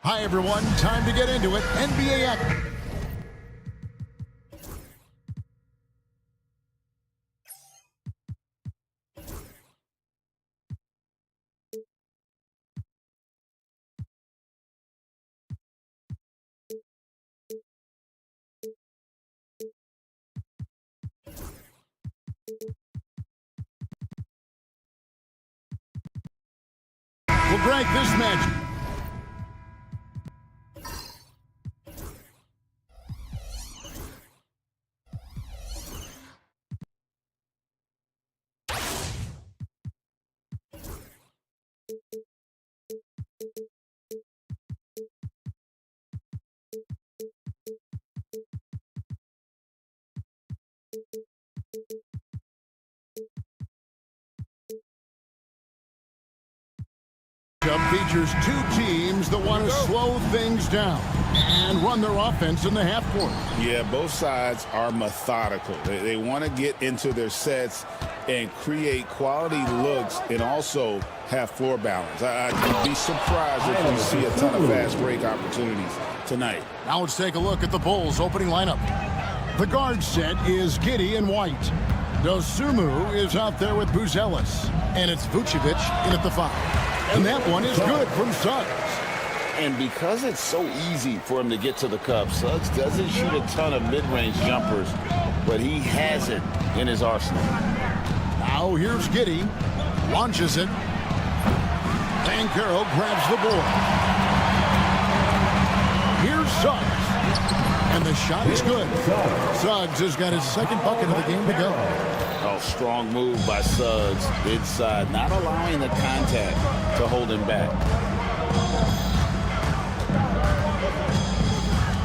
Hi, everyone. Time to get into it. NBA action. We'll break this match. Features two teams that want to slow things down and run their offense in the half court. Yeah, both sides are methodical. They want to get into their sets and create quality looks and also have floor balance. I'd be surprised if we see a ton of fast break opportunities tonight. Now let's take a look at the Bulls' opening lineup. The guard set is Giddey and White. Dosunmu is out there with Buzelis. And it's Vucevic in at the 5. And that one is good from Suggs. And because it's so easy for him to get to the cup, Suggs doesn't shoot a ton of mid-range jumpers, but he has it in his arsenal. Now here's Giddey. Launches it. Banchero grabs the board. Here's Suggs. And the shot is good. Suggs has got his second bucket of the game to go. Oh, strong move by Suggs inside, not allowing the contact to hold him back.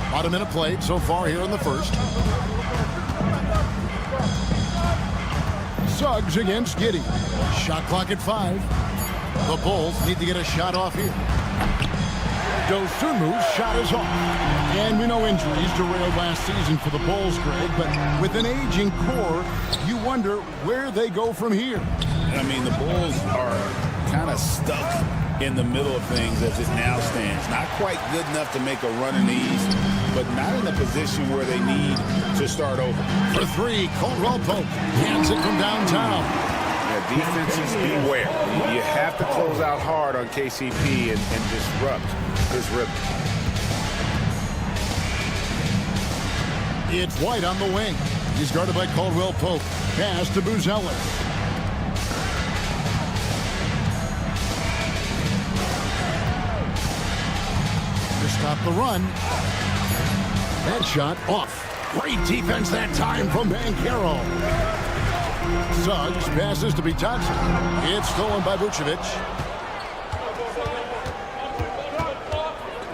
About a minute played so far here in the first. Suggs against Giddey. Shot clock at 5. The Bulls need to get a shot off here. Dosunmu's shot is off. And we know injuries derailed last season for the Bulls, Greg, but with an aging core, you wonder where they go from here. I mean, the Bulls are kind of stuck in the middle of things as it now stands. Not quite good enough to make a run in the East, but not in a position where they need to start over. For 3, Caldwell Pope hands it from downtown. Yeah, defenses beware. You have to close out hard on KCP and disrupt his rhythm. It's White on the wing. He's guarded by Caldwell Pope. Pass to Buzelis. To stop the run. That shot off. Great defense that time from Banchero. Suggs passes to Bitadze. It's stolen by Vucevic.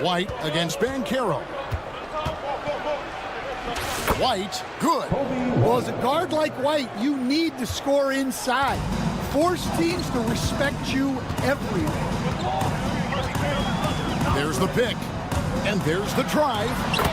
White against Banchero. White, good. Well, as a guard like White, you need to score inside. Force teams to respect you everywhere. There's the pick. And there's the drive.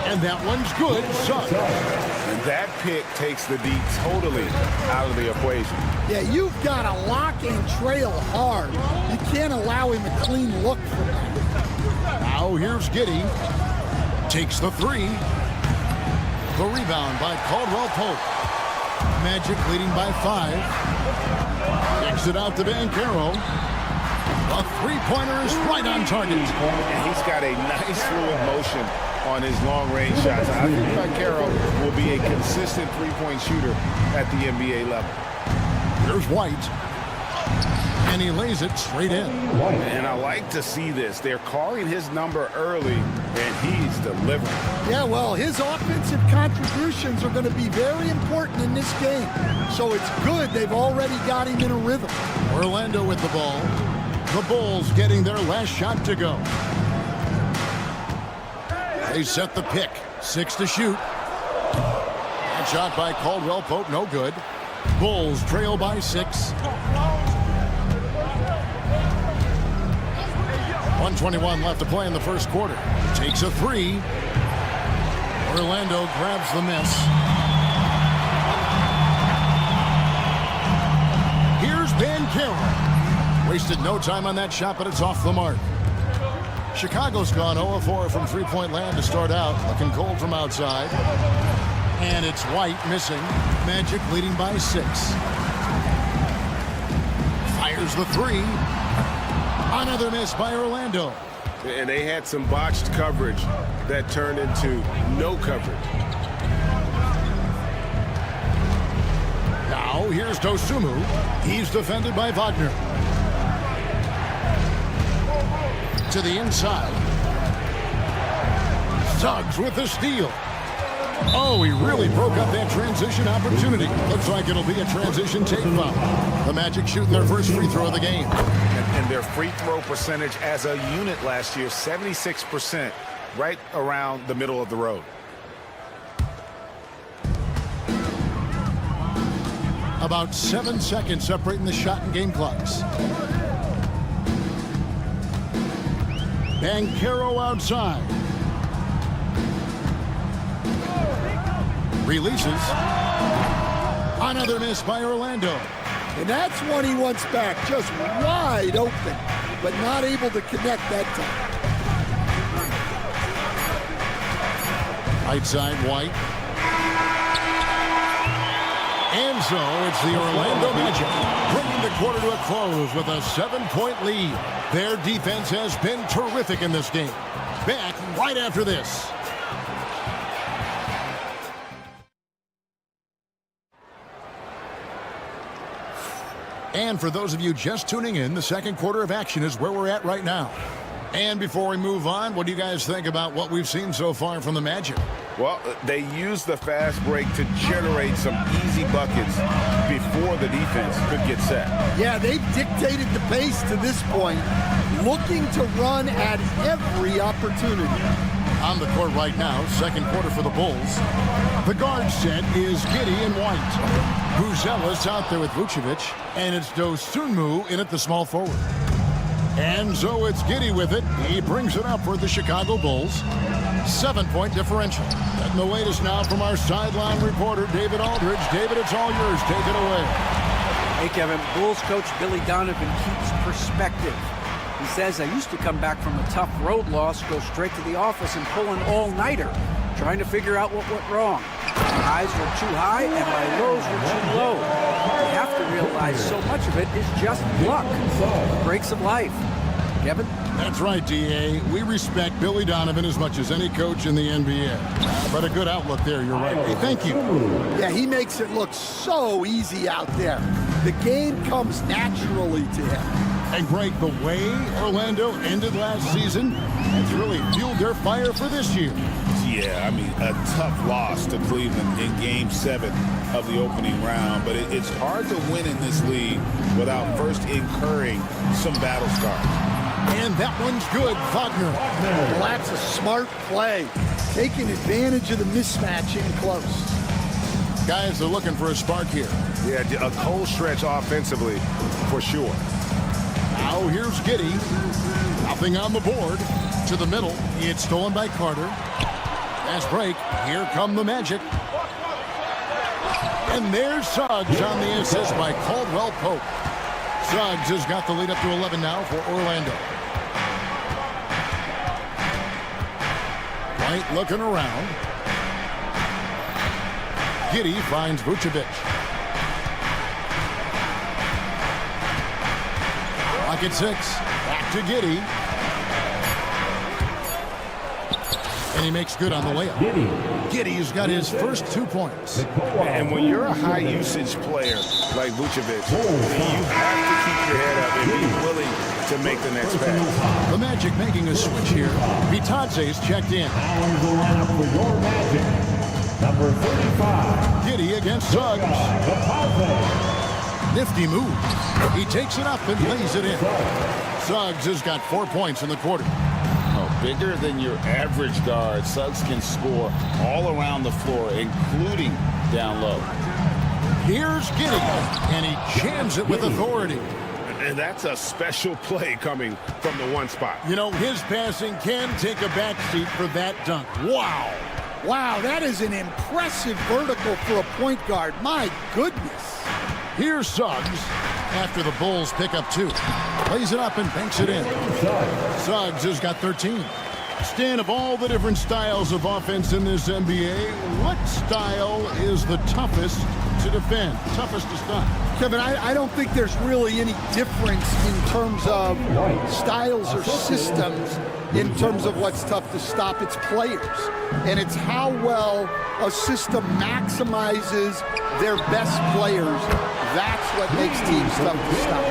And that one's good. Suggs. And that pick takes the D totally out of the equation. Yeah, you've got to lock and trail hard. You can't allow him a clean look from that. Now here's Giddey. Takes the 3. The rebound by Caldwell Pope. Magic leading by 5. Kicks it out to Banchero. A 3-pointer is right on target. And he's got a nice fluid motion on his long-range shots. I think Banchero will be a consistent three-point shooter at the NBA level. Here's White. And he lays it straight in. And I like to see this. They're calling his number early, and he's delivering. Yeah, well, his offensive contributions are going to be very important in this game. So it's good they've already got him in a rhythm. Orlando with the ball. The Bulls getting their last shot to go. They set the pick. 6 to shoot. That shot by Caldwell Pope, no good. Bulls trail by 6. 1:21 left to play in the first quarter. Takes a 3. Orlando grabs the miss. Here's Banchero. Wasted no time on that shot, but it's off the mark. Chicago's gone 0-4 from three-point land to start out, looking cold from outside. And it's White missing. Magic leading by 6. Fires the 3. Another miss by Orlando. And they had some botched coverage that turned into no coverage. Now here's Dosunmu. He's defended by Wagner. To the inside. Suggs with the steal. Oh, he really broke up that transition opportunity. Looks like it'll be a transition take foul. The Magic shooting their first free throw of the game. And their free throw percentage as a unit last year, 76%, right around the middle of the road. About 7 seconds separating the shot and game clocks. Banchero outside. Releases. Another miss by Orlando. And that's one he wants back, just wide open, but not able to connect that time. Right side, White. And so it's the Orlando Magic bringing the quarter to a close with a 7-point lead. Their defense has been terrific in this game. Back right after this. And for those of you just tuning in, the second quarter of action is where we're at right now. And before we move on, what do you guys think about what we've seen so far from the Magic? Well, they used the fast break to generate some easy buckets before the defense could get set. Yeah, they've dictated the pace to this point, looking to run at every opportunity. On the court right now, second quarter for the Bulls. The guard set is Giddey and White. Buzelis out there with Vucevic, and it's Dosunmu in at the small forward. And so it's Giddey with it. He brings it up for the Chicago Bulls. 7-point differential. Getting the latest now from our sideline reporter, David Aldridge. David, it's all yours. Take it away. Hey, Kevin. Bulls coach Billy Donovan keeps perspective. He says, I used to come back from a tough road loss, go straight to the office and pull an all-nighter, trying to figure out what went wrong. My highs were too high and my lows were too low. You have to realize so much of it is just luck, breaks of life. Kevin? That's right, D.A. We respect Billy Donovan as much as any coach in the NBA. But a good outlook there, you're right. Hey, thank you. Yeah, he makes it look so easy out there. The game comes naturally to him. And Greg, the way Orlando ended last season has really fueled their fire for this year. Yeah, I mean, a tough loss to Cleveland in Game 7 of the opening round. But it's hard to win in this league without first incurring some battle scars. And that one's good, Wagner. Well, that's a smart play, taking advantage of the mismatch in close. Guys are looking for a spark here. Yeah, a cold stretch offensively, for sure. Now here's Giddey. Nothing on the board. To the middle. It's stolen by Carter. Fast break. Here come the Magic. And there's Suggs on the assist by Caldwell Pope. Suggs has got the lead up to 11 now for Orlando. White looking around. Giddey finds Vucevic. Pocket 6. Back to Giddey. And he makes good on the layup. Giddey's got his first 2 points. And when you're a high-usage player like Vucevic, you have to keep your head up and be willing to make the next pass. The Magic making a switch here. Vitadze's checked in. Number 35. Giddey against Suggs. Nifty move. He takes it up and lays it in. Suggs has got 4 points in the quarter. Oh, bigger than your average guard, Suggs can score all around the floor, including down low. Here's Giddey, and he jams it with authority. And that's a special play coming from the one spot. You know, his passing can take a backseat for that dunk. Wow. Wow, that is an impressive vertical for a point guard. My goodness. Here's Suggs after the Bulls pick up 2. Plays it up and banks it in. Suggs has got 13. Stan, of all the different styles of offense in this NBA, what style is the toughest to defend, toughest to stop? Kevin, I don't think there's really any difference in terms of styles or systems in terms of what's tough to stop. It's players, and it's how well a system maximizes their best players. That's what makes teams tough to stop.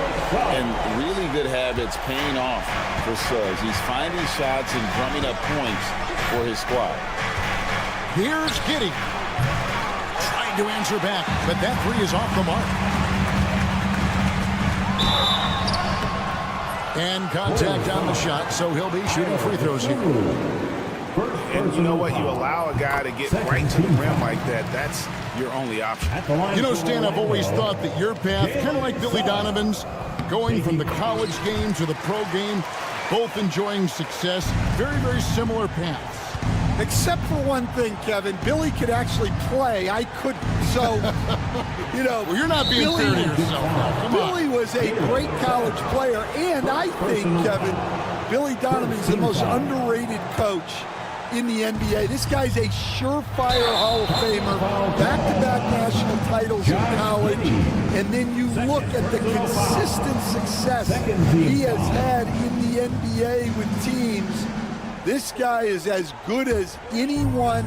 And really good habits paying off for Suggs. He's finding shots and drumming up points for his squad. Here's Giddey. Trying to answer back, but that three is off the mark. And contact on the shot, so he'll be shooting free throws here. And you know what? You allow a guy to get right to the rim like that. That's your only option. You know, Stan, I've always thought that your path, kind of like Billy Donovan's, going from the college game to the pro game, both enjoying success, very, very similar paths. Except for one thing, Kevin. Billy could actually play. I couldn't. So, you know. Well, you're not being fair to yourself. Come on. Billy was a great college player. And I think, Kevin, Billy Donovan's the most underrated coach in the NBA. This guy's a surefire Hall of Famer. Back-to-back national titles in college. And then you look at the consistent success he has had in the NBA with teams. This guy is as good as anyone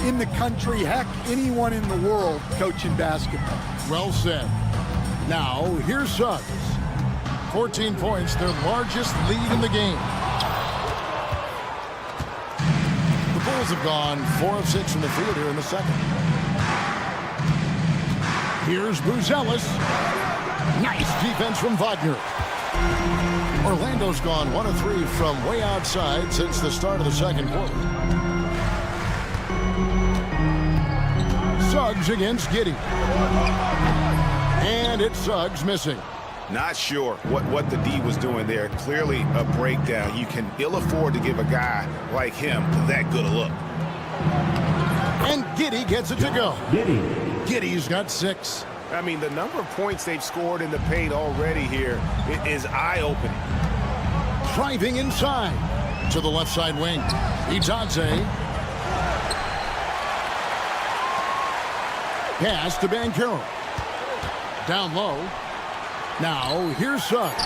in the country, heck, anyone in the world coaching basketball. Well said. Now, here's Suggs. 14 points, their largest lead in the game. The Bulls have gone 4 of 6 from the field here in the second. Here's Buzelis. Nice defense from Wagner. Orlando's gone 1 of 3 from way outside since the start of the second quarter. Suggs against Giddey. And it's Suggs missing. Not sure what the D was doing there. Clearly a breakdown. You can ill afford to give a guy like him that good a look. And Giddey gets it to go. Giddey's got 6. I mean, the number of points they've scored in the paint already here is eye-opening. Driving inside to the left side wing. Idadze. Pass to Banchero. Down low. Now, here's Suggs.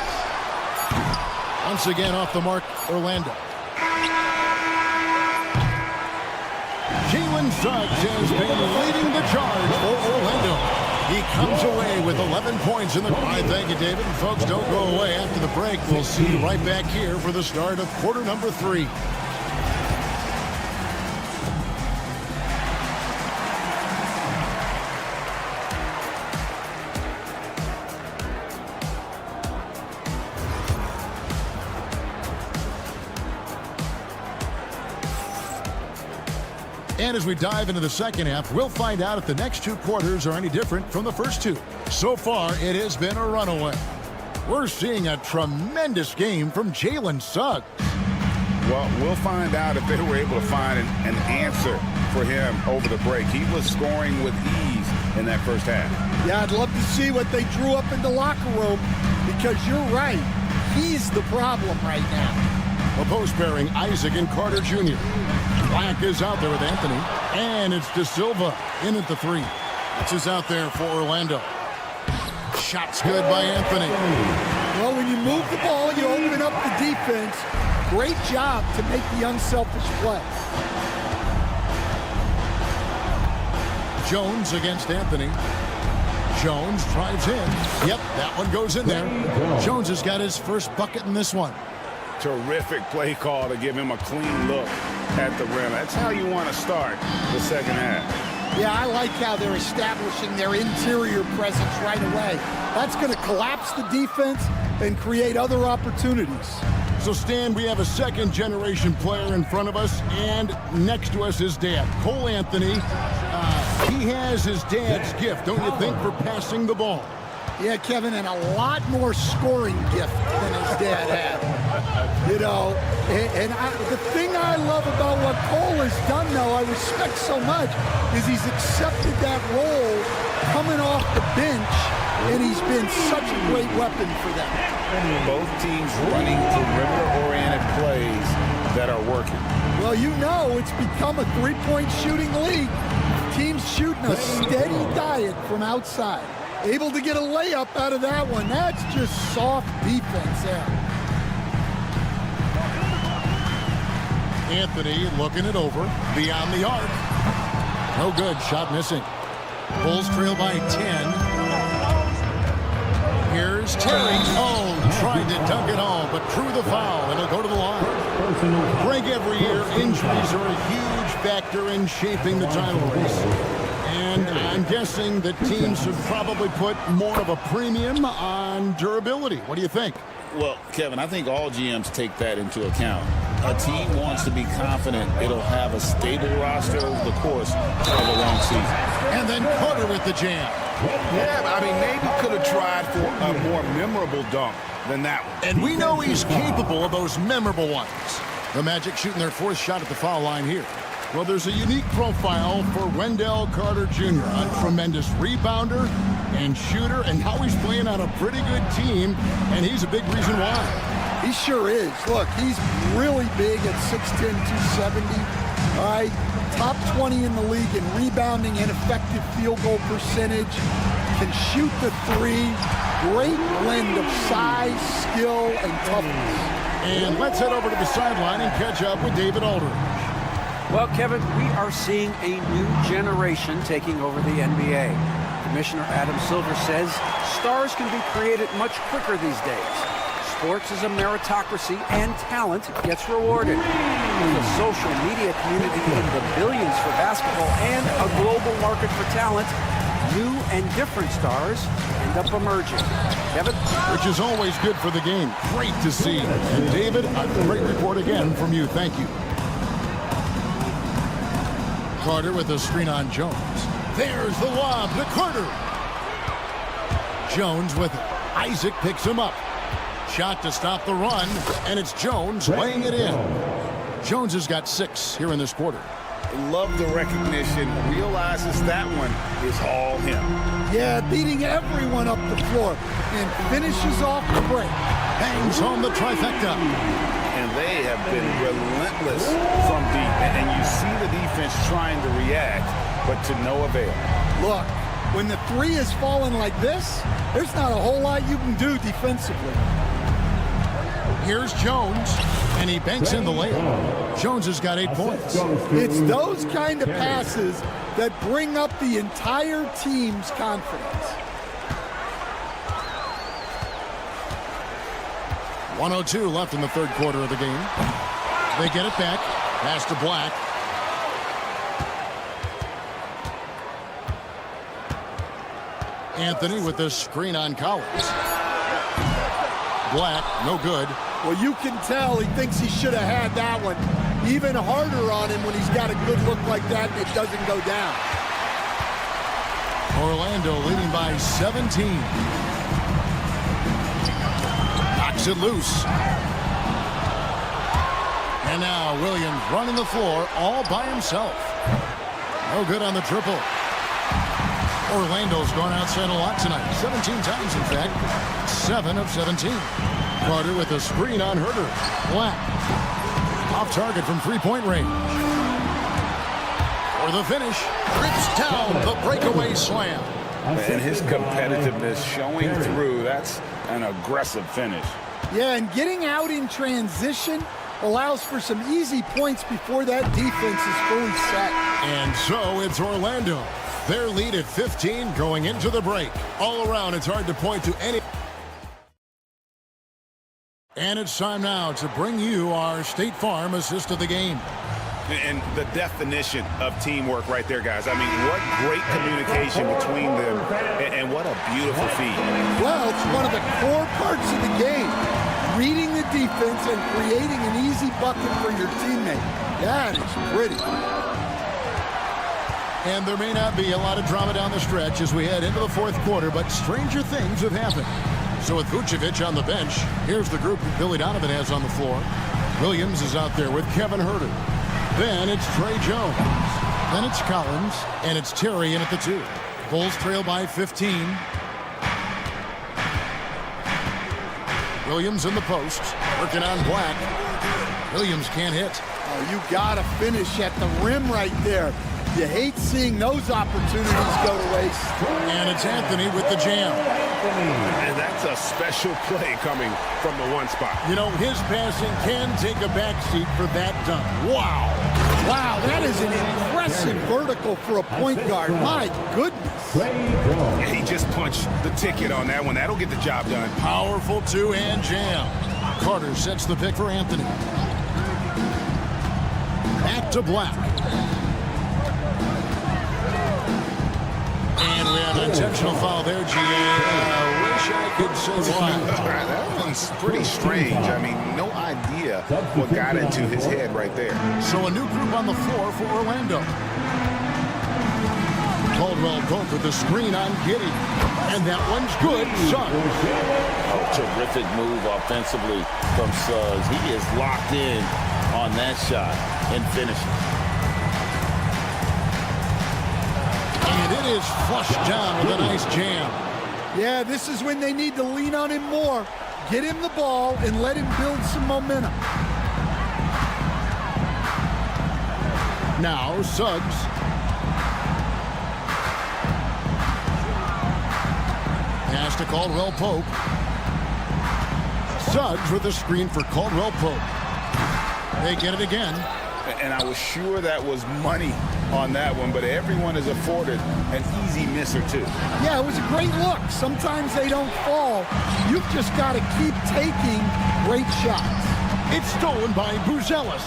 Once again off the mark, Orlando. Jalen Suggs has been leading the charge for Orlando. He comes away with 11 points in the... All right, thank you, David. And folks, don't go away after the break. We'll see you right back here for the start of quarter number 3. And as we dive into the second half, we'll find out if the next 2 quarters are any different from the first 2. So far, it has been a runaway. We're seeing a tremendous game from Jalen Suggs. Well, we'll find out if they were able to find an answer for him over the break. He was scoring with ease in that first half. Yeah, I'd love to see what they drew up in the locker room, because you're right. He's the problem right now. A post pairing, Isaac and Carter Jr. Black is out there with Anthony, and it's De Silva in at the 3. This is out there for Orlando. Shot's good by Anthony. Well, when you move the ball, you open up the defense. Great job to make the unselfish play. Jones against Anthony. Jones drives in. Yep, that one goes in there. Jones has got his first bucket in this one. Terrific play call to give him a clean look at the rim. That's how you want to start the second half. Yeah, I like how they're establishing their interior presence right away. That's going to collapse the defense and create other opportunities. So, Stan, we have a second-generation player in front of us, and next to us is Dad, Cole Anthony. He has his dad's gift, don't you think, for passing the ball? Yeah, Kevin, and a lot more scoring gift than his dad had. You know, the thing I love about what Cole has done, though, I respect so much, is he's accepted that role coming off the bench, and he's been such a great weapon for them. Both teams running perimeter-oriented plays that are working. Well, you know, it's become a three-point shooting league. Teams shooting a steady diet from outside. Able to get a layup out of that one. That's just soft defense there. Anthony looking it over beyond the arc. No good. Shot missing. Bulls trail by 10. Here's Terry. Oh, tried to dunk it home, but drew the foul, and he'll go to the line. Greg, every year, injuries are a huge factor in shaping the title race. And I'm guessing that teams should probably put more of a premium on durability. What do you think? Well, Kevin, I think all GMs take that into account. A team wants to be confident it'll have a stable roster over the course of a long season. And then Carter with the jam. Yeah, I mean, maybe could have tried for a more memorable dunk than that one. And we know he's capable of those memorable ones. The Magic shooting their fourth shot at the foul line here. Well, there's a unique profile for Wendell Carter Jr., a tremendous rebounder and shooter, and now he's playing on a pretty good team, and he's a big reason why. He sure is. Look, he's really big at 6'10", 270. All right, top 20 in the league in rebounding and effective field goal percentage. Can shoot the three. Great blend of size, skill, and toughness. And let's head over to the sideline and catch up with David Aldridge. Well, Kevin, we are seeing a new generation taking over the NBA. Commissioner Adam Silver says stars can be created much quicker these days. Sports is a meritocracy, and talent gets rewarded. With a social media community in the billions for basketball and a global market for talent, new and different stars end up emerging. Kevin? Which is always good for the game. Great to see. And David, a great report again from you. Thank you. Carter with a screen on Jones. There's the lob to Carter. Jones with it. Isaac picks him up. Shot to stop the run, and it's Jones laying it in. Jones has got 6 here in this quarter. Love the recognition. Realizes that one is all him. Yeah, beating everyone up the floor and finishes off the break. Hangs home the trifecta. And they have been relentless from deep. And you see the defense trying to react, but to no avail. Look, when the three is falling like this, there's not a whole lot you can do defensively. Here's Jones, and he banks in the layup. Jones has got 8 points. It's those kind of passes that bring up the entire team's confidence. 1:02 left in the third quarter of the game. They get it back. Pass to Black. Anthony with the screen on Collins. Black, no good. Well, you can tell he thinks he should have had that one. Even harder on him when he's got a good look like that and it doesn't go down. Orlando leading by 17. Knocks it loose. And now Williams running the floor all by himself. No good on the triple. Orlando's gone outside a lot tonight. 17 times, in fact. 7 of 17. Carter with a screen on Herter. Black. Off target from three-point range. For the finish. Rips down the breakaway slam. And his competitiveness showing through. That's an aggressive finish. Yeah, and getting out in transition allows for some easy points before that defense is fully set. And so it's Orlando. Their lead at 15 going into the break. All around, it's hard to point to any. And it's time now to bring you our State Farm assist of the game. And the definition of teamwork right there, guys. I mean, what great communication between them, and what a beautiful feed. Well, it's one of the core parts of the game. Reading the defense and creating an easy bucket for your teammate. That is pretty. And there may not be a lot of drama down the stretch as we head into the fourth quarter, but stranger things have happened. So with Vucevic on the bench, here's the group that Billy Donovan has on the floor. Williams is out there with Kevin Huerter. Then it's Trey Jones. Then it's Collins. And it's Terry in at the 2. Bulls trail by 15. Williams in the post. Working on Black. Williams can't hit. Oh, you got to finish at the rim right there. You hate seeing those opportunities go to waste. And it's Anthony with the jam. And that's a special play coming from the one spot. You know, his passing can take a backseat for that dunk. Wow. Wow, that is an impressive vertical for a point guard. My goodness. Yeah, he just punched the ticket on that one. That'll get the job done. Powerful two-hand jam. Carter sets the pick for Anthony. Back to Black. And we have an intentional foul there, GA. I wish I could say why. That one's pretty strange. I mean, no idea what got into his head right there. So a new group on the floor for Orlando. Caldwell Pope with the screen on Giddey. And that one's good. Suggs. A terrific move offensively from Suggs. He is locked in on that shot and finishing. And it is flushed down with a nice jam. Yeah, this is when they need to lean on him more. Get him the ball and let him build some momentum. Now Suggs. Pass to Caldwell Pope. Suggs with a screen for Caldwell Pope. They get it again. And I was sure that was money on that one, but everyone is afforded an easy miss or two. Yeah, it was a great look. Sometimes they don't fall. You've just got to keep taking great shots. It's stolen by Buzelis.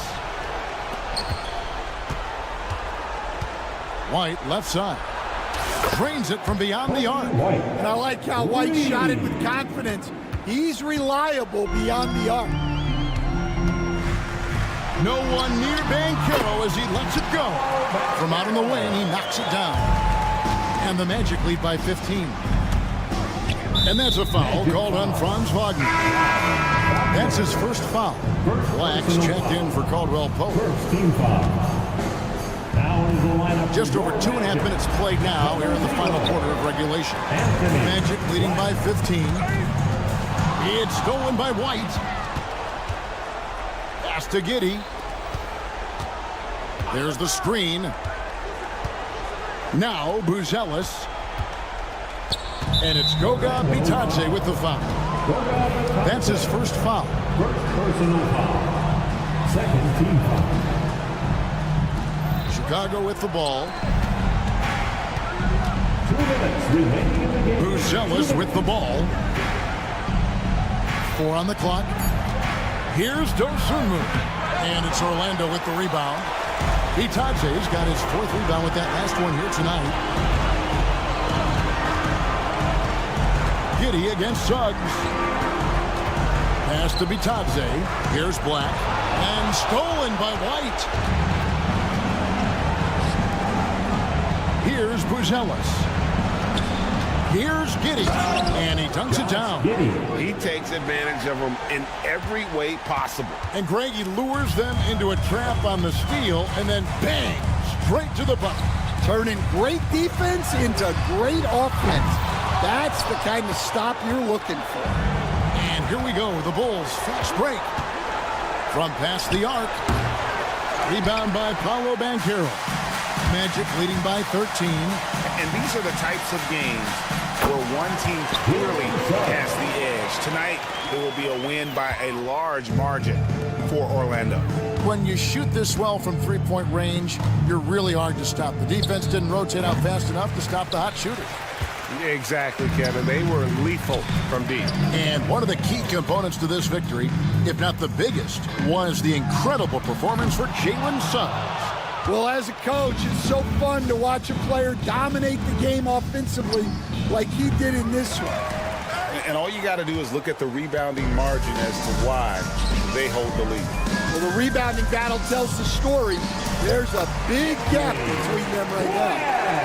White left side. Drains it from beyond the arc. And I like how White shot it with confidence. He's reliable beyond the arc. No one near Banchero as he lets it go. From out on the wing, he knocks it down. And the Magic lead by 15. And that's a foul called on Franz Wagner. That's his first foul. Black's checked in for Caldwell Pope. Just over 2.5 minutes played now here in the final quarter of regulation. Magic leading by 15. It's stolen by White. Pass to Giddey. There's the screen. Now Buzelis. And it's Goga Bitadze with the foul. That's his first foul. First personal foul. Second team foul. Chicago with the ball. 2 minutes remaining in the game. Buzelis with the ball. 4 on the clock. Here's Dosunmu. And it's Orlando with the rebound. Bitadze's got his 4th rebound with that last one here tonight. Giddey against Suggs. Pass to Bitadze. Here's Black. And stolen by White. Here's Buzelis. Here's Giddey. And he dunks it down. He takes advantage of them in every way possible. And Greg, he lures them into a trap on the steal, and then bang, straight to the bucket. Turning great defense into great offense. That's the kind of stop you're looking for. And here we go, the Bulls fast break. From past the arc. Rebound by Paolo Banchero. Magic leading by 13. And these are the types of games where one team clearly has the edge. Tonight, it will be a win by a large margin for Orlando. When you shoot this well from three-point range, you're really hard to stop. The defense didn't rotate out fast enough to stop the hot shooters. Exactly, Kevin. They were lethal from deep. And one of the key components to this victory, if not the biggest, was the incredible performance for Jalen Suggs. Well, as a coach, it's so fun to watch a player dominate the game offensively like he did in this one. And all you got to do is look at the rebounding margin as to why they hold the lead. Well, the rebounding battle tells the story. There's a big gap between them right now.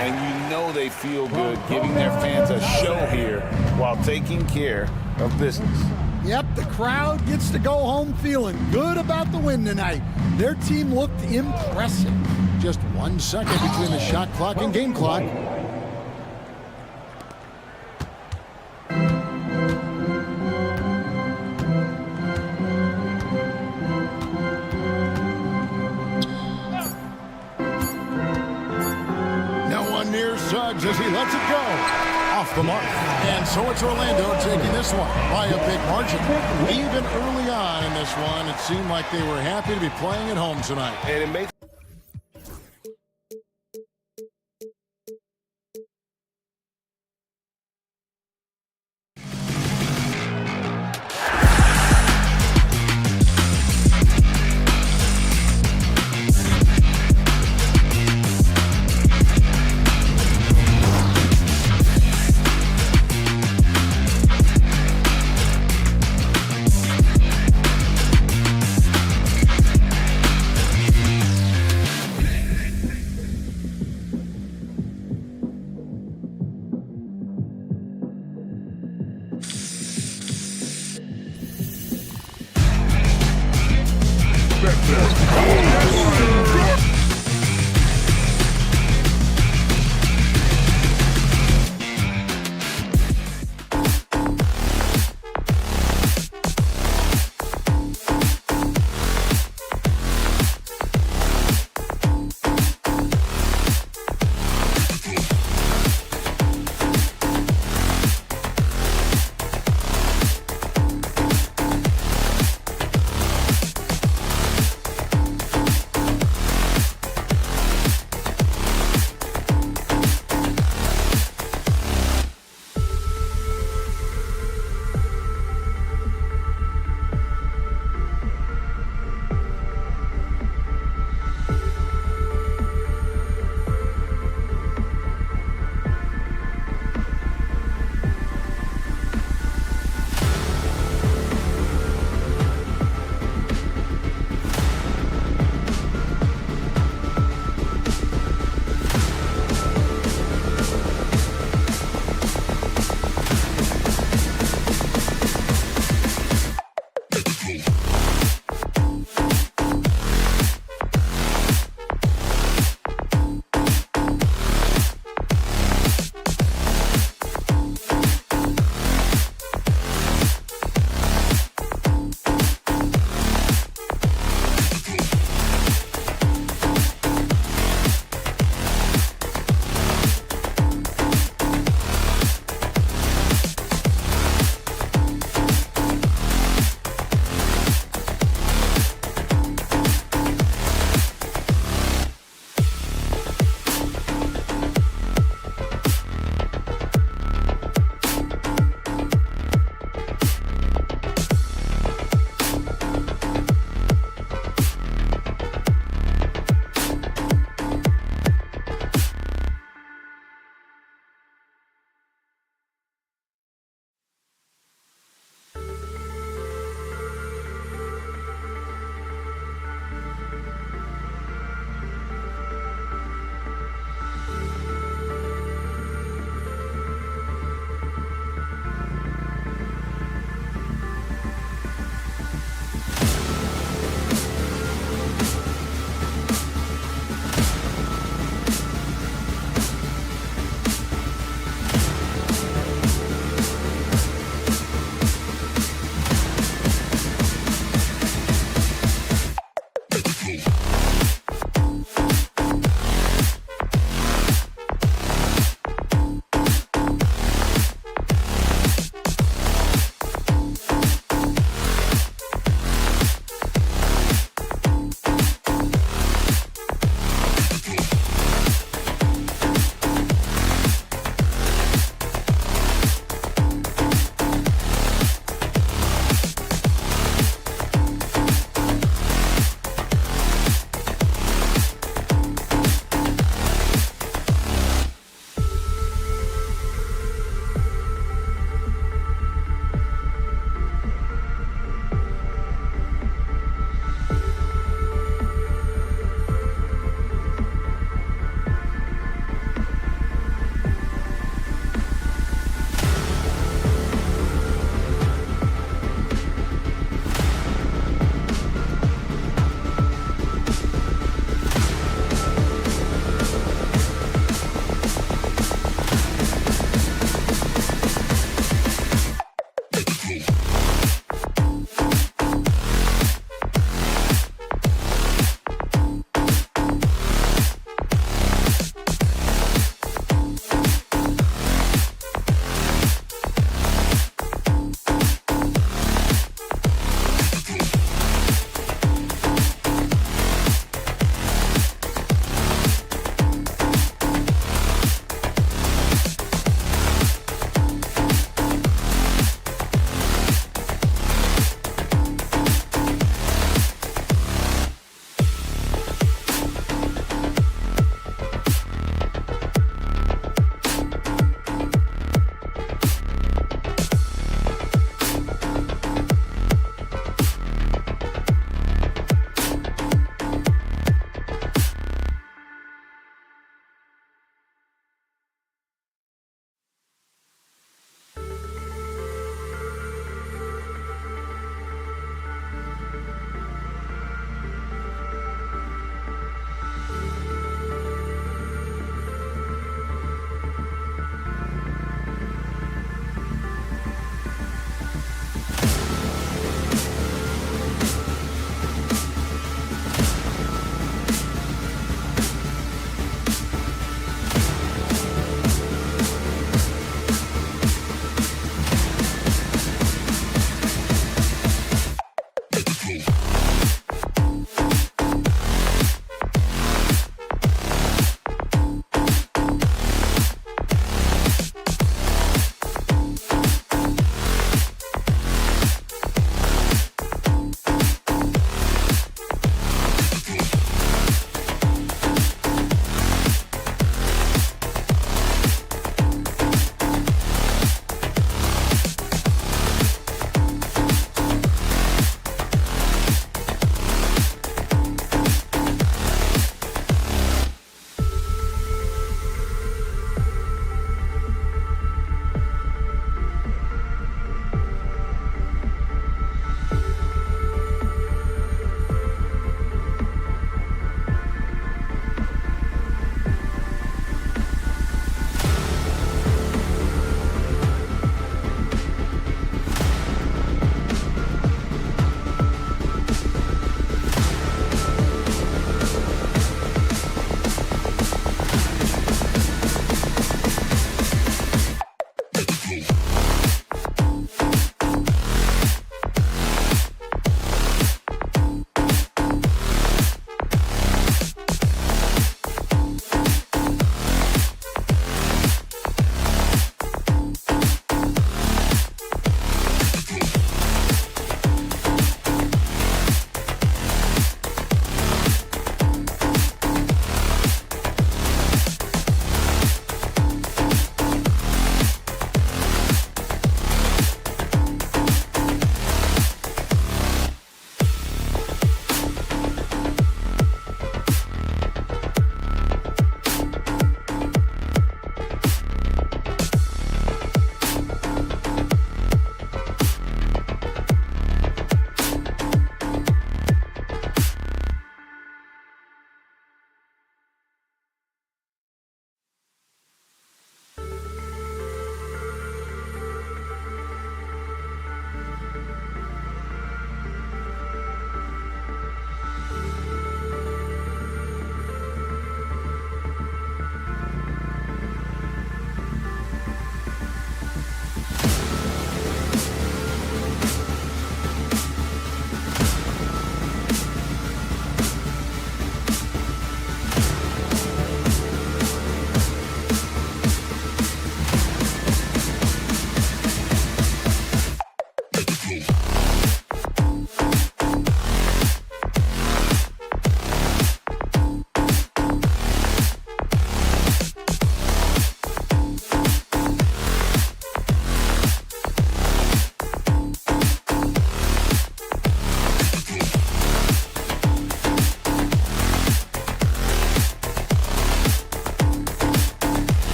And you know they feel good giving their fans a show here while taking care of business. Yep, the crowd gets to go home feeling good about the win tonight. Their team looked impressive. Just 1 second between the shot clock and game clock. No one near Suggs as he lets it go. Off the mark. And so it's Orlando taking this one by a big margin. Even early on in this one, it seemed like they were happy to be playing at home tonight. And it makes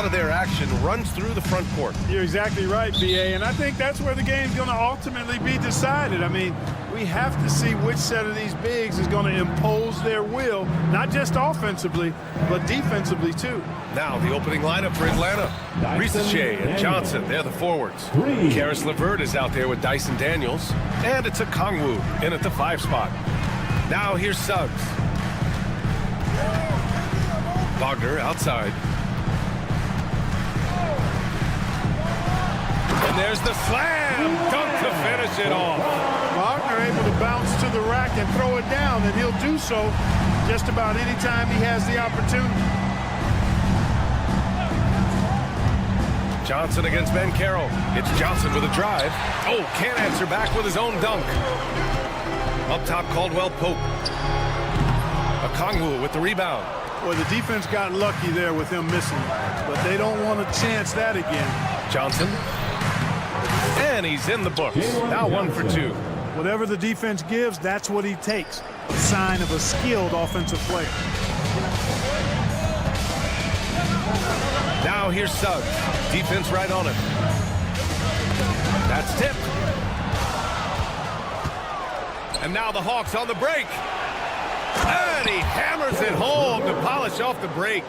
lot of their action runs through the front court. You're exactly right, B.A., and I think that's where the game's going to ultimately be decided. I mean, we have to see which set of these bigs is going to impose their will, not just offensively, but defensively, too. Now the opening lineup for Atlanta. Ricochet and Johnson, they're the forwards. Karis LeVert is out there with Dyson Daniels. And it's a Kongwu in at the 5 spot. Now here's Suggs. Wagner outside. And there's the slam dunk to finish it off. Wagner able to bounce to the rack and throw it down, and he'll do so just about any time he has the opportunity. Johnson against Ben Carroll. It's Johnson with a drive. Oh, can't answer back with his own dunk. Up top, Caldwell Pope. Okongwu with the rebound. Well, the defense got lucky there with him missing, but they don't want to chance that again. Johnson. And he's in the books. Now 1 for 2. Whatever the defense gives, that's what he takes. A sign of a skilled offensive player. Now here's Suggs. Defense right on him. That's tipped. And now the Hawks on the break. And he hammers it home to polish off the break.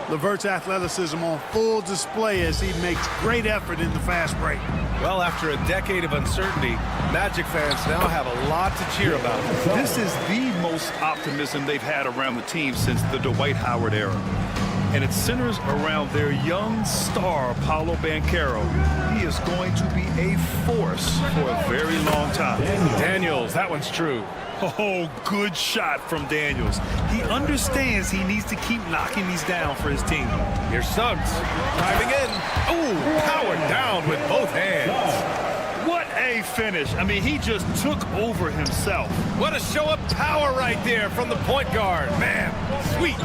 LeVert's athleticism on full display as he makes great effort in the fast break. Well, after a decade of uncertainty, Magic fans now have a lot to cheer about. This is the most optimism they've had around the team since the Dwight Howard era. And it centers around their young star, Paolo Banchero. He is going to be a force for a very long time. Daniels, that one's true. Oh, good shot from Daniels. He understands he needs to keep knocking these down for his team. Here's Suggs driving in. Ooh, powered down with both hands. What a finish. I mean, he just took over himself. What a show of power right there from the point guard. Man, sweet.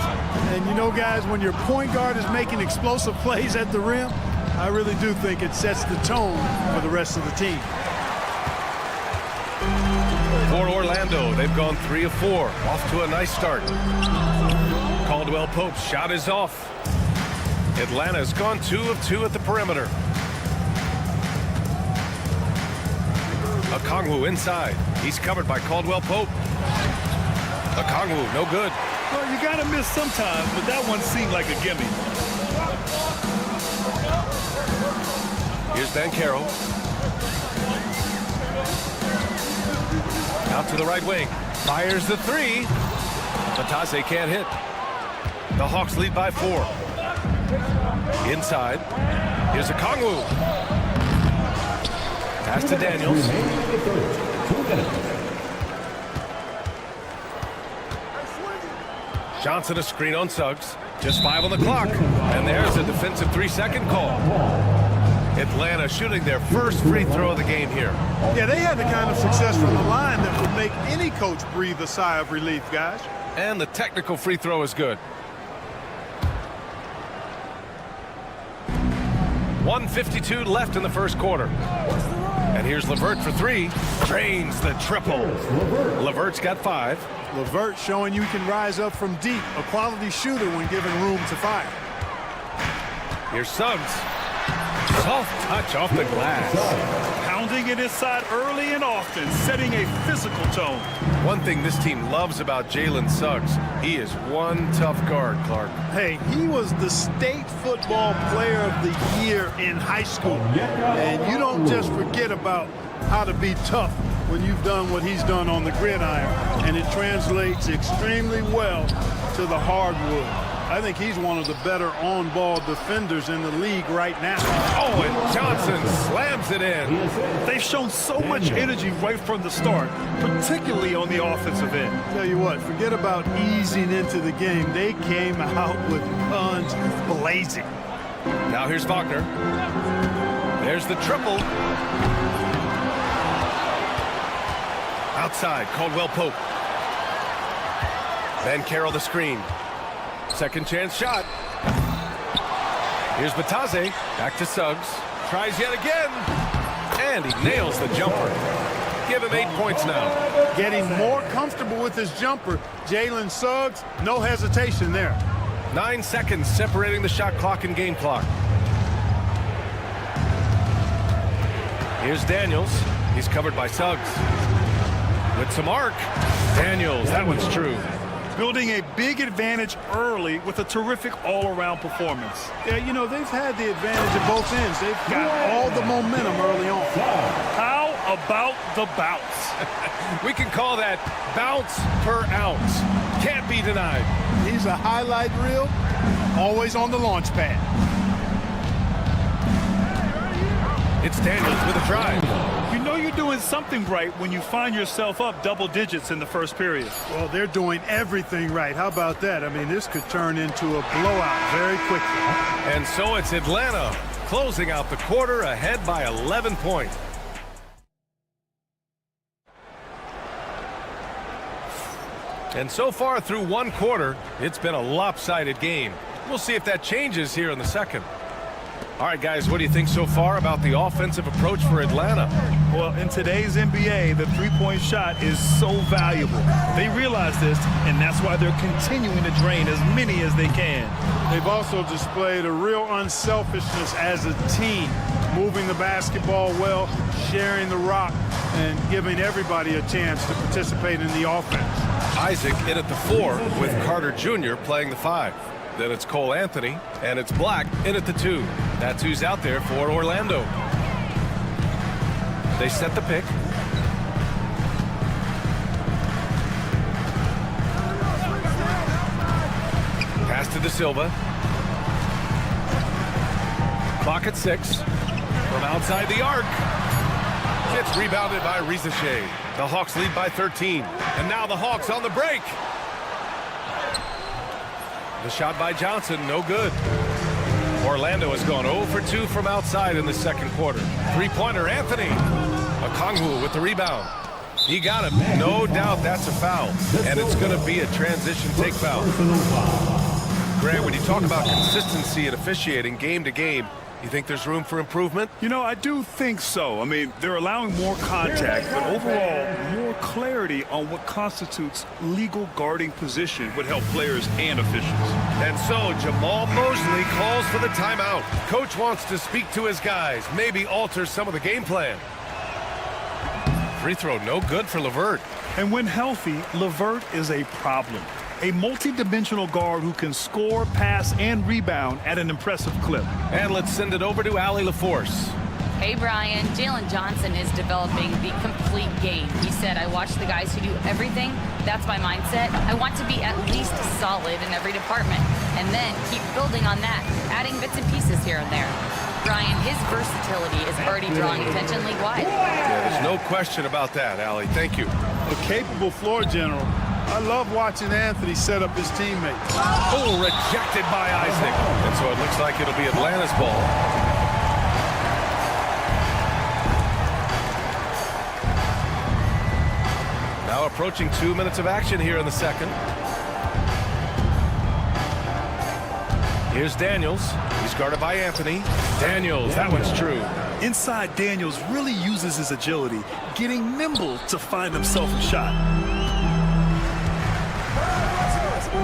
And you know, guys, when your point guard is making explosive plays at the rim, I really do think it sets the tone for the rest of the team. For Orlando, they've gone 3 of 4. Off to a nice start. Caldwell Pope's shot is off. Atlanta's gone 2 of 2 at the perimeter. Okongwu inside. He's covered by Caldwell Pope. Okongwu, no good. Well, you got to miss sometimes, but that one seemed like a gimme. Here's Banchero. Out to the right wing. Fires the 3. Batase can't hit. The Hawks lead by 4. Inside. Here's Okongwu. Pass to Daniels. Johnson a screen on Suggs. Just 5 on the clock. And there's a defensive 3-second call. Atlanta shooting their first free throw of the game here. Yeah, they had the kind of success from the line that would make any coach breathe a sigh of relief, guys. And the technical free throw is good. 1:52 left in the first quarter. And here's LeVert for 3. Drains the triple. LeVert's got 5. LeVert showing you can rise up from deep. A quality shooter when given room to fire. Here's Suggs. Soft touch off the glass. Pounding it inside early and often, setting a physical tone. One thing this team loves about Jalen Suggs, he is one tough guard, Clark. Hey, he was the state football player of the year in high school. And you don't just forget about how to be tough when you've done what he's done on the gridiron. And it translates extremely well to the hardwood. I think he's one of the better on-ball defenders in the league right now. Oh, and Johnson slams it in. They've shown so much energy right from the start, particularly on the offensive end. Tell you what, forget about easing into the game. They came out with guns blazing. Now here's Wagner. There's the triple. Outside, Caldwell Pope. Banchero the screen. Second chance shot. Here's Batase. Back to Suggs. Tries yet again. And he nails the jumper. Give him 8 points now. Getting more comfortable with his jumper. Jalen Suggs, no hesitation there. 9 seconds separating the shot clock and game clock. Here's Daniels. He's covered by Suggs. With some arc. Daniels, that one's true. Building a big advantage early with a terrific all-around performance. Yeah, you know, they've had the advantage at both ends. They've got all the momentum early on. How about the bounce? We can call that bounce per ounce. Can't be denied. He's a highlight reel, always on the launch pad. It's Daniels with a drive. You know you're doing something right when you find yourself up double digits in the first period. Well, they're doing everything right. How about that? I mean, this could turn into a blowout very quickly. And so it's Atlanta closing out the quarter ahead by 11 points. And so far through one quarter, it's been a lopsided game. We'll see if that changes here in the second. All right, guys, what do you think so far about the offensive approach for Atlanta? Well, in today's NBA, the three-point shot is so valuable. They realize this, and that's why they're continuing to drain as many as they can. They've also displayed a real unselfishness as a team, moving the basketball well, sharing the rock, and giving everybody a chance to participate in the offense. Isaac in at the 4 with Carter Jr. playing the 5. Then it's Cole Anthony, and it's Black in at the 2. That's who's out there for Orlando. They set the pick. Pass to De Silva. Clock at 6. From outside the arc. Gets rebounded by Rizachet. The Hawks lead by 13. And now the Hawks on the break. The shot by Johnson, no good. Orlando has gone 0 for 2 from outside in the second quarter. Three-pointer, Anthony. Okongwu with the rebound. He got him. No doubt that's a foul. And it's going to be a transition take foul. Grant, when you talk about consistency and officiating game to game, you think there's room for improvement? You know, I do think so. I mean, they're allowing more contact, but overall, more clarity on what constitutes legal guarding position would help players and officials. And so Jamal Mosley calls for the timeout. Coach wants to speak to his guys, maybe alter some of the game plan. Free throw no good for LeVert. And when healthy, LeVert is a problem. A multi-dimensional guard who can score, pass, and rebound at an impressive clip. And let's send it over to Allie LaForce. Hey, Brian. Jalen Johnson is developing the complete game. He said, I watch the guys who do everything. That's my mindset. I want to be at least solid in every department. And then keep building on that, adding bits and pieces here and there. Brian, his versatility is already drawing attention league-wide. Yeah, there's no question about that, Allie. Thank you. A capable floor general. I love watching Anthony set up his teammates. Oh, rejected by Isaac. And so it looks like it'll be Atlanta's ball. Now approaching 2 minutes of action here in the second. Here's Daniels. He's guarded by Anthony. Daniels, that one's true. Inside, Daniels really uses his agility, getting nimble to find himself a shot.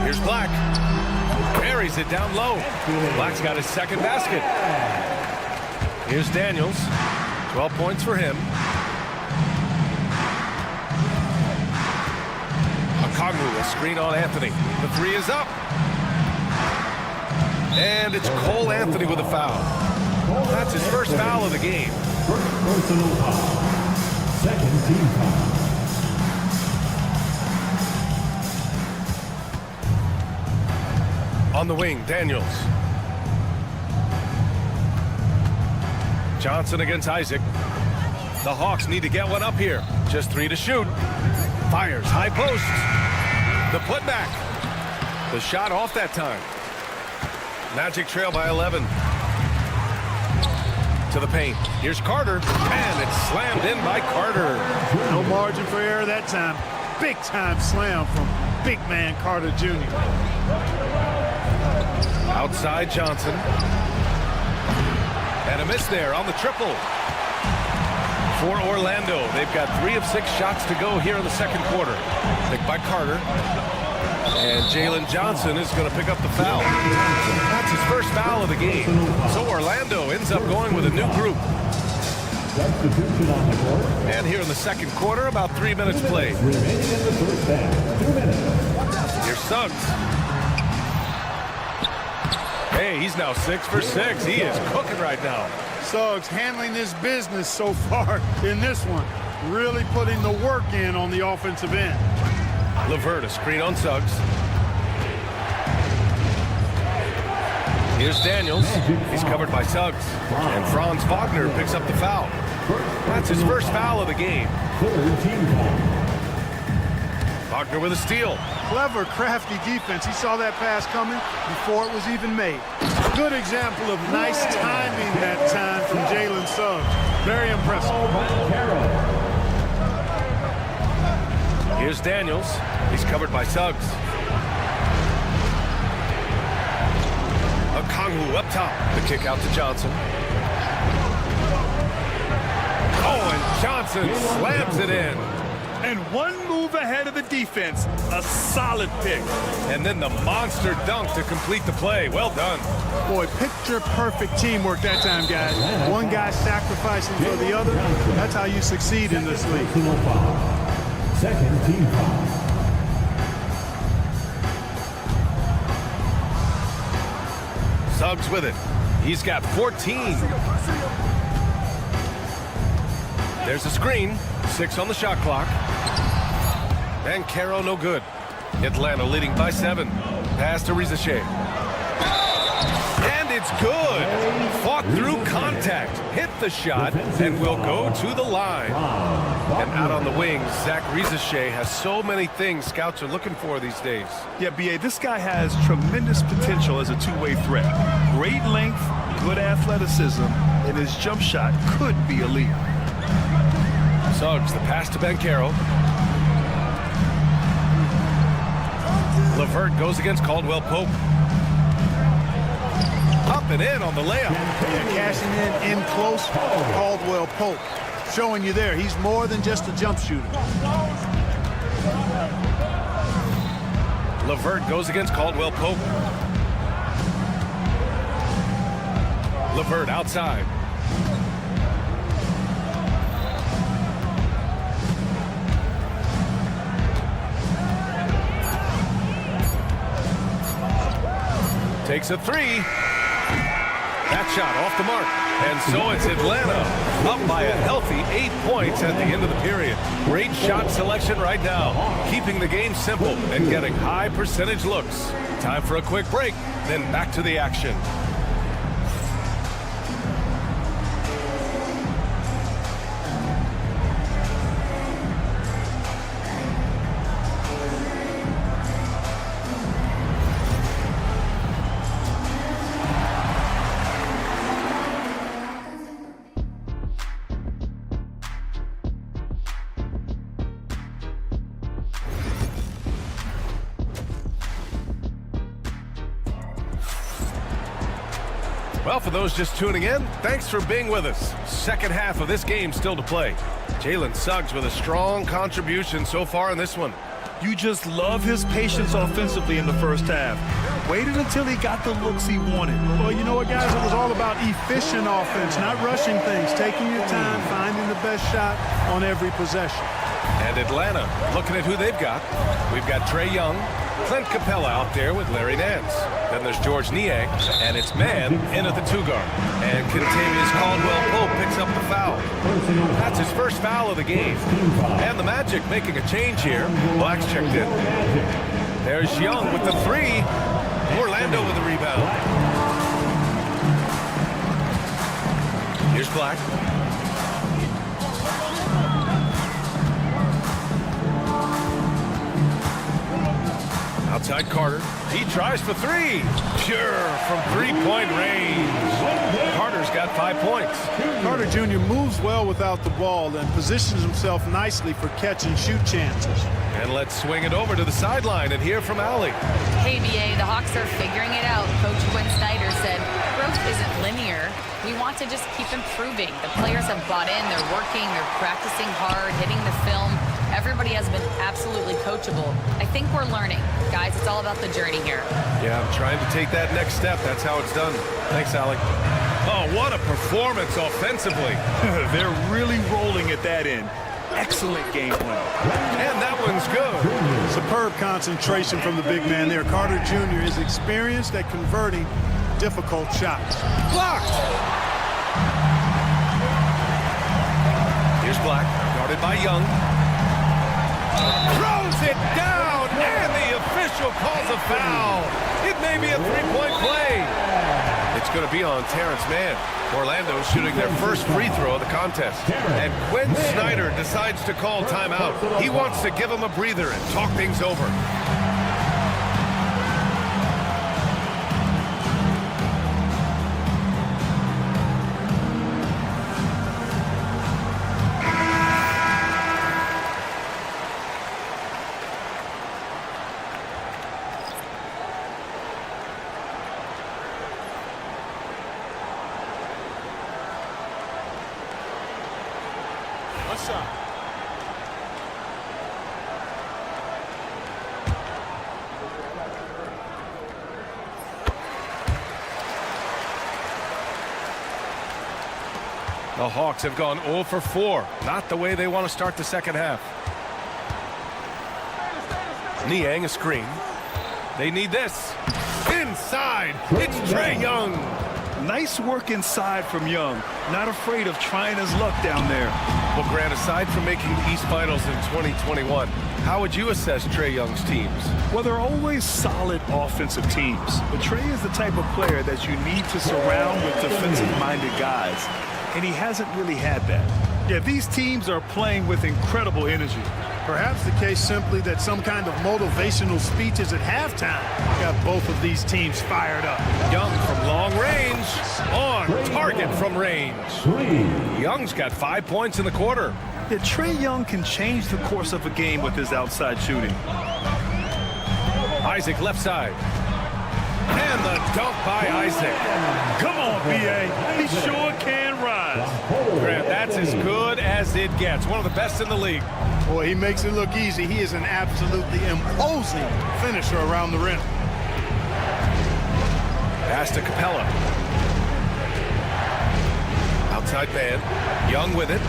Here's Black. Buries it down low. Black's got his second basket. Here's Daniels. 12 points for him. Okongwu, a screen on Anthony. The 3 is up. And it's Cole Anthony with a foul. That's his first foul of the game. Personal foul. Second team foul. On the wing, Daniels. Johnson against Isaac. The Hawks need to get one up here. Just 3 to shoot. Fires, high post. The putback. The shot off that time. Magic trail by 11. To the paint. Here's Carter. And it's slammed in by Carter. No margin for error that time. Big time slam from big man Carter Jr. Outside Johnson. And a miss there on the triple. For Orlando, they've got 3 of 6 shots to go here in the second quarter. Picked by Carter. And Jalen Johnson is going to pick up the foul. That's his first foul of the game. So Orlando ends up going with a new group. Substitution on the court. And here in the second quarter, about 3 minutes played. Remaining in the first half. 2 minutes. Here's Suggs. Hey, he's now 6 for 6. He is cooking right now. Suggs handling his business so far in this one. Really putting the work in on the offensive end. LeVert, a screen on Suggs. Here's Daniels. He's covered by Suggs. And Franz Wagner picks up the foul. That's his first foul of the game. Wagner with a steal. Clever, crafty defense. He saw that pass coming before it was even made. Good example of nice timing that time from Jalen Suggs. Very impressive. Here's Daniels. He's covered by Suggs. Okongwu up top. The kick out to Johnson. Oh, and Johnson slams it in. And one move ahead of the defense. A solid pick. And then the monster dunk to complete the play. Well done. Boy, picture-perfect teamwork that time, guys. One guy sacrificing for the other. That's how you succeed in this league. Second team foul. Suggs with it. He's got 14. There's a screen. 6 on the shot clock. Banchero no good. Atlanta leading by 7. Pass to Rizashea. And it's good. Fought through contact. Hit the shot and will go to the line. And out on the wings, Zach Rizashea has so many things scouts are looking for these days. Yeah, B.A., this guy has tremendous potential as a two-way threat. Great length, good athleticism, and his jump shot could be elite. Suggs, the pass to Banchero. LeVert goes against Caldwell Pope. Up and in on the layup. Yeah, cashing in close for Caldwell Pope. Showing you there, he's more than just a jump shooter. LeVert goes against Caldwell Pope. LeVert outside. Takes a 3. That shot off the mark. And so it's Atlanta up by a healthy 8 points at the end of the period. Great shot selection right now. Keeping the game simple and getting high percentage looks. Time for a quick break, then back to the action. Well, for those just tuning in, thanks for being with us. Second half of this game still to play. Jalen Suggs with a strong contribution so far in this one. You just love his patience offensively in the first half. Waited until he got the looks he wanted. Well, you know what, guys? It was all about efficient offense, not rushing things, taking your time, finding the best shot on every possession. And Atlanta, looking at who they've got. We've got Trae Young, Clint Capella out there with Larry Nance. Then there's George Niang, and it's Mann in at the 2-guard. And Kentavious Caldwell-Pope picks up the foul. That's his first foul of the game. And the Magic making a change here. Black's checked in. There's Young with the 3. Orlando with the rebound. Here's Black. Outside Carter. He tries for 3. Pure from three-point range. Carter's got 5 points. Carter Jr. moves well without the ball and positions himself nicely for catch and shoot chances. And let's swing it over to the sideline and hear from Allie. Hey, BA, the Hawks are figuring it out. Coach Quinn Snyder said, growth isn't linear. We want to just keep improving. The players have bought in. They're working. They're practicing hard, hitting the film. Everybody has been absolutely coachable. I think we're learning. Guys, it's all about the journey here. Yeah, I'm trying to take that next step. That's how it's done. Thanks, Allie. Oh, what a performance offensively. They're really rolling at that end. Excellent game plan. And that one's good. Superb concentration from the big man there. Carter Jr. is experienced at converting difficult shots. Blocked. Here's Black, guarded by Young. Throws it down, and the official calls a foul. It may be a three-point play. It's going to be on Terrence Mann. Orlando shooting their first free throw of the contest. And Quinn Snyder decides to call timeout. He wants to give him a breather and talk things over. The Hawks have gone 0 for 4. Not the way they want to start the second half. Niang a screen. They need this. Inside. It's Trae Young. Nice work inside from Young. Not afraid of trying his luck down there. Well, Grant, aside from making the East Finals in 2021, how would you assess Trae Young's teams? Well, they're always solid offensive teams. But Trae is the type of player that you need to surround with defensive-minded guys. And he hasn't really had that. Yeah, these teams are playing with incredible energy. Perhaps the case simply that some kind of motivational speeches at halftime got both of these teams fired up. Young from long range, on target from range. Young's got 5 points in the quarter. Yeah, Trae Young can change the course of a game with his outside shooting. Isaac left side. And the dunk by Isaac. Come on, B.A. He sure can rise. Grant, that's as good as it gets. One of the best in the league. Boy, he makes it look easy. He is an absolutely imposing finisher around the rim. Pass to Capella. Outside man. Young with it.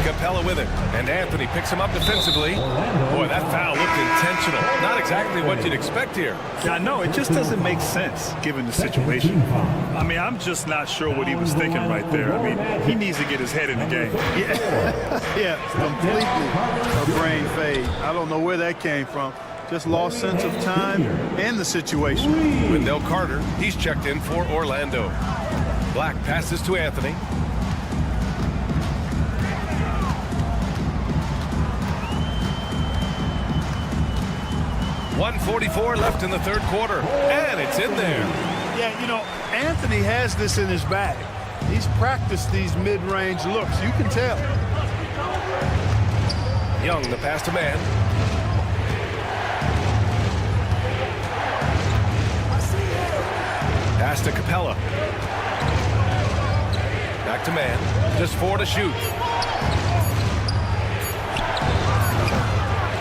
Capella with it. And Anthony picks him up defensively. Boy, that foul looked intentional. Not exactly what you'd expect here. Yeah, no, it just doesn't make sense given the situation. I mean, I'm just not sure what he was thinking right there. I mean, he needs to get his head in the game. Yeah, completely a brain fade. I don't know where that came from. Just lost sense of time and the situation. Wendell Carter, he's checked in for Orlando. Black passes to Anthony. 1:44 left in the third quarter, and it's in there. Yeah, you know, Anthony has this in his bag. He's practiced these mid-range looks. You can tell. Young, the pass to man. Pass to Capella. Back to man. Just 4 to shoot.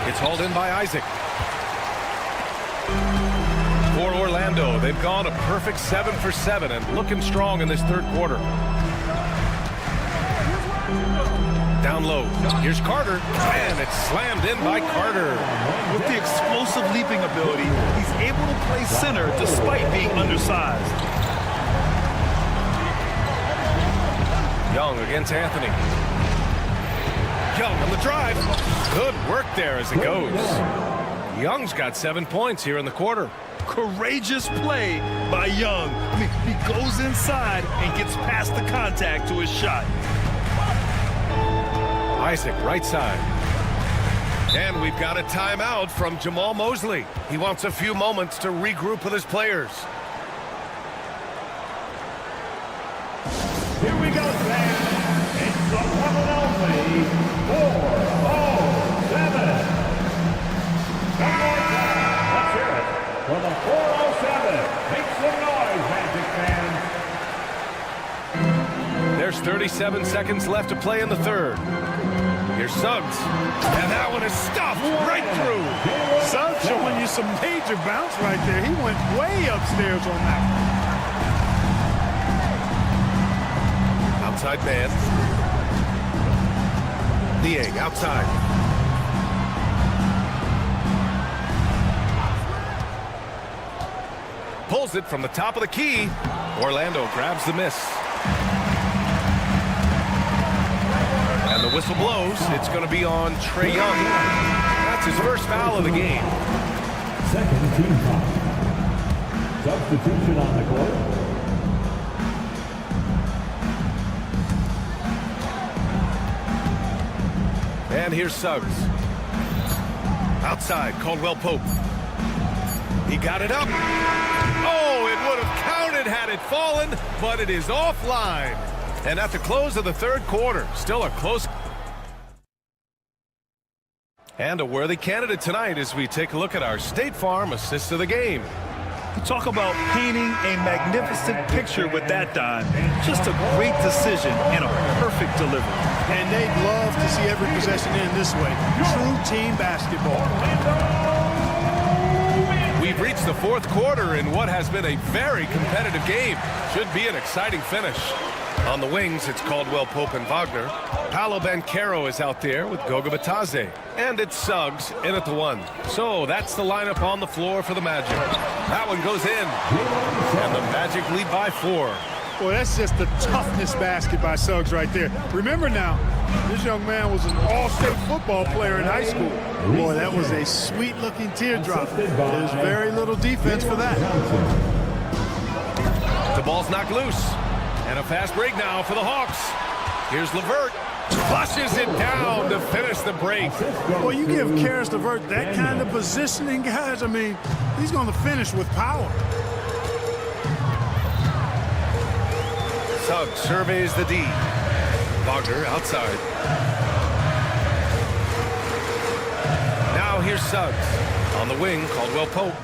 It's hauled in by Isaac. For Orlando, they've gone a perfect 7 for 7 and looking strong in this third quarter. Down low. Here's Carter, and it's slammed in by Carter. With the explosive leaping ability, he's able to play center despite being undersized. Young against Anthony. Young on the drive. Good work there as it goes. Young's got 7 points here in the quarter. Courageous play by Young. I mean, he goes inside and gets past the contact to his shot. Isaac, right side. And we've got a timeout from Jamal Mosley. He wants a few moments to regroup with his players. Here we go, fans. It's the one and only 407. One more time. Let's hear it for the 407. Make some noise, Magic fans. There's 37 seconds left to play in the third. Here's Suggs. And that one is stuffed right through. Suggs showing you some major bounce right there. He went way upstairs on that one. Outside man. Niang outside. Pulls it from the top of the key. Orlando grabs the miss. And the whistle blows. It's going to be on Trae Young. That's his first foul of the game. Second team foul. Substitution on the court. And here's Suggs. Outside, Caldwell Pope. He got it up. Oh, it would have counted had it fallen, but it is offline. And at the close of the third quarter, still a close. And a worthy candidate tonight as we take a look at our State Farm assist of the game. Talk about painting a magnificent picture with that dime. Just a great decision and a perfect delivery. And they'd love to see every possession in this way. True team basketball. We've reached the fourth quarter in what has been a very competitive game. Should be an exciting finish. On the wings, it's Caldwell Pope and Wagner. Paolo Banchero is out there with Goga Bitadze. And it's Suggs in at the one. So that's the lineup on the floor for the Magic. That one goes in. And the Magic lead by 4. Boy, that's just the toughness basket by Suggs right there. Remember now, this young man was an all-state football player in high school. Boy, that was a sweet-looking teardrop. There's very little defense for that. The ball's knocked loose. And a fast break now for the Hawks. Here's LeVert. Flushes it down to finish the break. Well, you give Karis LeVert that kind of positioning, guys. I mean, he's going to finish with power. Suggs surveys the D. Wagner outside. Now here's Suggs. On the wing, Caldwell Pope.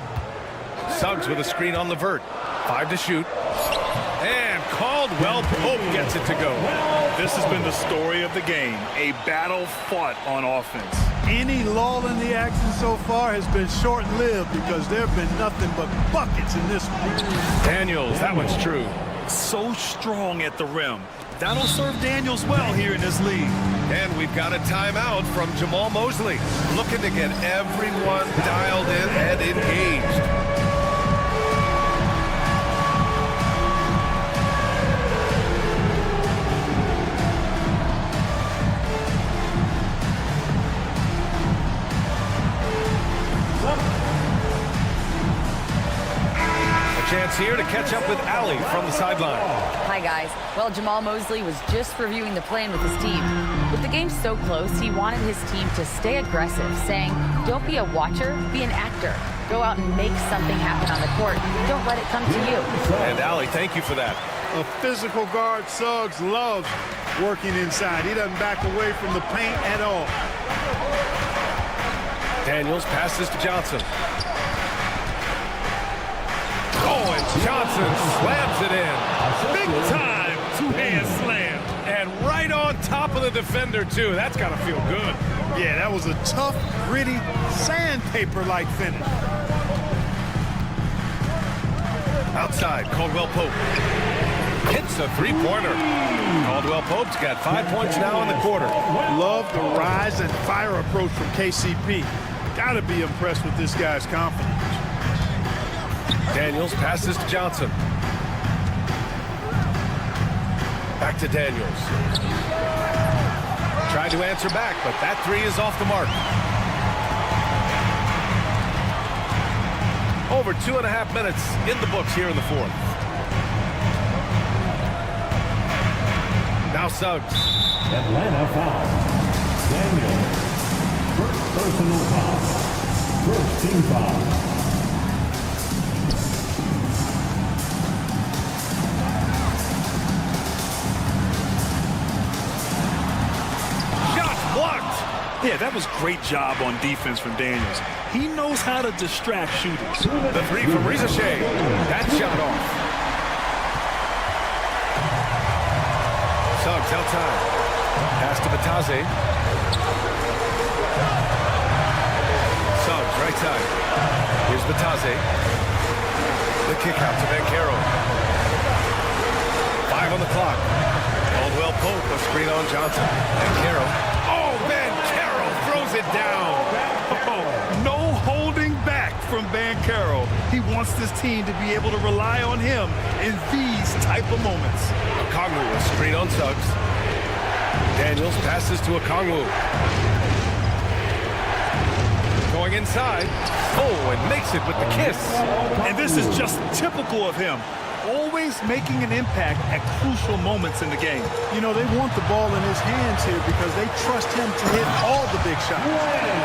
Suggs with a screen on LeVert. 5 to shoot. And Caldwell Pope gets it to go. This has been the story of the game. A battle fought on offense. Any lull in the action so far has been short-lived because there have been nothing but buckets in this one. Daniels, that one's true. So strong at the rim. That'll serve Daniels well here in this league. And we've got a timeout from Jamal Mosley. Looking to get everyone dialed in and engaged. Chance here to catch up with Allie from the sideline. Hi, guys. Well, Jamal Mosley was just reviewing the plan with his team. With the game so close, he wanted his team to stay aggressive, saying, don't be a watcher, be an actor. Go out and make something happen on the court. Don't let it come to you. And Allie, thank you for that. A physical guard, Suggs, loves working inside. He doesn't back away from the paint at all. Daniels passes to Johnson. Oh, and Johnson slams it in. Big time two-hand slam. And right on top of the defender, too. That's got to feel good. Yeah, that was a tough, gritty, sandpaper-like finish. Outside, Caldwell Pope. Hits a three-pointer. Caldwell Pope's got 5 points now in the quarter. Love the rise and fire approach from KCP. Got to be impressed with this guy's confidence. Daniels passes to Johnson. Back to Daniels. Tried to answer back, but that three is off the mark. Over 2.5 minutes in the books here in the fourth. Now Suggs. Atlanta foul. Daniels. First personal foul. First team foul. Yeah, that was great job on defense from Daniels. He knows how to distract shooters. The three from Ricochet. That shot off. Suggs outside. Pass to Bitadze. Suggs right side. Here's Batase. The kick out to Bancaro. 5 on the clock. Caldwell Pope, a screen on Johnson. Bancaro. Oh, Bancaro throws it down. Oh, no holding back from Bancaro. He wants this team to be able to rely on him in these type of moments. Okongwu, a screen on Suggs. Daniels passes to Okongwu. Going inside. Oh, and makes it with the kiss. And this is just typical of him. Always making an impact at crucial moments in the game. You know, they want the ball in his hands here because they trust him to hit all the big shots.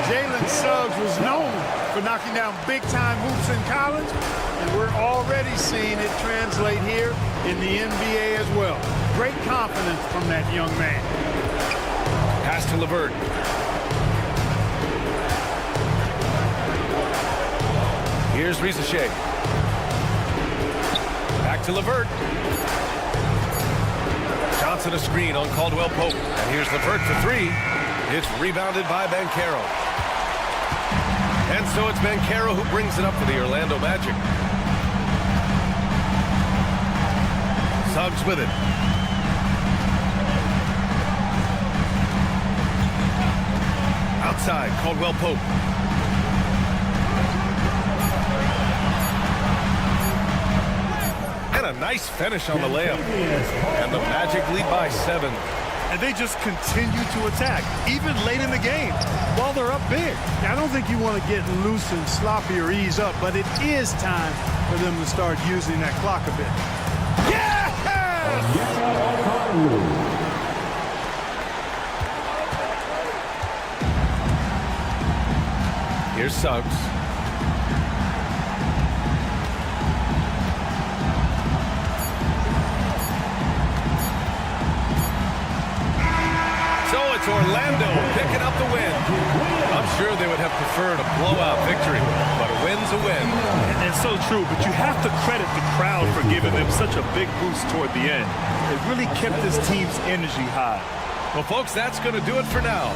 Jalen Suggs was known for knocking down big-time hoops in college, and we're already seeing it translate here in the NBA as well. Great confidence from that young man. Pass to LeVert. Here's Risache. Back to LeVert. Johnson a screen on Caldwell Pope. And here's LeVert for 3. It's rebounded by Bancaro. And so it's Bancaro who brings it up for the Orlando Magic. Suggs with it. Outside, Caldwell Pope. And a nice finish on the layup. And the Magic lead by 7. And they just continue to attack, even late in the game, while they're up big. I don't think you want to get loose and sloppy or ease up, but it is time for them to start using that clock a bit. Yes! Here's Suggs. So it's Orlando picking up the win. I'm sure they would have preferred a blowout victory, but a win's a win. And so true, but you have to credit the crowd for giving them such a big boost toward the end. It really kept this team's energy high. Well, folks, that's going to do it for now.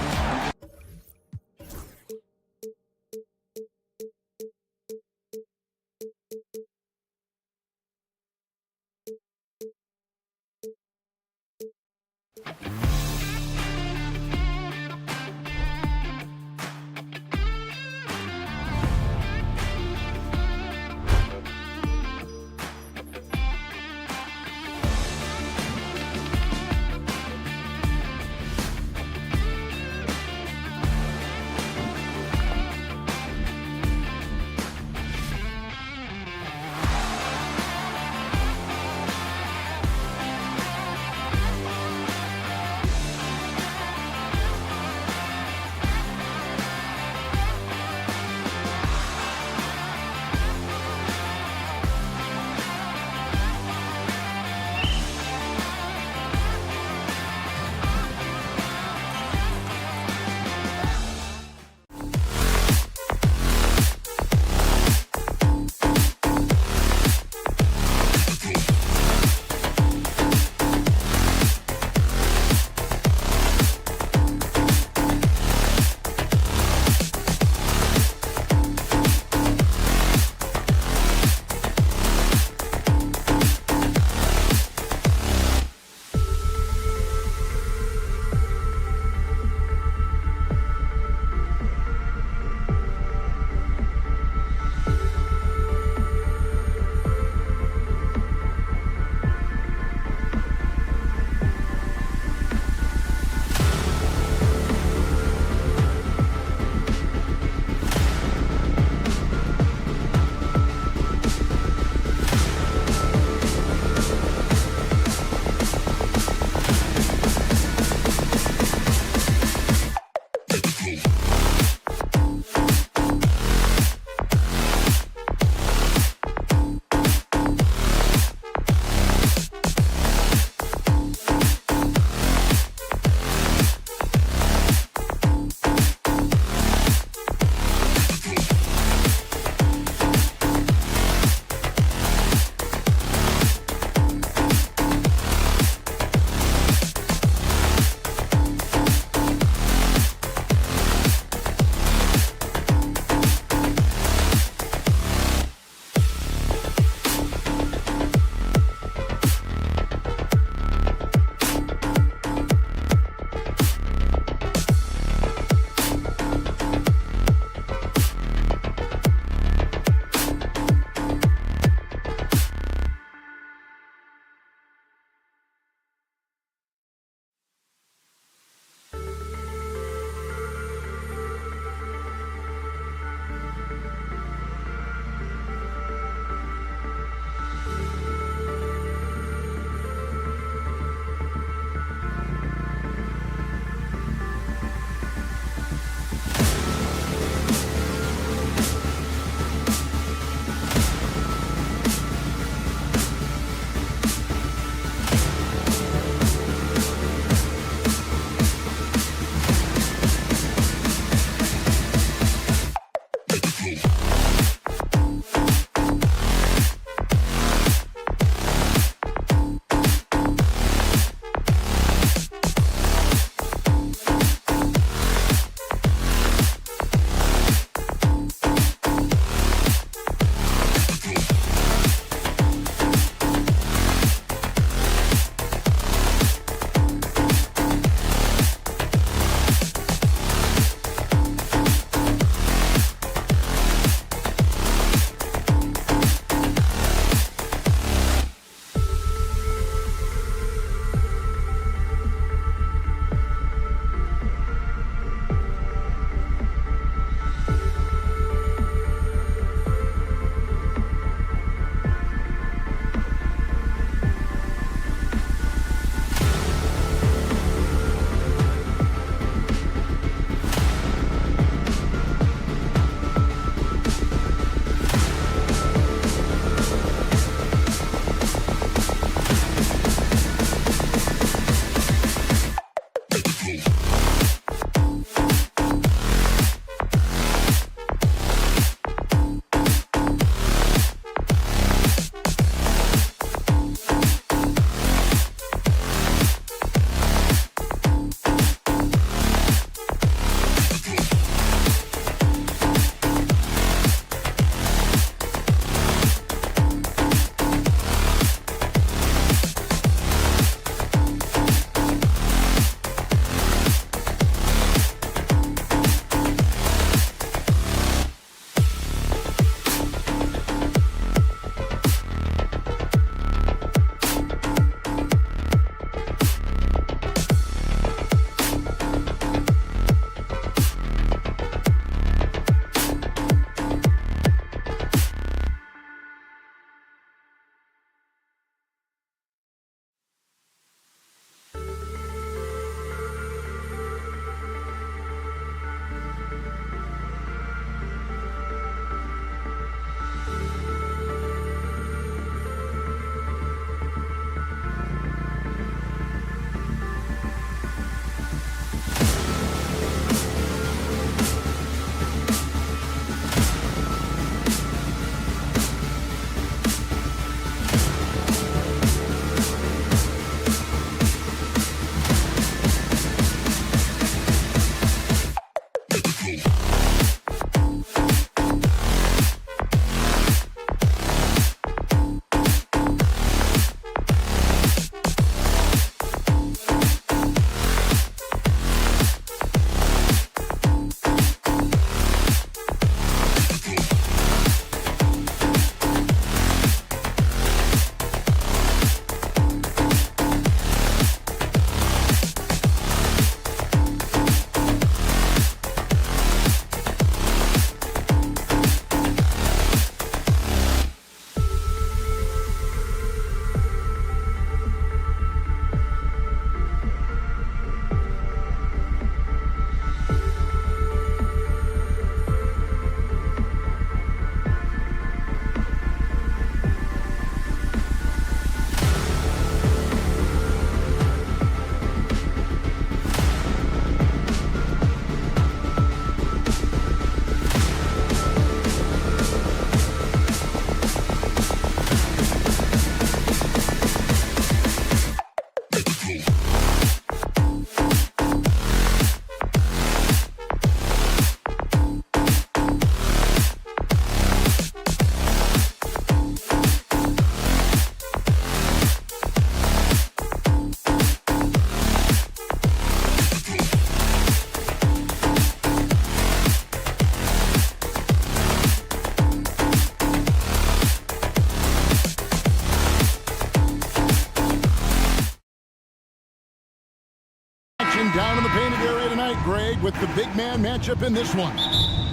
down in the painted area tonight, Greg, with the big man matchup in this one.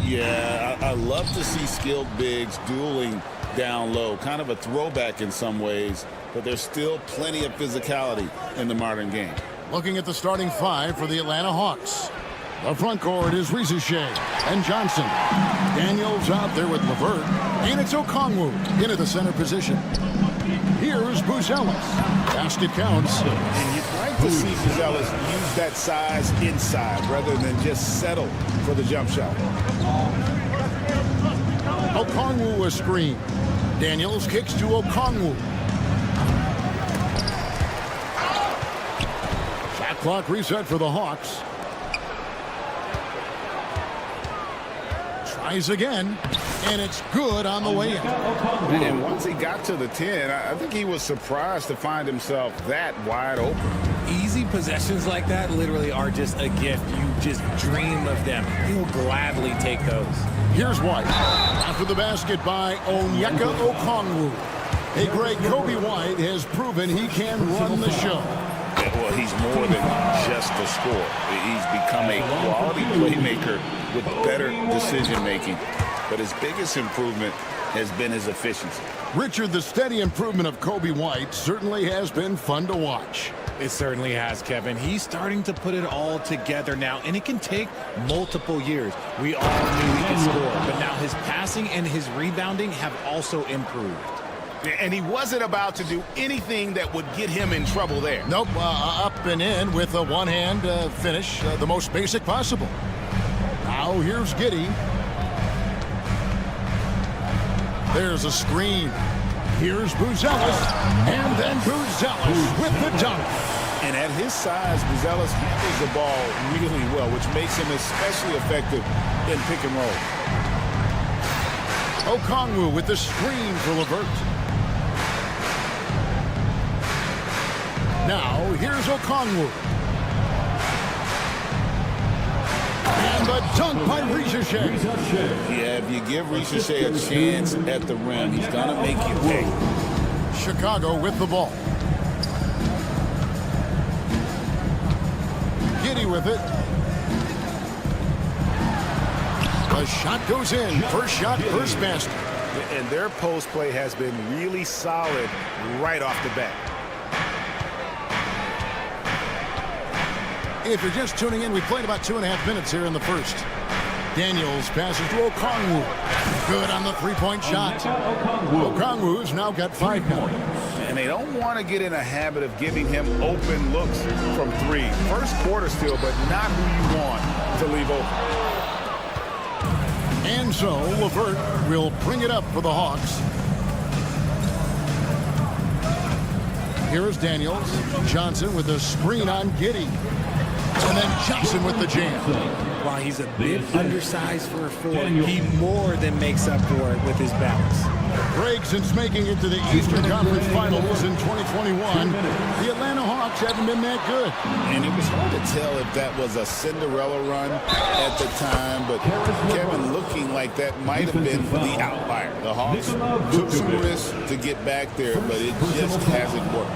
Yeah, I love to see skilled bigs dueling down low. Kind of a throwback in some ways, but there's still plenty of physicality in the modern game. Looking at the starting five for the Atlanta Hawks. The front court is Shea and Johnson. Daniels out there with LeVert. And it's Okongwu into the center position. Here's Buzelis. Basket counts. And you'd like to see Buzelis use that size inside rather than just settle for the jump shot. Okongwu a screen. Daniels kicks to Okongwu. Shot clock reset for the Hawks. Tries again, and it's good on the way in. And once he got to the 10, I think he was surprised to find himself that wide open. Easy possessions like that literally are just a gift. You just dream of them. He'll gladly take those. Here's White. After the basket by Onyeka Okongwu. Hey, Greg, Kobe White has proven he can run the show. Well, he's more than just a scorer. He's become a quality playmaker with better decision-making. But his biggest improvement has been his efficiency. Richard, the steady improvement of Kobe White certainly has been fun to watch. It certainly has, Kevin. He's starting to put it all together now, and it can take multiple years. We all knew he could score, but now his passing and his rebounding have also improved. And he wasn't about to do anything that would get him in trouble there. Nope, up and in with a one-hand finish, the most basic possible. Now here's Giddey. There's a screen. Here's Buzelis, and then Buzelis with the dunk. And at his size, Buzelis handles the ball really well, which makes him especially effective in pick and roll. Okongwu with the screen for LeVert. Now, here's Okongwu. And the dunk by Shea. Yeah, if you give Shea a chance at the rim, he's going to make you pay. Chicago with the ball. Giddey with it. The shot goes in. First shot, first basket. And their post play has been really solid right off the bat. If you're just tuning in, we played about 2.5 minutes here in the first. Daniels passes to Okongwu. Good on the three-point shot. Okongwu's now got 5 points. And they don't want to get in a habit of giving him open looks from three. First quarter still, but not who you want to leave open. And so LeVert will bring it up for the Hawks. Here's Daniels. Johnson with a screen on Giddey. And then Johnson with the jam. While he's a bit undersized for a forward, he more than makes up for it with his balance. Greg, since making it to the Eastern Conference Finals in 2021, the Atlanta Hawks haven't been that good. And it was hard to tell if that was a Cinderella run at the time, but Kevin, looking like that might have been the outlier. The Hawks took some risks to get back there, but it just hasn't worked.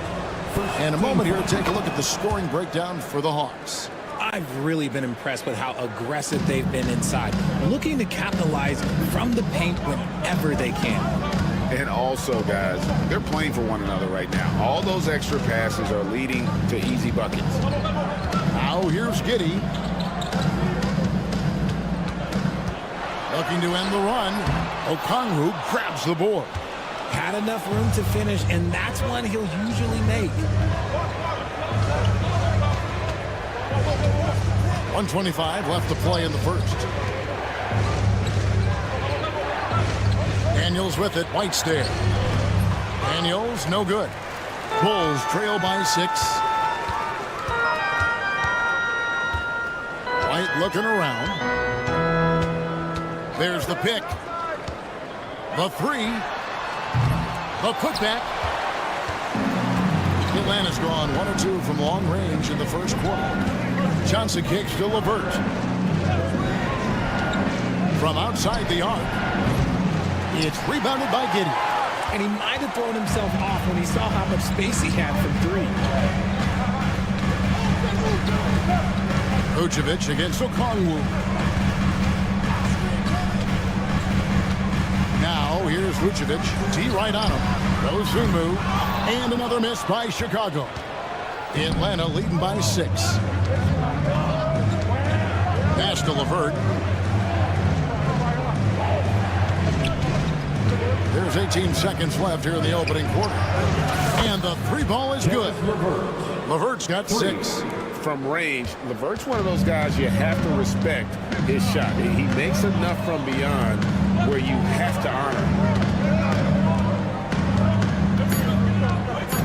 And a moment here to take a look at the scoring breakdown for the Hawks. I've really been impressed with how aggressive they've been inside, looking to capitalize from the paint whenever they can. And also, guys, they're playing for one another right now. All those extra passes are leading to easy buckets. Now here's Giddey. Looking to end the run. Okongwu grabs the board. Had enough room to finish, and that's one he'll usually make. 1:25 left to play in the first. Daniels with it. White's there. Daniels, no good. Bulls trail by 6. White looking around. There's the pick. The 3. The putback. Atlanta's drawn 1 or 2 from long range in the first quarter. Johnson kicks to LeVert. From outside the arc. It's rebounded by Giddey. And he might have thrown himself off when he saw how much space he had from 3. Vucevic against Okongwu. Now here's Vucevic. T right on him. Goes Zumu. And another miss by Chicago. Atlanta leading by 6. Pass to LeVert. There's 18 seconds left here in the opening quarter. And the 3-ball is good. LeVert's got 6. From range, LeVert's one of those guys you have to respect his shot. He makes enough from beyond where you have to honor.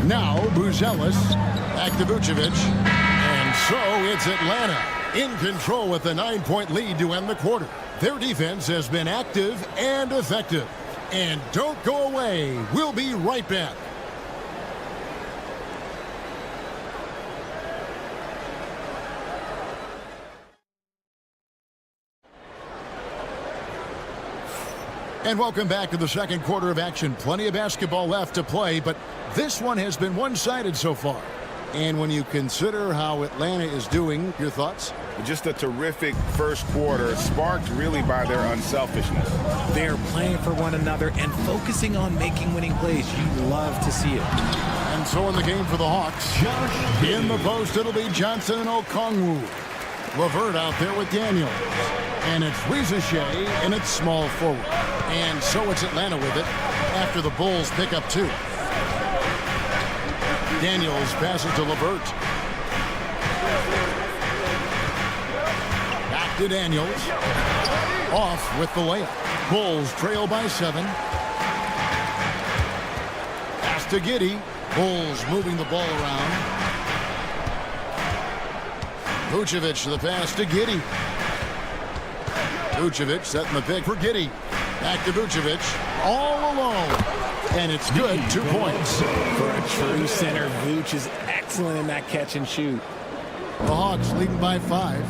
Now Buzelis, back to Vucevic. And so it's Atlanta in control with a 9-point lead to end the quarter. Their defense has been active and effective. And don't go away. We'll be right back. And welcome back to the second quarter of action. Plenty of basketball left to play, but this one has been one-sided so far. And when you consider how Atlanta is doing, your thoughts? Just a terrific first quarter, sparked really by their unselfishness. They're playing for one another and focusing on making winning plays. You love to see it. And so in the game for the Hawks, in the post, it'll be Johnson and Okongwu. LeVert out there with Daniels. And it's Rizachet, and it's small forward. And so it's Atlanta with it after the Bulls pick up 2. Daniels passes to LeVert. Back to Daniels. Off with the layup. Bulls trail by 7. Pass to Giddey. Bulls moving the ball around. Vucevic to the pass to Giddey. Vucevic setting the pick for Giddey. Back to Vucevic. All alone. And it's good. 2 points. For a true center, Vuce is excellent in that catch and shoot. The Hawks leading by 5.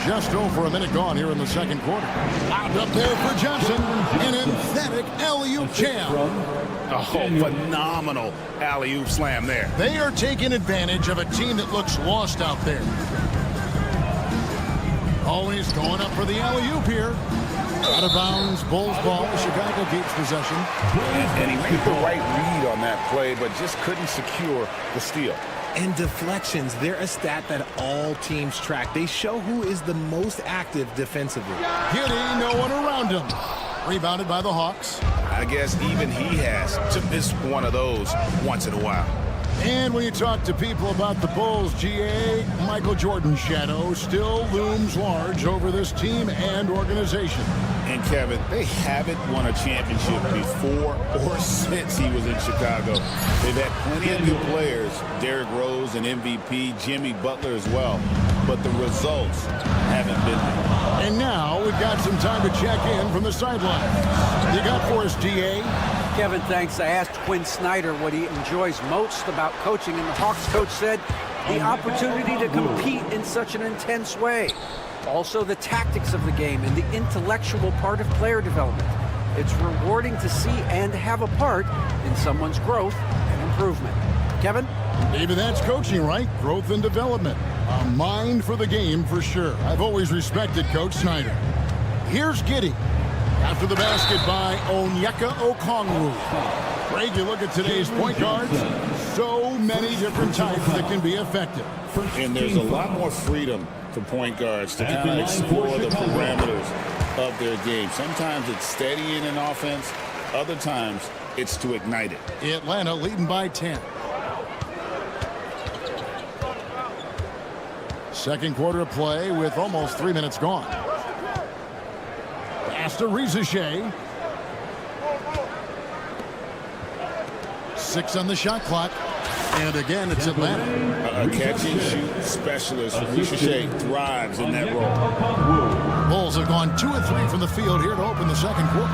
Just over a minute gone here in the second quarter. Out up there for Johnson. An emphatic alley-oop jam. Oh, phenomenal alley-oop slam there. They are taking advantage of a team that looks lost out there. Always going up for the alley-oop here. Out of bounds, Bulls ball. Chicago keeps possession. And he made the right read on that play, but just couldn't secure the steal. And deflections, they're a stat that all teams track. They show who is the most active defensively. Giddey, no one around him. Rebounded by the Hawks. I guess even he has to miss one of those once in a while. And when you talk to people about the Bulls, GA, Michael Jordan's shadow still looms large over this team and organization. And Kevin, they haven't won a championship before or since he was in Chicago. They've had plenty of good players, Derrick Rose and MVP, Jimmy Butler as well, but the results haven't been there. And now we've got some time to check in from the sidelines. You got for us, GA? Kevin, thanks. I asked Quinn Snyder what he enjoys most about coaching, and the Hawks coach said the opportunity to compete in such an intense way. Also, the tactics of the game and the intellectual part of player development. It's rewarding to see and have a part in someone's growth and improvement. Kevin? Maybe that's coaching, right? Growth and development. A mind for the game for sure. I've always respected Coach Snyder. Here's Giddey. After the basket by Onyeka Okongwu. Greg, you look at today's point guards, so many different types that can be effective. And there's a lot more freedom for point guards to kind of explore the parameters of their game. Sometimes it's steadying an offense. Other times it's to ignite it. Atlanta leading by 10. Second quarter of play with almost 3 minutes gone. Pass to Rizachet. 6 on the shot clock. And again, it's Atlanta. A catch-and-shoot specialist. Rizachet thrives in that role. Bulls have gone 2 of 3 from the field here to open the second quarter.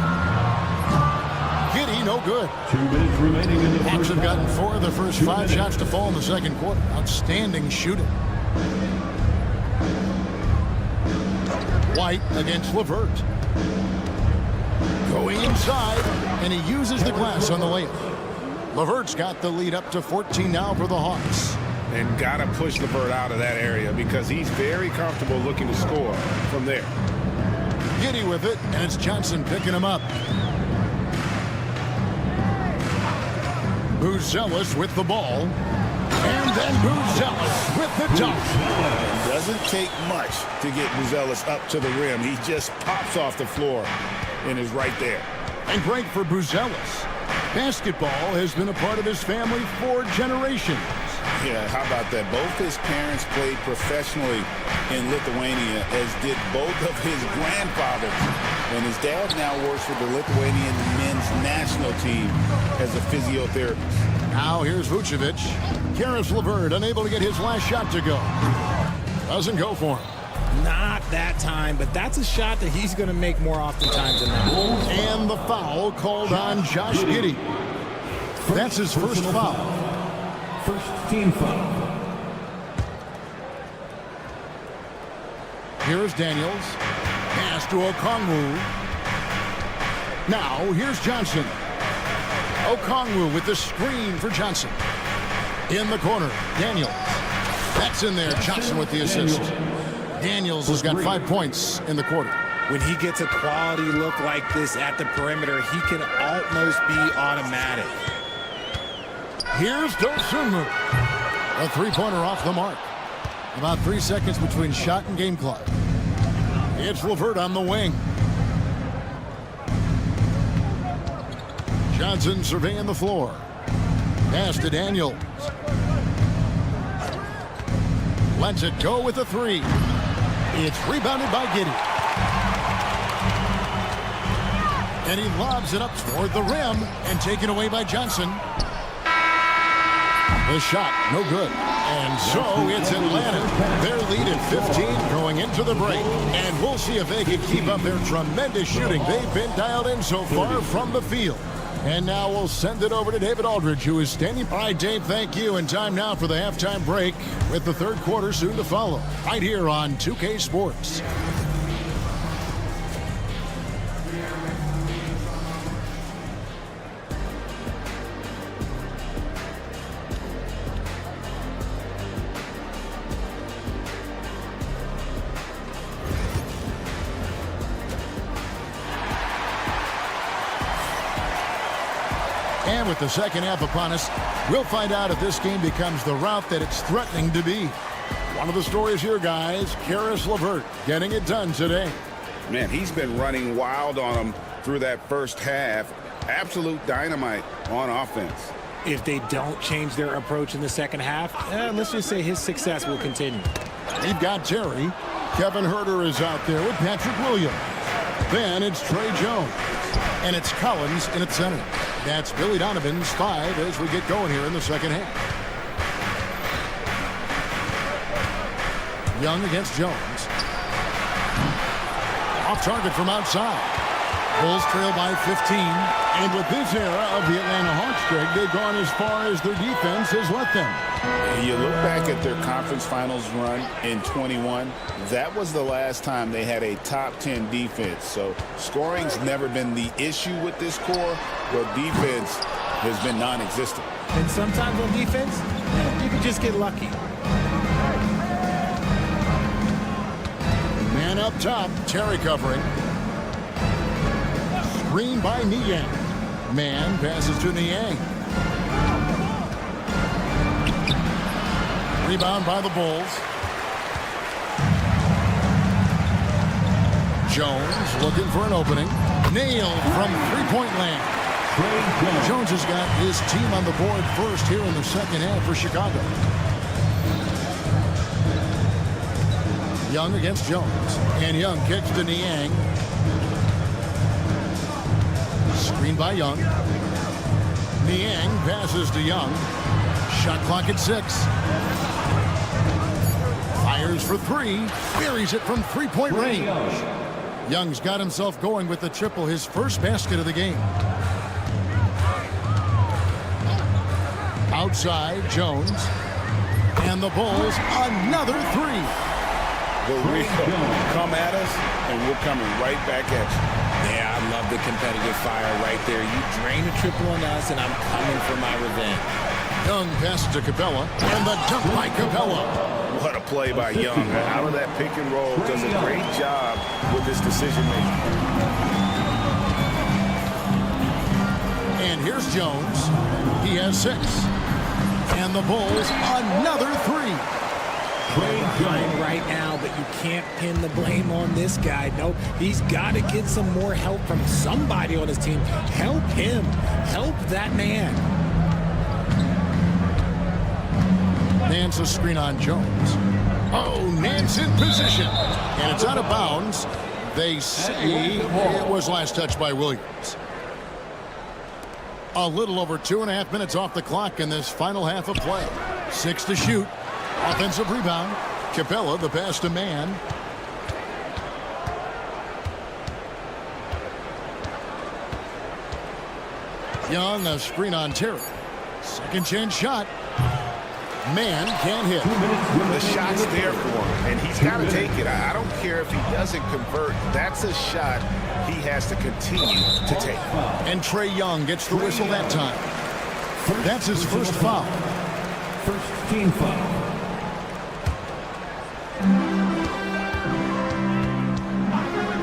Giddey, no good. 2 minutes remaining in the Hawks have gotten 4 of the first 5 shots to fall in the second quarter. Outstanding shooting. White against LeVert. Going inside, and he uses the glass on the layup. LeVert's got the lead up to 14 now for the Hawks. And got to push LeVert out of that area because he's very comfortable looking to score from there. Giddy with it, and it's Johnson picking him up. Buzelis with the ball. And then Buzelis with the dunk. It doesn't take much to get Buzelis up to the rim. He just pops off the floor and is right there. And great for Buzelis. Basketball has been a part of his family for generations. Yeah, how about that? Both his parents played professionally in Lithuania, as did both of his grandfathers. And his dad now works for the Lithuanian men's national team as a physiotherapist. Now here's Vucevic. Karis LeVert unable to get his last shot to go. Doesn't go for him. Not that time, but that's a shot that he's going to make more oftentimes than that. And the foul called on Josh Giddey. That's his first foul. First team foul. Here's Daniels. Pass to Okongwu. Now here's Johnson. Okongwu with the screen for Johnson. In the corner, Daniels. That's in there. Johnson with the assist. Daniels has got 5 points in the quarter. When he gets a quality look like this at the perimeter, he can almost be automatic. Here's Dosunmu. A three-pointer off the mark. About 3 seconds between shot and game clock. It's LeVert on the wing. Johnson surveying the floor. Pass to Daniels. Lets it go with a three. It's rebounded by Giddey. And he lobs it up toward the rim and taken away by Johnson. The shot, no good. And so it's Atlanta. Their lead at 15 going into the break. And we'll see if they can keep up their tremendous shooting. They've been dialed in so far from the field. And now we'll send it over to David Aldridge, who is standing. All right, Dave, thank you. And time now for the halftime break with the third quarter soon to follow. Right here on 2K Sports. And with the second half upon us, we'll find out if this game becomes the route that it's threatening to be. One of the stories here, guys, Karis LeVert getting it done today. Man, he's been running wild on them through that first half. Absolute dynamite on offense. If they don't change their approach in the second half, let's just say his success will continue. We've got Terry. Kevin Huerter is out there with Patrick Williams. Then it's Trey Jones. And it's Collins in at center. That's Billy Donovan's 5 as we get going here in the second half. Young against Jones. Off target from outside. Bulls trail by 15. And with this era of the Atlanta Hawks, Greg, they've gone as far as their defense has let them. You look back at their conference finals run in 21. That was the last time they had a top 10 defense. So scoring's never been the issue with this core, but defense has been non-existent. And sometimes on defense, you can just get lucky. Man up top, Terry covering. Screen by Niang. Man passes to Niang. Rebound by the Bulls. Jones looking for an opening. Nailed from three-point land. Jones has got his team on the board first here in the second half for Chicago. Young against Jones. And Young kicks to Niang. Screen by Young. Niang passes to Young. Shot clock at 6. Fires for 3. Buries it from three-point range. Young's got himself going with the triple, his first basket of the game. Outside, Jones. And the Bulls, another 3. Come at us, and we're coming right back at you. Yeah, love the competitive fire right there. You drain a triple on us, and I'm coming for my revenge. Young passes to Capella, and the dunk by Capella. What a play by Young. Out of that pick and roll, does a great job with his decision making. And here's Jones. He has 6. And the Bulls, another 3. Behind right now, but you can't pin the blame on this guy. No, he's got to get some more help from somebody on his team. Help him. Help that man. Nance a screen on Jones. Oh, Nance in position. And it's out of bounds. They say it was last touched by Williams. A little over 2.5 minutes off the clock in this final half of play. 6 to shoot. Offensive rebound. Capella, the pass to man. Young, a screen on Terry. Second chance shot. Man can't hit. The shot's there for him, and he's got to take it. I don't care if he doesn't convert. That's a shot he has to continue to take. And Trae Young gets the whistle that time. That's his first foul. First team foul.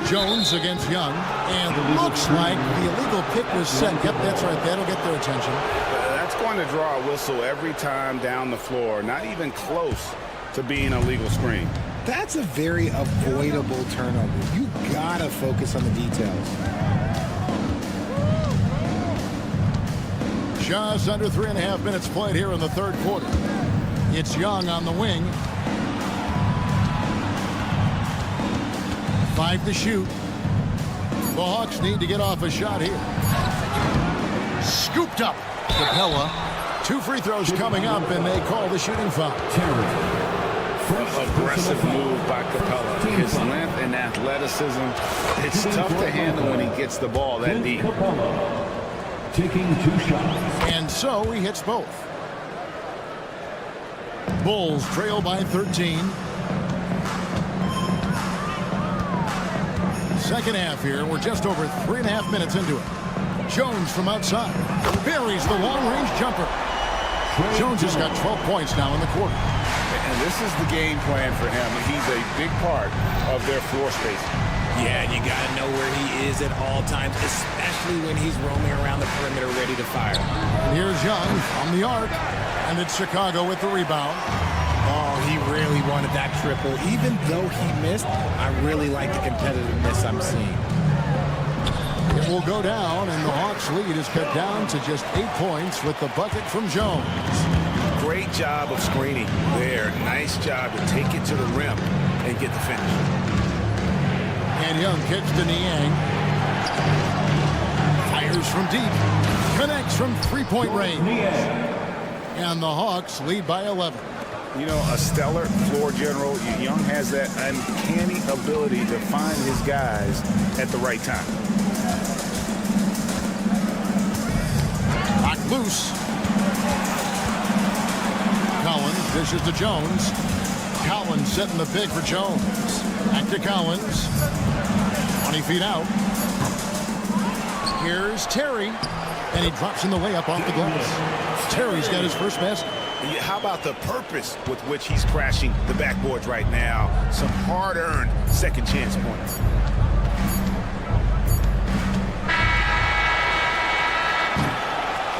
Jones against Young, and looks like the illegal pick was set. Yep, that's right. That'll get their attention. That's going to draw a whistle every time down the floor. Not even close to being a legal screen. That's a very avoidable turnover. You gotta focus on the details. Just under 3.5 minutes played here in the third quarter. It's Young on the wing. 5 to shoot. The Hawks need to get off a shot here. Scooped up. Capella. 2 free throws coming up, and they call the shooting foul. Aggressive move by Capella. His length and athleticism. It's tough to handle when he gets the ball that deep. Taking 2 shots. And so he hits both. Bulls trail by 13. Second half here. We're just over 3.5 minutes into it. Jones from outside. Buries the long-range jumper. Jones has got 12 points now in the quarter. And this is the game plan for him. He's a big part of their floor space. Yeah, and you got to know where he is at all times, especially when he's roaming around the perimeter ready to fire. And here's Young on the arc. And it's Chicago with the rebound. Oh, he really wanted that triple. Even though he missed, I really like the competitiveness I'm seeing. It will go down, and the Hawks' lead is cut down to just 8 points with the bucket from Jones. Great job of screening there. Nice job to take it to the rim and get the finish. And Young kicks to Niang. Fires from deep. Connects from three-point range. And the Hawks lead by 11. You know, a stellar floor general. Young has that uncanny ability to find his guys at the right time. Locked loose. Collins dishes to Jones. Collins setting the pick for Jones. Back to Collins. 20 feet out. Here's Terry. And he drops in the layup off the glass. Terry's got his first basket. How about the purpose with which he's crashing the backboards right now? Some hard-earned second chance points.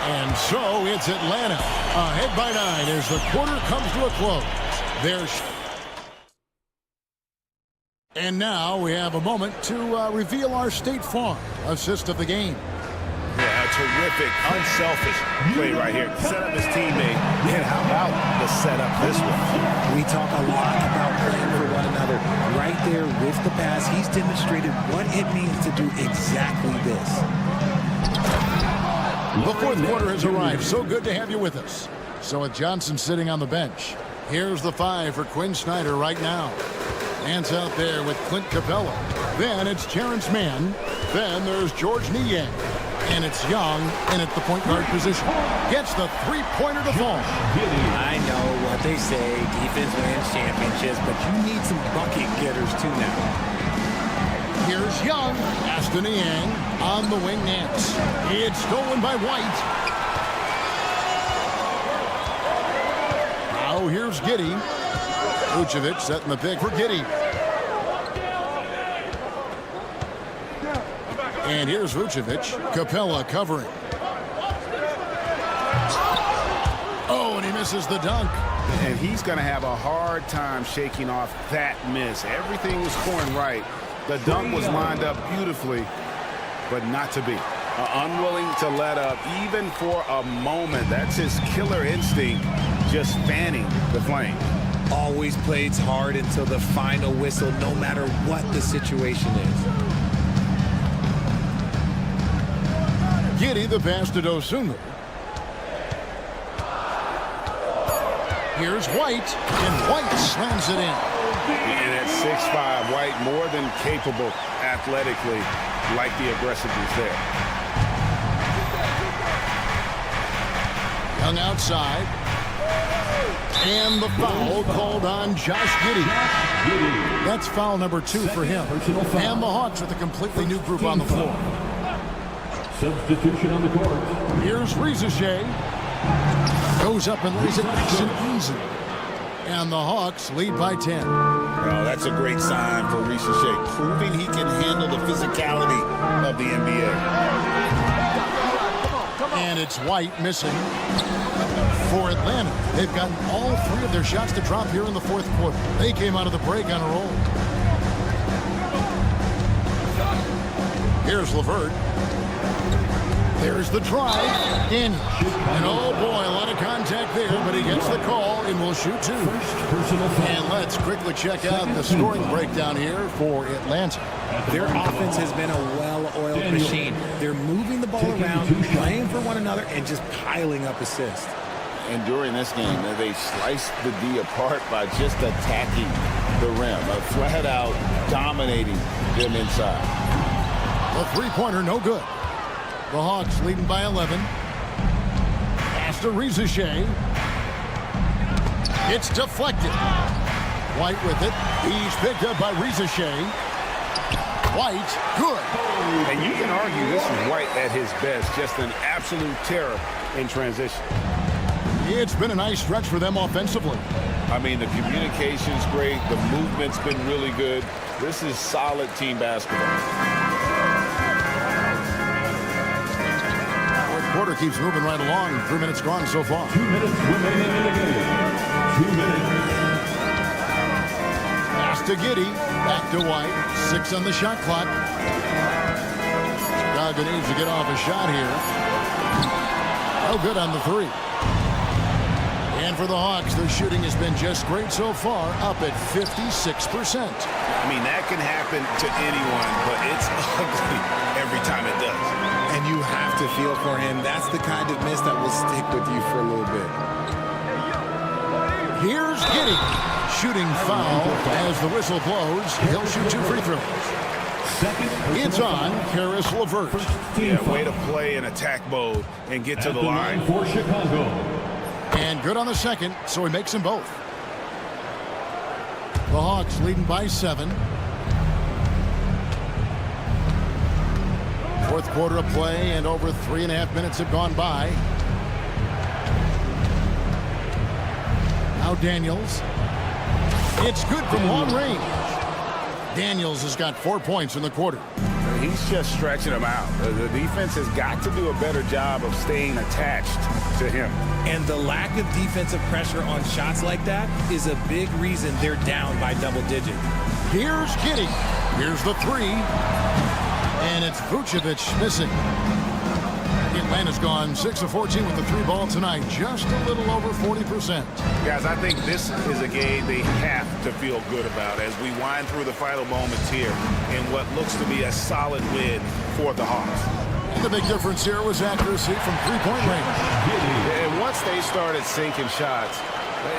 And so it's Atlanta ahead by 9 as the quarter comes to a close. And now we have a moment to reveal our State Farm assist of the game. Yeah, a terrific, unselfish play right here. Set up his teammate. And how about the setup this one? We talk a lot about playing for one another. Right there with the pass, he's demonstrated what it means to do exactly this. The fourth quarter has arrived. So good to have you with us. So with Johnson sitting on the bench, here's the 5 for Quinn Snyder right now. Nance out there with Clint Capella. Then it's Terrence Mann. Then there's George Niang. And it's Young in at the point guard position. Gets the three-pointer to fall. I know what they say, defense wins championships, but you need some bucket getters too now. Here's Young. Aston Yang on the wing Nance. It's stolen by White. Now here's Giddey. Vucevic setting the pick for Giddey. And here's Vucevic. Capella covering. Oh, and he misses the dunk. And he's going to have a hard time shaking off that miss. Everything was going right. The dunk was lined up beautifully, but not to be. Unwilling to let up even for a moment. That's his killer instinct, just fanning the flame. Always plays hard until the final whistle, no matter what the situation is. Giddey the pass to Dosunmu. Here's White, and White slams it in. And at 6'5", White more than capable athletically, like the aggressiveness there. Young outside. And the foul called on Josh Giddey. That's foul number 2 for him. And the Hawks with a completely new group on the floor. Substitution on the court. Here's Rizachet. Goes up and lays it nice and easy. And the Hawks lead by 10. Oh, that's a great sign for Rizachet, proving he can handle the physicality of the NBA. And it's White missing for Atlanta. They've gotten all 3 of their shots to drop here in the 4th quarter. They came out of the break on a roll. Here's LeVert. There's the drive. In. And oh boy, a lot of contact there, but he gets the call and will shoot 2. And let's quickly check out the scoring breakdown here for Atlanta. Their offense has been a well-oiled machine. They're moving the ball around, playing for one another, and just piling up assists. And during this game, they sliced the D apart by just attacking the rim, flat out dominating them inside. The three-pointer, no good. The Hawks leading by 11. Pass to Rizachet. It's deflected. White with it. He's picked up by Rizachet. White, good. And you can argue this is White at his best, just an absolute terror in transition. It's been a nice stretch for them offensively. I mean, the communication's great. The movement's been really good. This is solid team basketball. Quarter keeps moving right along. 3 minutes gone so far. 2 minutes remaining in the game. 2 minutes. Pass to Giddey. Back to White. 6 on the shot clock. Chicago needs to get off a shot here. No good on the 3. And for the Hawks, their shooting has been just great so far, up at 56%. I mean, that can happen to anyone, but it's ugly every time it does. And you have to feel for him. That's the kind of miss that will stick with you for a little bit. Here's Giddey. Shooting foul as the whistle blows. He'll shoot 2 free throws. It's on Caris LeVert. Yeah, way to play in attack mode and get to the line. For Chicago. And good on the second, so he makes them both. The Hawks leading by 7. 4th quarter of play, and over 3.5 minutes have gone by. Now Daniels. It's good from long range. Daniels has got 4 points in the quarter. He's just stretching them out. The defense has got to do a better job of staying attached to him. And the lack of defensive pressure on shots like that is a big reason they're down by double digits. Here's Giddey. Here's the 3. And it's Vucevic missing. Atlanta's gone 6 of 14 with the 3 ball tonight. Just a little over 40%. Guys, I think this is a game they have to feel good about as we wind through the final moments here in what looks to be a solid win for the Hawks. And the big difference here was accuracy from 3-point range. And once they started sinking shots,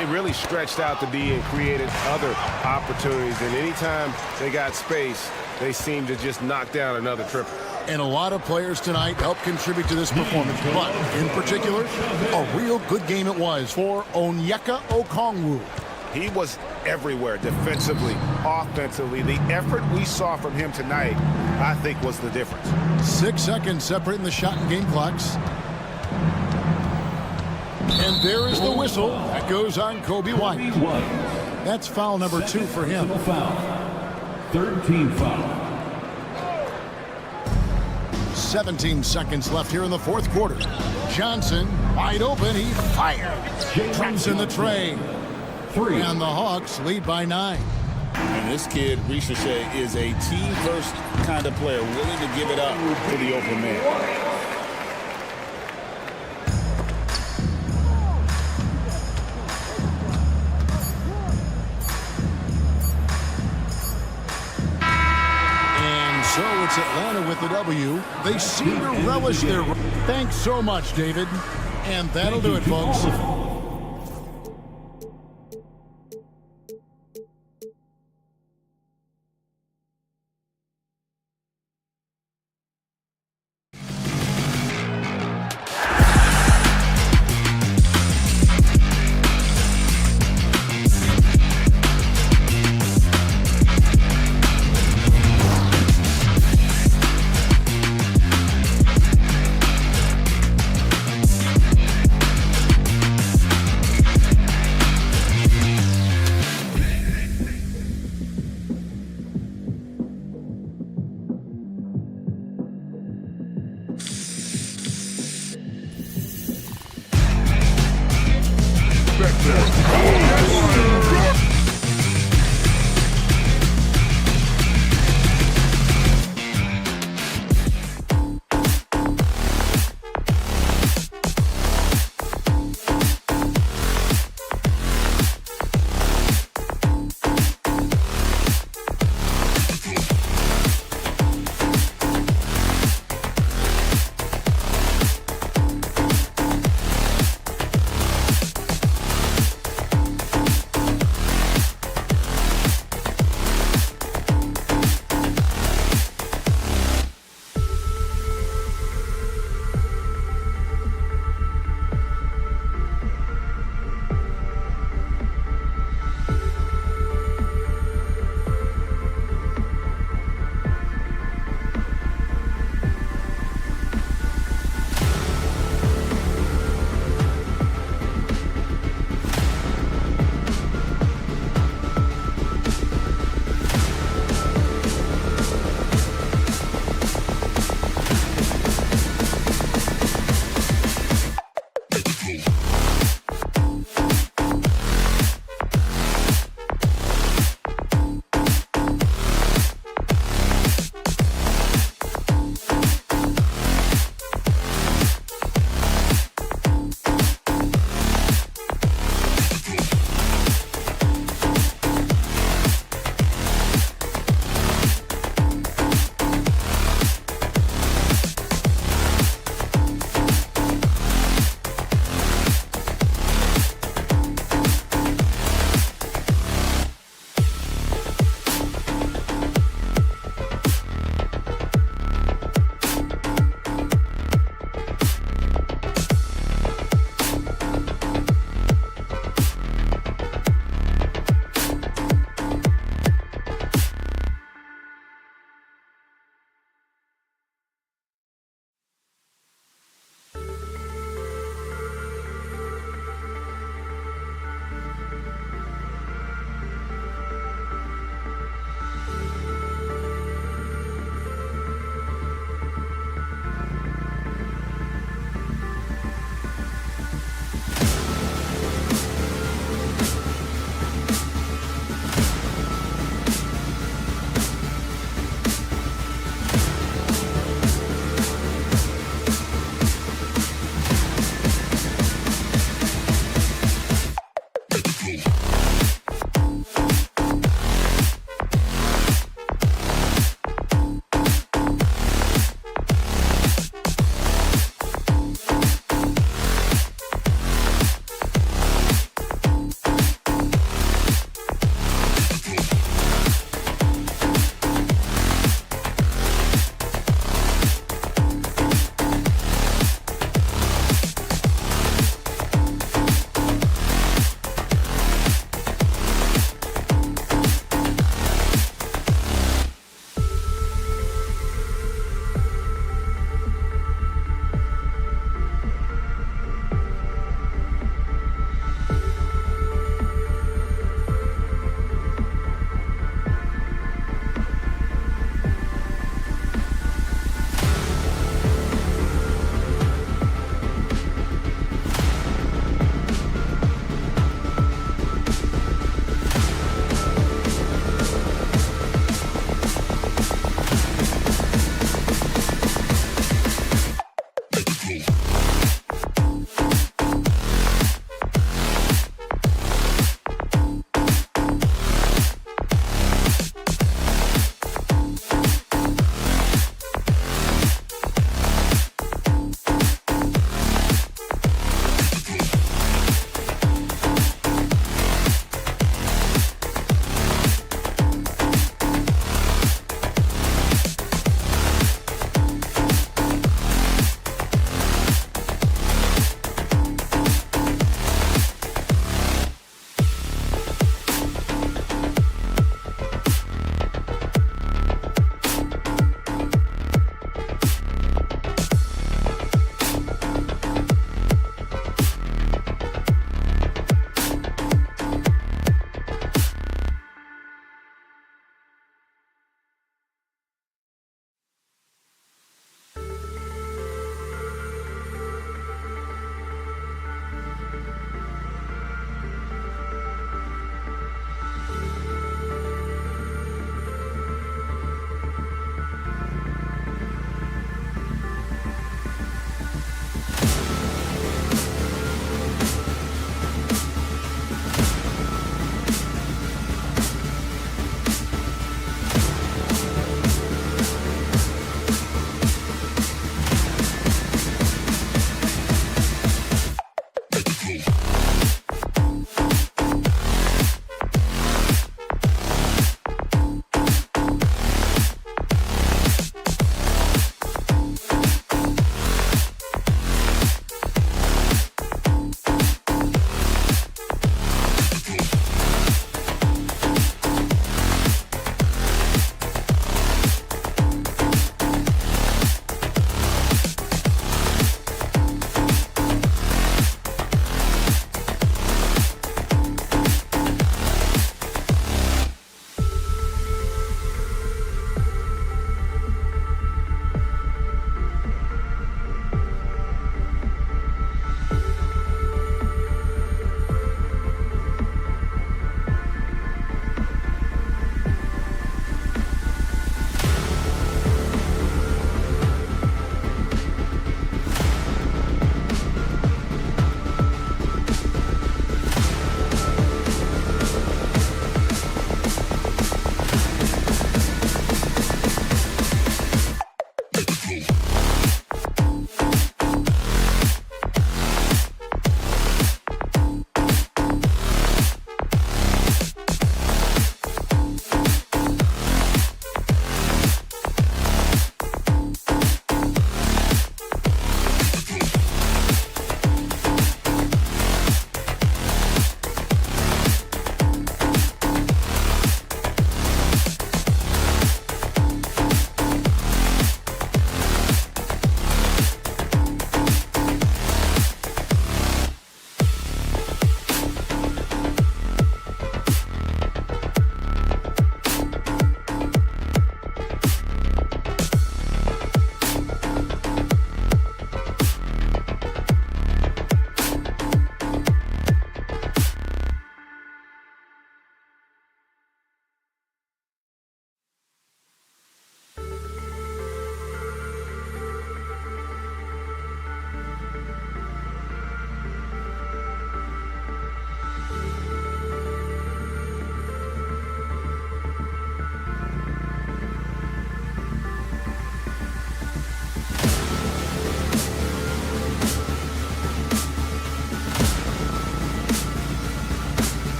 it really stretched out the D and created other opportunities. And anytime they got space, they seemed to just knock down another triple. And a lot of players tonight helped contribute to this performance. But in particular, a real good game it was for Onyeka Okongwu. He was everywhere defensively, offensively. The effort we saw from him tonight, I think, was the difference. 6 seconds separating the shot and game clocks. And there is the whistle that goes on Kobe White. That's foul number 2 for him. Third team foul. 17 seconds left here in the fourth quarter. Johnson wide open. He fires. Drops in the tray. And the Hawks lead by 9. And this kid, Ricochet, is a team-first kind of player, willing to give it up for the open man. So it's Atlanta with the W. They seem to relish their... Thanks so much, David. And that'll do it, folks.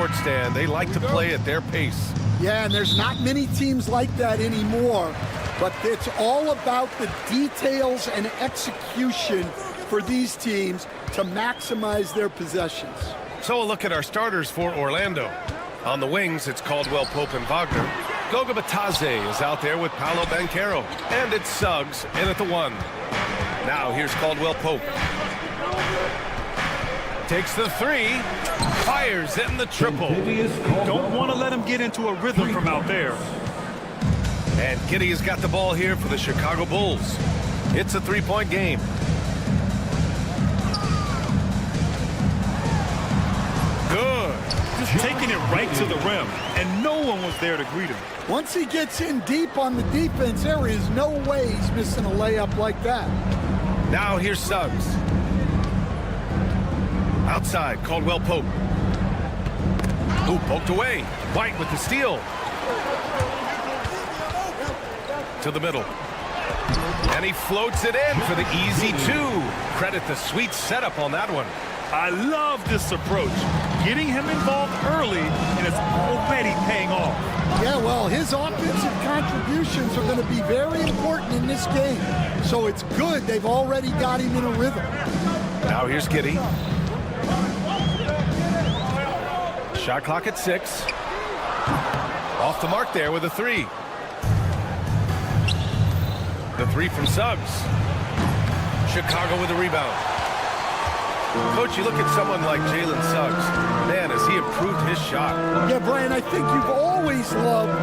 court, Stan. They like to play at their pace. Yeah, and there's not many teams like that anymore. But it's all about the details and execution for these teams to maximize their possessions. So a look at our starters for Orlando. On the wings, it's Caldwell Pope and Wagner. Goga Batadze is out there with Paolo Banchero. And it's Suggs in at the 1. Now here's Caldwell Pope. Takes the 3. Fires in the triple. Don't want to let him get into a rhythm from out there. And Giddey has got the ball here for the Chicago Bulls. It's a 3-point game. Good. Just taking it right to the rim, and no one was there to greet him. Once he gets in deep on the defense, there is no way he's missing a layup like that. Now here's Suggs. Outside, Caldwell Pope. Ooh, poked away. White with the steal. To the middle. And he floats it in for the easy 2. Credit the sweet setup on that one. I love this approach. Getting him involved early, and it's already paying off. Yeah, well, his offensive contributions are going to be very important in this game. So it's good they've already got him in a rhythm. Now here's Giddey. Shot clock at 6. Off the mark there with a 3. The 3 from Suggs. Chicago with a rebound. Coach, you look at someone like Jalen Suggs. Man, has he improved his shot. Yeah, Brian, I think you've always loved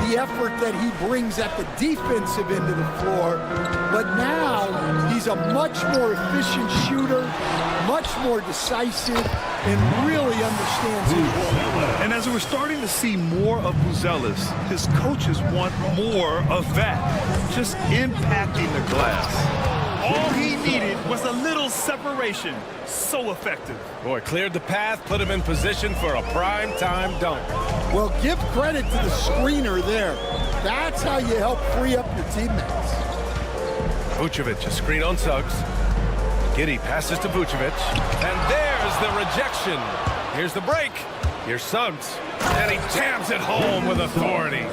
the effort that he brings at the defensive end of the floor. But now he's a much more efficient shooter, much more decisive, and really understands his role. And as we're starting to see more of Buzelis, his coaches want more of that. Just impacting the glass. All he needed was a little separation. So effective. Boy, cleared the path, put him in position for a prime-time dunk. Well, give credit to the screener there. That's how you help free up your teammates. Vucevic, a screen on Suggs. Giddey passes to Vucevic. And there's the rejection. Here's the break. Here's Suggs. And he jams it home with authority.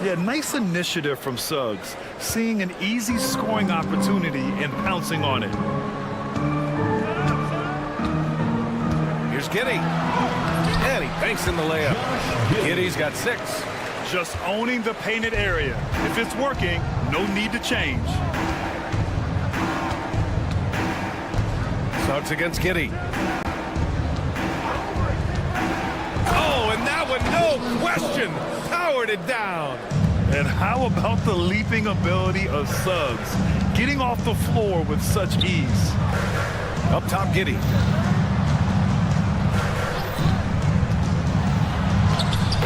Yeah, nice initiative from Suggs. Seeing an easy scoring opportunity and pouncing on it. Here's Giddey. And he banks in the layup. Giddey's got 6. Just owning the painted area. If it's working, no need to change. Suggs against Giddey. Oh, and that one, no question, powered it down. And how about the leaping ability of Suggs? Getting off the floor with such ease. Up top, Giddey.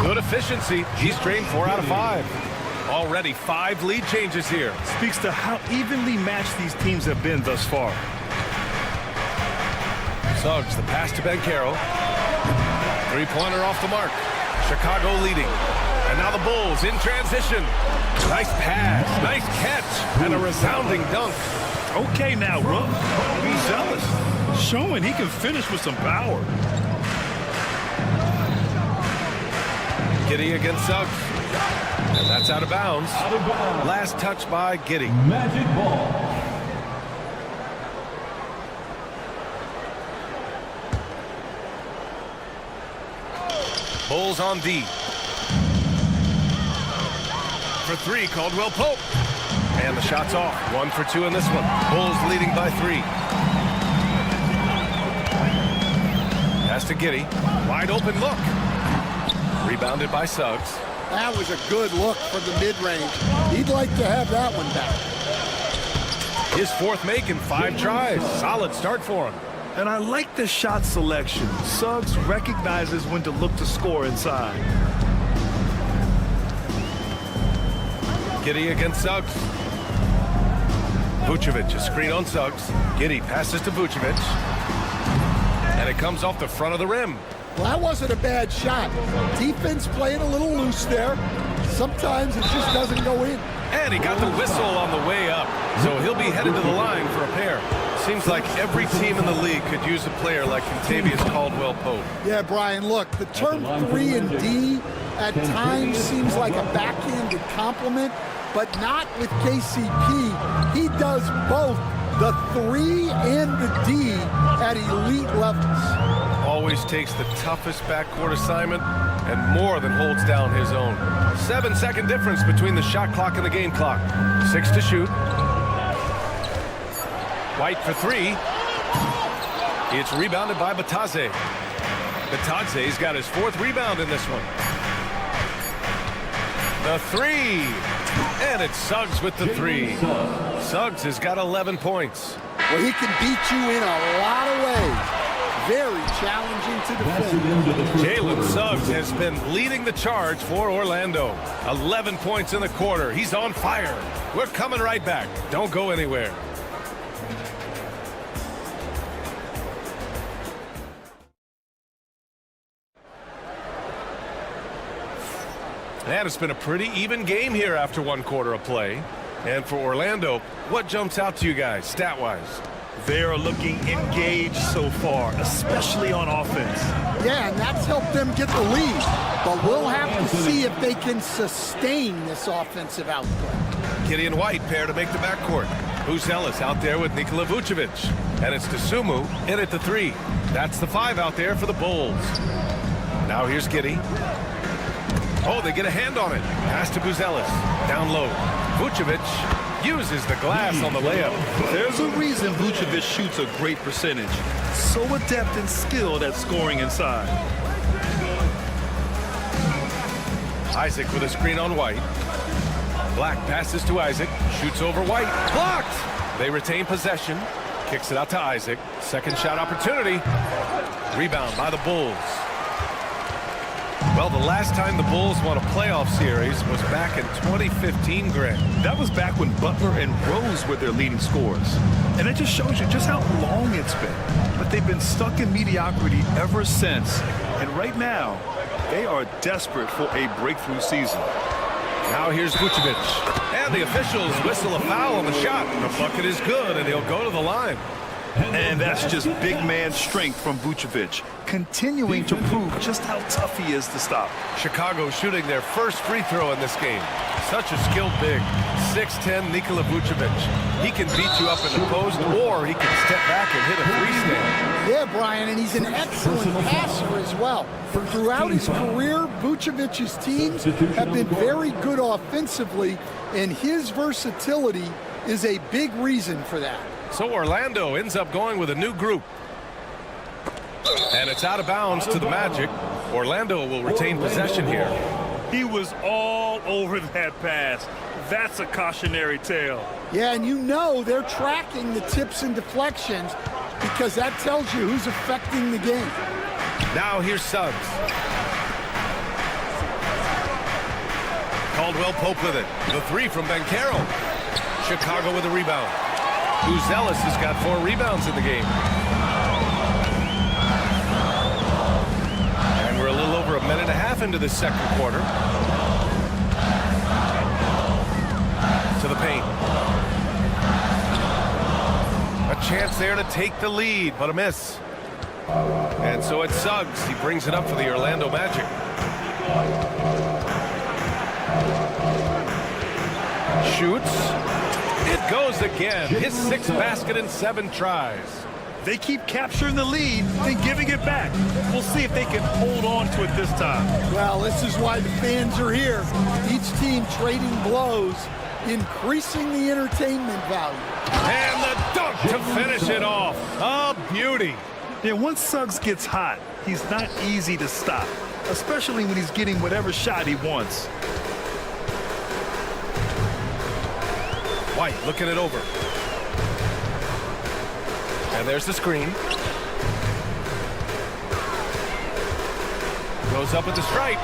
Good efficiency. He's drained 4 out of 5. Already 5 lead changes here. Speaks to how evenly matched these teams have been thus far. Suggs, the pass to Banchero. 3-pointer off the mark. Chicago leading. And now the Bulls in transition. Nice pass, nice catch, and a resounding dunk. Okay now, Rook. Be zealous. Showing he can finish with some power. Giddey against Suggs. And that's out of bounds. Last touch by Giddey. Magic ball. Bulls on D. For 3, Caldwell Pope. And the shot's off. 1 for 2 in this one. Bulls leading by 3. Pass to Giddey. Wide open look. Rebounded by Suggs. That was a good look from the mid-range. He'd like to have that one back. His 4th make in 5 tries. Solid start for him. And I like the shot selection. Suggs recognizes when to look to score inside. Giddey against Suggs. Vucevic, a screen on Suggs. Giddey passes to Vucevic. And it comes off the front of the rim. Well, that wasn't a bad shot. Defense playing a little loose there. Sometimes it just doesn't go in. And he got the whistle on the way up. So he'll be headed to the line for a pair. Seems like every team in the league could use a player like Contavious Caldwell-Pope. Yeah, Brian, look, the term 3 and D at times seems like a backhanded compliment, but not with KCP. He does both the 3 and the D at elite levels. Always takes the toughest backcourt assignment and more than holds down his own. 7-second difference between the shot clock and the game clock. 6 to shoot. White for 3. It's rebounded by Batadze. Batadze's got his 4th rebound in this one. The 3. And it's Suggs with the 3. Suggs has got 11 points. Well, he can beat you in a lot of ways. Very challenging to defend. Jalen Suggs has been leading the charge for Orlando. 11 points in the quarter. He's on fire. We're coming right back. Don't go anywhere. And it's been a pretty even game here after 1 quarter of play. And for Orlando, what jumps out to you guys, stat-wise? They are looking engaged so far, especially on offense. Yeah, and that's helped them get the lead. But we'll have to see if they can sustain this offensive output. Gideon White pair to make the backcourt. Buzelis out there with Nikola Vucevic. And it's Dosunmu in at the 3. That's the 5 out there for the Bulls. Now here's Giddey. Oh, they get a hand on it. Pass to Buzelis. Down low. Vucevic uses the glass on the layup. There's a reason Vucevic shoots a great percentage. So adept and skilled at scoring inside. Isaac with a screen on White. Black passes to Isaac. Shoots over White. Blocked! They retain possession. Kicks it out to Isaac. Second shot opportunity. Rebound by the Bulls. Well, the last time the Bulls won a playoff series was back in 2015, Greg. That was back when Butler and Rose were their leading scorers. And it just shows you just how long it's been. But they've been stuck in mediocrity ever since. And right now, they are desperate for a breakthrough season. Now here's Vucevic. And the officials whistle a foul on the shot. The bucket is good, and he'll go to the line. And that's just big man strength from Vucevic, continuing to prove just how tough he is to stop. Chicago shooting their first free throw in this game. Such a skilled big. 6'10" Nikola Vucevic. He can beat you up in the post, or he can step back and hit a three-stand. Yeah, Brian, and he's an excellent passer as well. Throughout his career, Vucevic's teams have been very good offensively, and his versatility is a big reason for that. So Orlando ends up going with a new group. And it's out of bounds to the Magic. Orlando will retain possession here. He was all over that pass. That's a cautionary tale. Yeah, and you know they're tracking the tips and deflections because that tells you who's affecting the game. Now here's Suggs. Caldwell-Pope with it. The 3 from Banchero. Chicago with a rebound. Buzelis has got 4 rebounds in the game. And we're a little over a minute and a half into the second quarter. To the paint. A chance there to take the lead, but a miss. And so it's Suggs. He brings it up for the Orlando Magic. Shoots. It goes again. His 6th basket in 7 tries. They keep capturing the lead and giving it back. We'll see if they can hold on to it this time. Well, this is why the fans are here. Each team trading blows, increasing the entertainment value. And the dunk to finish it off. A beauty. Yeah, once Suggs gets hot, he's not easy to stop, especially when he's getting whatever shot he wants. White looking it over. And there's the screen. Goes up with the strike.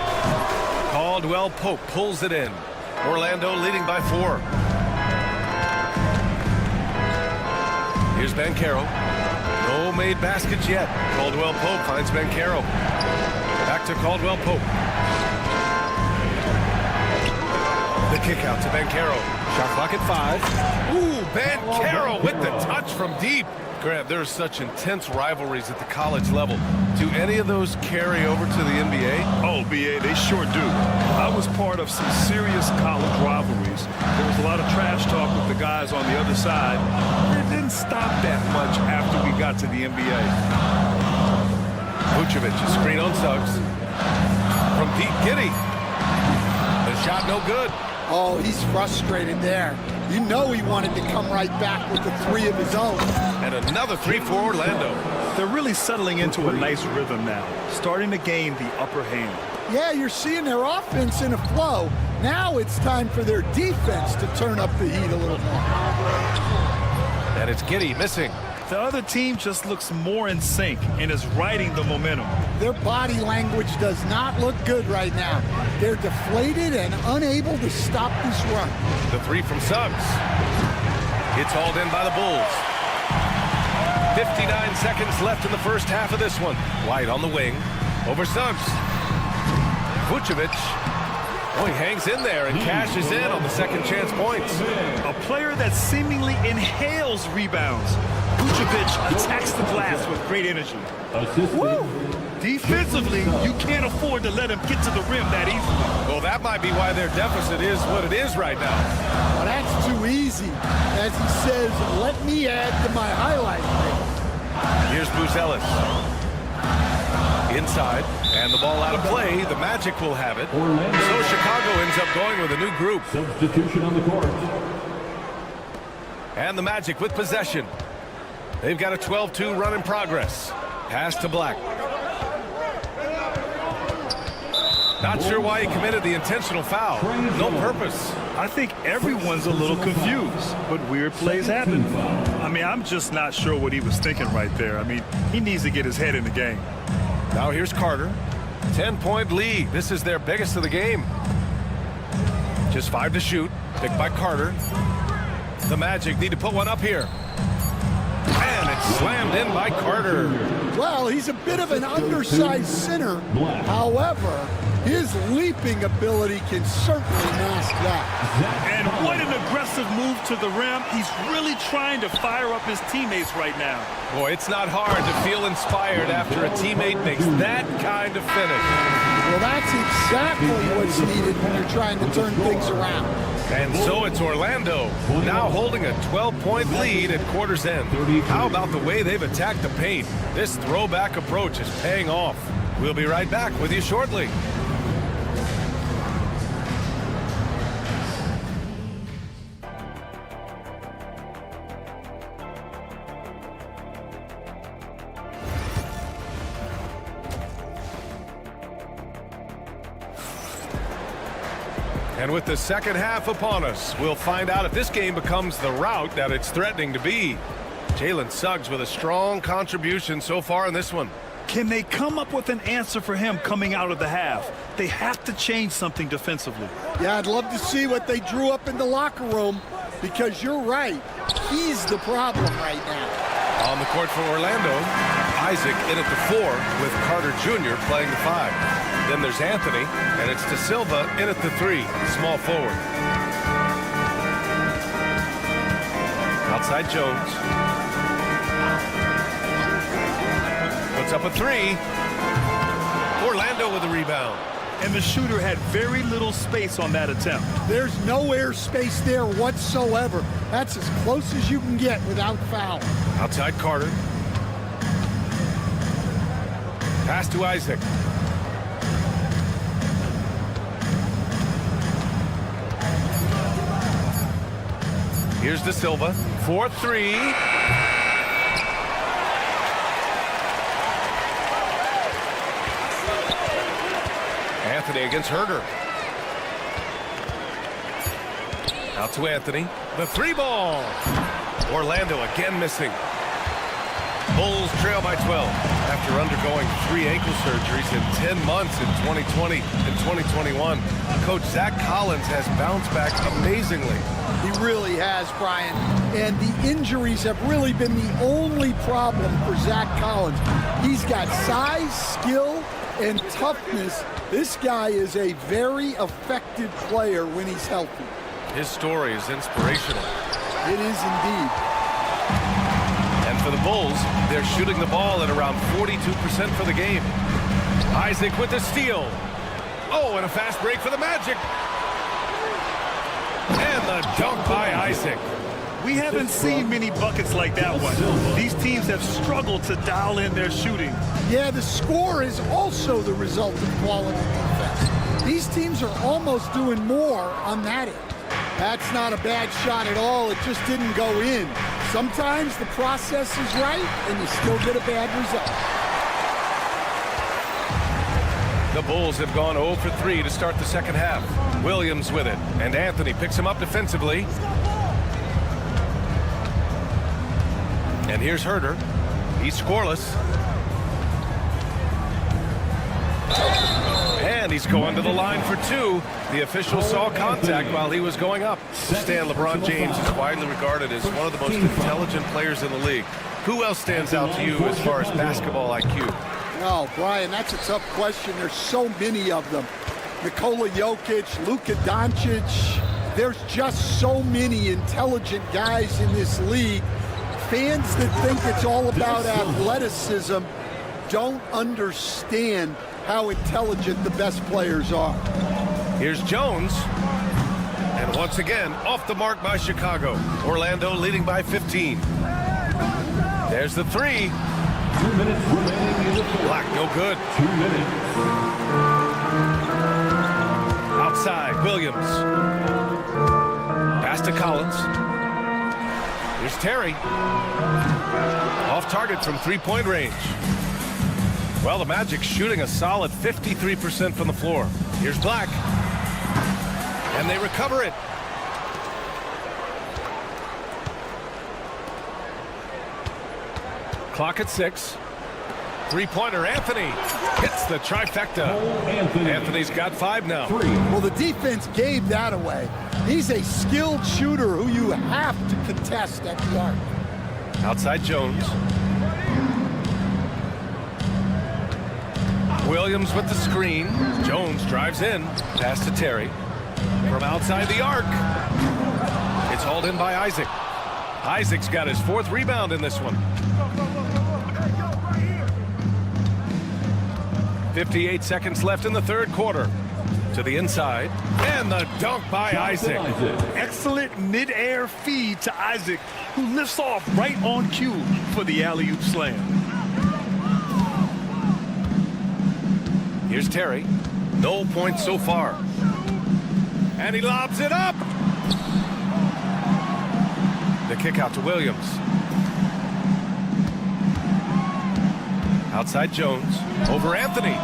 Caldwell-Pope pulls it in. Orlando leading by 4. Here's Banchero. No made baskets yet. Caldwell-Pope finds Banchero. Back to Caldwell-Pope. The kick out to Bancaro. Shot clock at 5. Ooh, Bancaro with the touch from deep. Grant, there are such intense rivalries at the college level. Do any of those carry over to the NBA? Oh, BA, they sure do. I was part of some serious college rivalries. There was a lot of trash talk with the guys on the other side. It didn't stop that much after we got to the NBA. Vucevic, a screen on Suggs. From deep, Giddey. The shot no good. Oh, he's frustrated there. You know he wanted to come right back with the 3 of his own. And another 3 for Orlando. They're really settling into a nice rhythm now, starting to gain the upper hand. Yeah, you're seeing their offense in a flow. Now it's time for their defense to turn up the heat a little more. And it's Giddey missing. The other team just looks more in sync and is riding the momentum. Their body language does not look good right now. They're deflated and unable to stop this run. The 3 from Suggs. It's hauled in by the Bulls. 59 seconds left in the first half of this one. White on the wing. Over Suggs. Vucevic. Oh, he hangs in there and cashes in on the second chance points. A player that seemingly inhales rebounds. Vucevic attacks the glass with great energy. Woo! Defensively, you can't afford to let him get to the rim that easily. Well, that might be why their deficit is what it is right now. Well, that's too easy. As he says, let me add to my highlight reel. Here's Buzelis. Inside, and the ball out of play. The Magic will have it. So Chicago ends up going with a new group. Substitution on the court. And the Magic with possession. They've got a 12-2 run in progress. Pass to Black. Not sure why he committed the intentional foul. No purpose. I think everyone's a little confused, but weird plays happen. I mean, I'm just not sure what he was thinking right there. I mean, he needs to get his head in the game. Now here's Carter. 10-point lead. This is their biggest of the game. Just 5 to shoot. Picked by Carter. The Magic need to put one up here. And it's slammed in by Carter. Well, he's a bit of an undersized center. However, his leaping ability can certainly mask that. And what an aggressive move to the rim. He's really trying to fire up his teammates right now. Boy, it's not hard to feel inspired after a teammate makes that kind of finish. Well, that's exactly what's needed when you're trying to turn things around. And so it's Orlando, now holding a 12-point lead at quarter's end. How about the way they've attacked the paint? This throwback approach is paying off. We'll be right back with you shortly. And with the second half upon us, we'll find out if this game becomes the rout that it's threatening to be. Jalen Suggs with a strong contribution so far in this one. Can they come up with an answer for him coming out of the half? They have to change something defensively. Yeah, I'd love to see what they drew up in the locker room, because you're right. He's the problem right now. On the court for Orlando, Isaac in at the 4 with Carter Jr. playing the 5. Then there's Anthony, and it's De Silva in at the 3, small forward. Outside Jones. Puts up a 3. Orlando with a rebound. And the shooter had very little space on that attempt. There's no air space there whatsoever. That's as close as you can get without foul. Outside Carter. Pass to Isaac. Here's De Silva. 4-3. Anthony against Herder. Out to Anthony. The 3 ball. Orlando again missing. Bulls trail by 12 after undergoing 3 ankle surgeries in 10 months in 2020 and 2021. Coach Zach Collins has bounced back amazingly. He really has, Brian. And the injuries have really been the only problem for Zach Collins. He's got size, skill, and toughness. This guy is a very effective player when he's healthy. His story is inspirational. It is indeed. And for the Bulls, they're shooting the ball at around 42% for the game. Isaac with the steal. Oh, and a fast break for the Magic. And the dunk by Isaac. We haven't seen many buckets like that one. These teams have struggled to dial in their shooting. Yeah, the score is also the result of quality defense. These teams are almost doing more on that end. That's not a bad shot at all. It just didn't go in. Sometimes the process is right, and you still get a bad result. The Bulls have gone 0 for 3 to start the second half. Williams with it, and Anthony picks him up defensively. And here's Herter. He's scoreless. And he's going to the line for 2. The official saw contact while he was going up. Stan, LeBron James is widely regarded as one of the most intelligent players in the league. Who else stands out to you as far as basketball IQ? Oh, Brian, that's a tough question. There's so many of them. Nikola Jokic, Luka Doncic. There's just so many intelligent guys in this league. Fans that think it's all about athleticism don't understand how intelligent the best players are. Here's Jones. And once again, off the mark by Chicago. Orlando leading by 15. There's the 3. 2 minutes remaining in the fourth. Black, no good. 2 minutes. Outside, Williams. Pass to Collins. Here's Terry. Off target from three-point range. Well, the Magic shooting a solid 53% from the floor. Here's Black. And they recover it. Clock at 6. Three-pointer, Anthony hits the trifecta. Anthony's got 5 now. Well, the defense gave that away. He's a skilled shooter who you have to contest at the arc. Outside Jones. Williams with the screen. Jones drives in. Pass to Terry. From outside the arc. It's hauled in by Isaac. Isaac's got his 4th rebound in this one. 58 seconds left in the third quarter. To the inside. And the dunk by Isaac. Excellent mid-air feed to Isaac, who lifts off right on cue for the alley-oop slam. Here's Terry. No points so far. And he lobs it up. The kick out to Williams. Outside Jones. Over Anthony.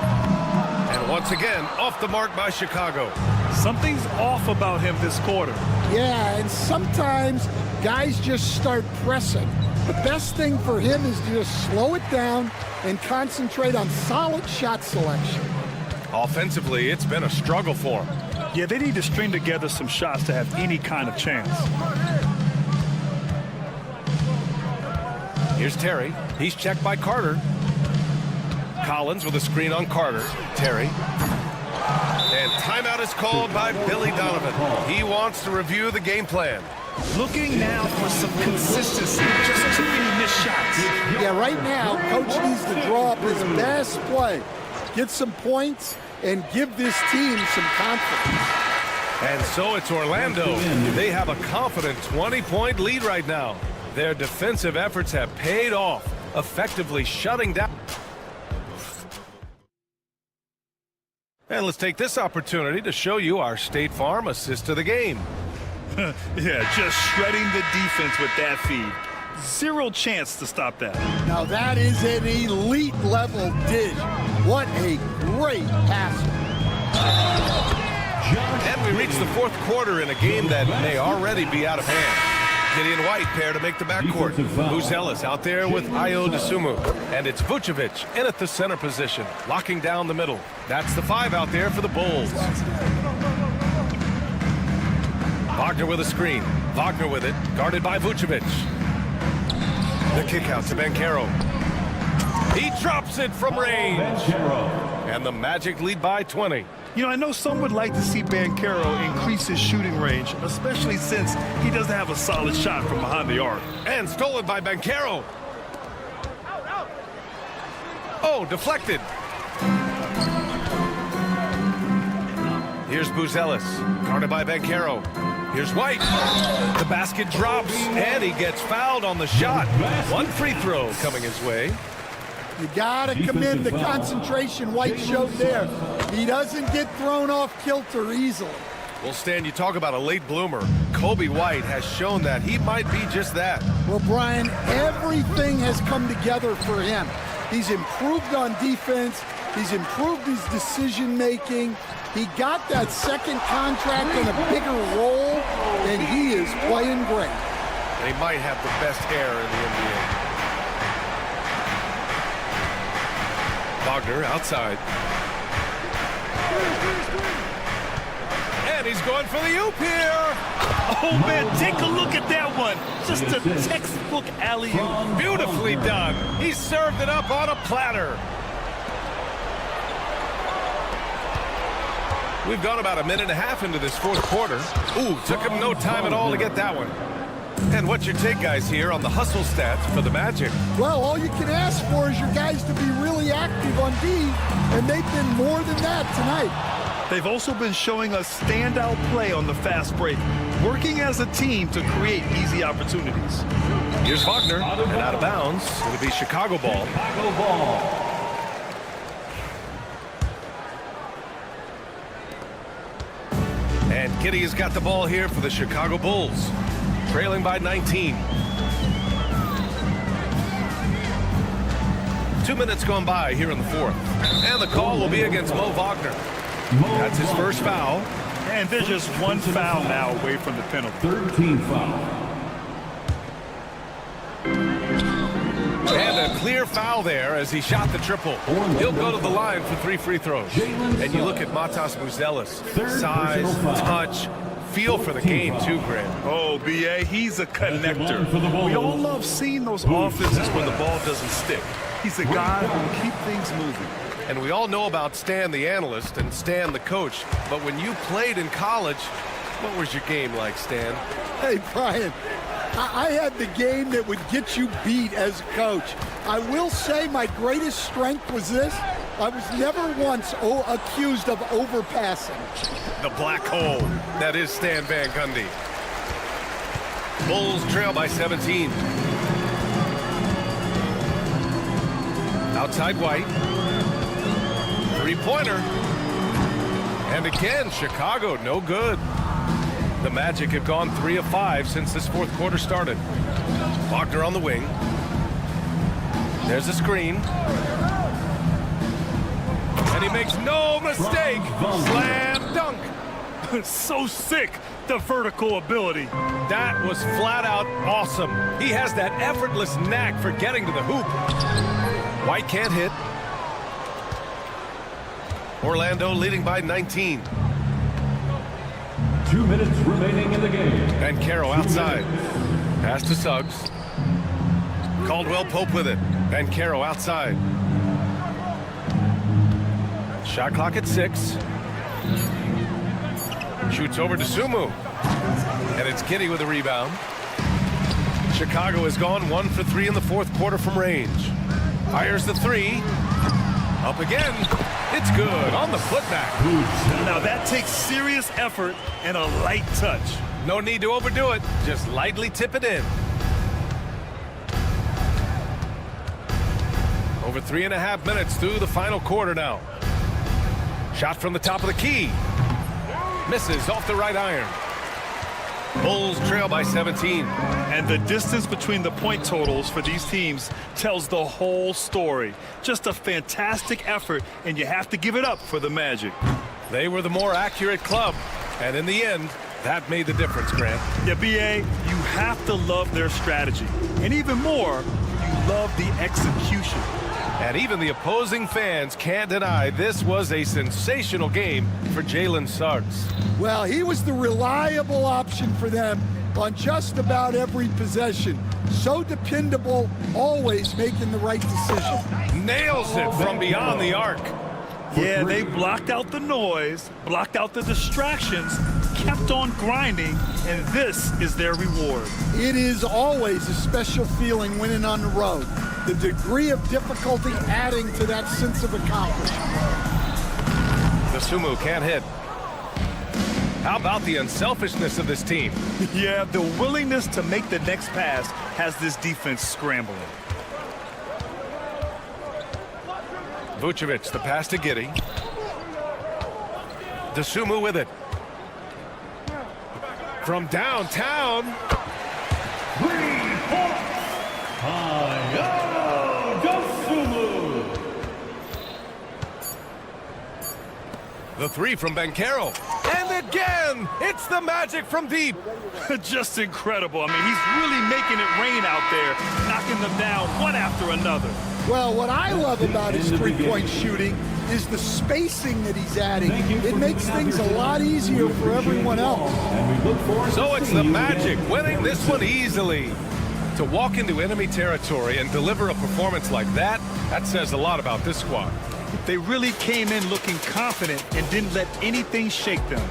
And once again, off the mark by Chicago. Something's off about him this quarter. Yeah, and sometimes guys just start pressing. The best thing for him is to just slow it down and concentrate on solid shot selection. Offensively, it's been a struggle for him. Yeah, they need to string together some shots to have any kind of chance. Here's Terry. He's checked by Carter. Collins with a screen on Carter. Terry. And timeout is called by Billy Donovan. He wants to review the game plan. Looking now for some consistency. Just too many missed shots. Yeah, right now, coach needs to draw up his best play. Get some points and give this team some confidence. And so it's Orlando. They have a confident 20-point lead right now. Their defensive efforts have paid off, effectively shutting down. And let's take this opportunity to show you our State Farm assist to the game. Yeah, just shredding the defense with that feed. Zero chance to stop that. Now that is an elite level dish. What a great passer. And we reach the fourth quarter in a game that may already be out of hand. Gideon White pair to make the backcourt. Buzelis out there with Ayo Dosunmu. And it's Vucevic in at the center position, locking down the middle. That's the 5 out there for the Bulls. Wagner with a screen. Wagner with it, guarded by Vucevic. The kick out to Banchero. He drops it from range. And the Magic lead by 20. You know, I know some would like to see Banchero increase his shooting range, especially since he doesn't have a solid shot from behind the arc. And stolen by Banchero. Oh, deflected. Here's Buzelis, guarded by Banchero. Here's White. The basket drops, and he gets fouled on the shot. One free throw coming his way. You got to commend the concentration White showed there. He doesn't get thrown off kilter easily. Well, Stan, you talk about a late bloomer. Kobe White has shown that he might be just that. Well, Brian, everything has come together for him. He's improved on defense. He's improved his decision-making. He got that second contract in a bigger role, and he is playing great. And he might have the best hair in the NBA. Wagner outside. And he's going for the oop here. Oh, man, take a look at that one. Just a textbook alley-oop. Beautifully done. He served it up on a platter. We've gone about a minute and a half into this fourth quarter. Ooh, took him no time at all to get that one. And what's your take, guys, here on the hustle stats for the Magic? Well, all you can ask for is your guys to be really active on D, and they've been more than that tonight. They've also been showing us standout play on the fast break, working as a team to create easy opportunities. Here's Wagner, and out of bounds. It'll be Chicago ball. And Giddey has got the ball here for the Chicago Bulls, trailing by 19. 2 minutes gone by here in the fourth. And the call will be against Mo Wagner. That's his first foul. And there's just one foul now away from the penalty. 13 foul. And a clear foul there as he shot the triple. He'll go to the line for 3 free throws. And you look at Matas Buzelis. Size, touch, feel for the game too, Grant. Oh, B.A., he's a connector. We all love seeing those offenses when the ball doesn't stick. He's a guy who will keep things moving. And we all know about Stan the analyst and Stan the coach. But when you played in college, what was your game like, Stan? Hey, Brian, I had the game that would get you beat as a coach. I will say my greatest strength was this. I was never once accused of overpassing. The black hole. That is Stan Van Gundy. Bulls trail by 17. Outside White. Three-pointer. And again, Chicago, no good. The Magic have gone 3 of 5 since this fourth quarter started. Wagner on the wing. There's a screen. And he makes no mistake. Slam dunk. So sick, the vertical ability. That was flat out awesome. He has that effortless knack for getting to the hoop. White can't hit. Orlando leading by 19. 2 minutes remaining in the game. And Caro outside. Pass to Suggs. Caldwell Pope with it. And Caro outside. Shot clock at 6. Shoots over to Sumu. And it's Giddey with the rebound. Chicago has gone 1 for 3 in the fourth quarter from range. Fires the 3. Up again. It's good on the putback. Now that takes serious effort and a light touch. No need to overdo it. Just lightly tip it in. Over 3.5 minutes through the final quarter now. Shot from the top of the key. Misses off the right iron. Bulls trail by 17. And the distance between the point totals for these teams tells the whole story. Just a fantastic effort, and you have to give it up for the Magic. They were the more accurate club, and in the end, that made the difference, Grant. Yeah, B.A., you have to love their strategy. And even more, you love the execution. And even the opposing fans can't deny this was a sensational game for Jalen Suggs. Well, he was the reliable option for them on just about every possession. So dependable, always making the right decision. Nails it from beyond the arc. Yeah, they blocked out the noise, blocked out the distractions, kept on grinding, and this is their reward. It is always a special feeling winning on the road. The degree of difficulty adding to that sense of accomplishment. The Sumu can't hit. How about the unselfishness of this team? Yeah, the willingness to make the next pass has this defense scrambling. Vucevic, the pass to Giddey. DeSumo with it. From downtown. 3 points. The three from Banchero. And again, it's the magic from deep. Just incredible. I mean, he's really making it rain out there, knocking them down one after another. Well, what I love about his three-point shooting is the spacing that he's adding. It makes things a lot easier for everyone else. So it's the Magic winning this one easily. To walk into enemy territory and deliver a performance like that, that says a lot about this squad. They really came in looking confident and didn't let anything shake them.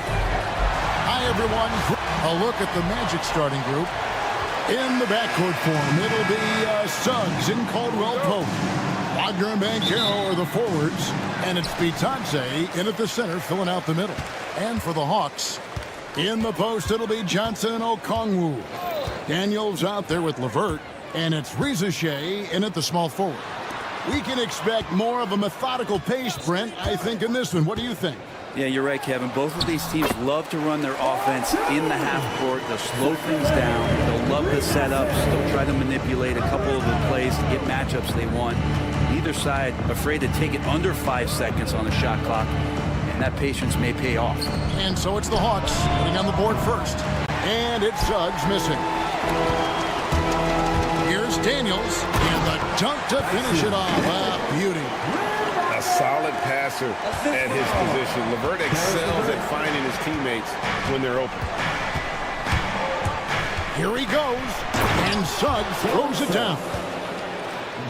Hi, everyone. A look at the Magic starting group. In the backcourt form, it'll be Suggs and Caldwell Pope. Wagner and Banchero are the forwards, and it's Bitadze in at the center, filling out the middle. And for the Hawks, in the post, it'll be Johnson and Okongwu. Daniels out there with LeVert, and it's Rizache in at the small forward. We can expect more of a methodical pace, Brent, I think, in this one. What do you think? Yeah, you're right, Kevin. Both of these teams love to run their offense in the half court. They'll slow things down. They'll love the setups. They'll try to manipulate a couple of the plays to get matchups they want. Either side afraid to take it under 5 seconds on the shot clock, and that patience may pay off. And so it's the Hawks getting on the board first. And it's Suggs missing. Here's Daniels, and the dunk to finish it off. Beauty. A solid passer at his position. LeVert excels at finding his teammates when they're open. Here he goes, and Suggs throws it down.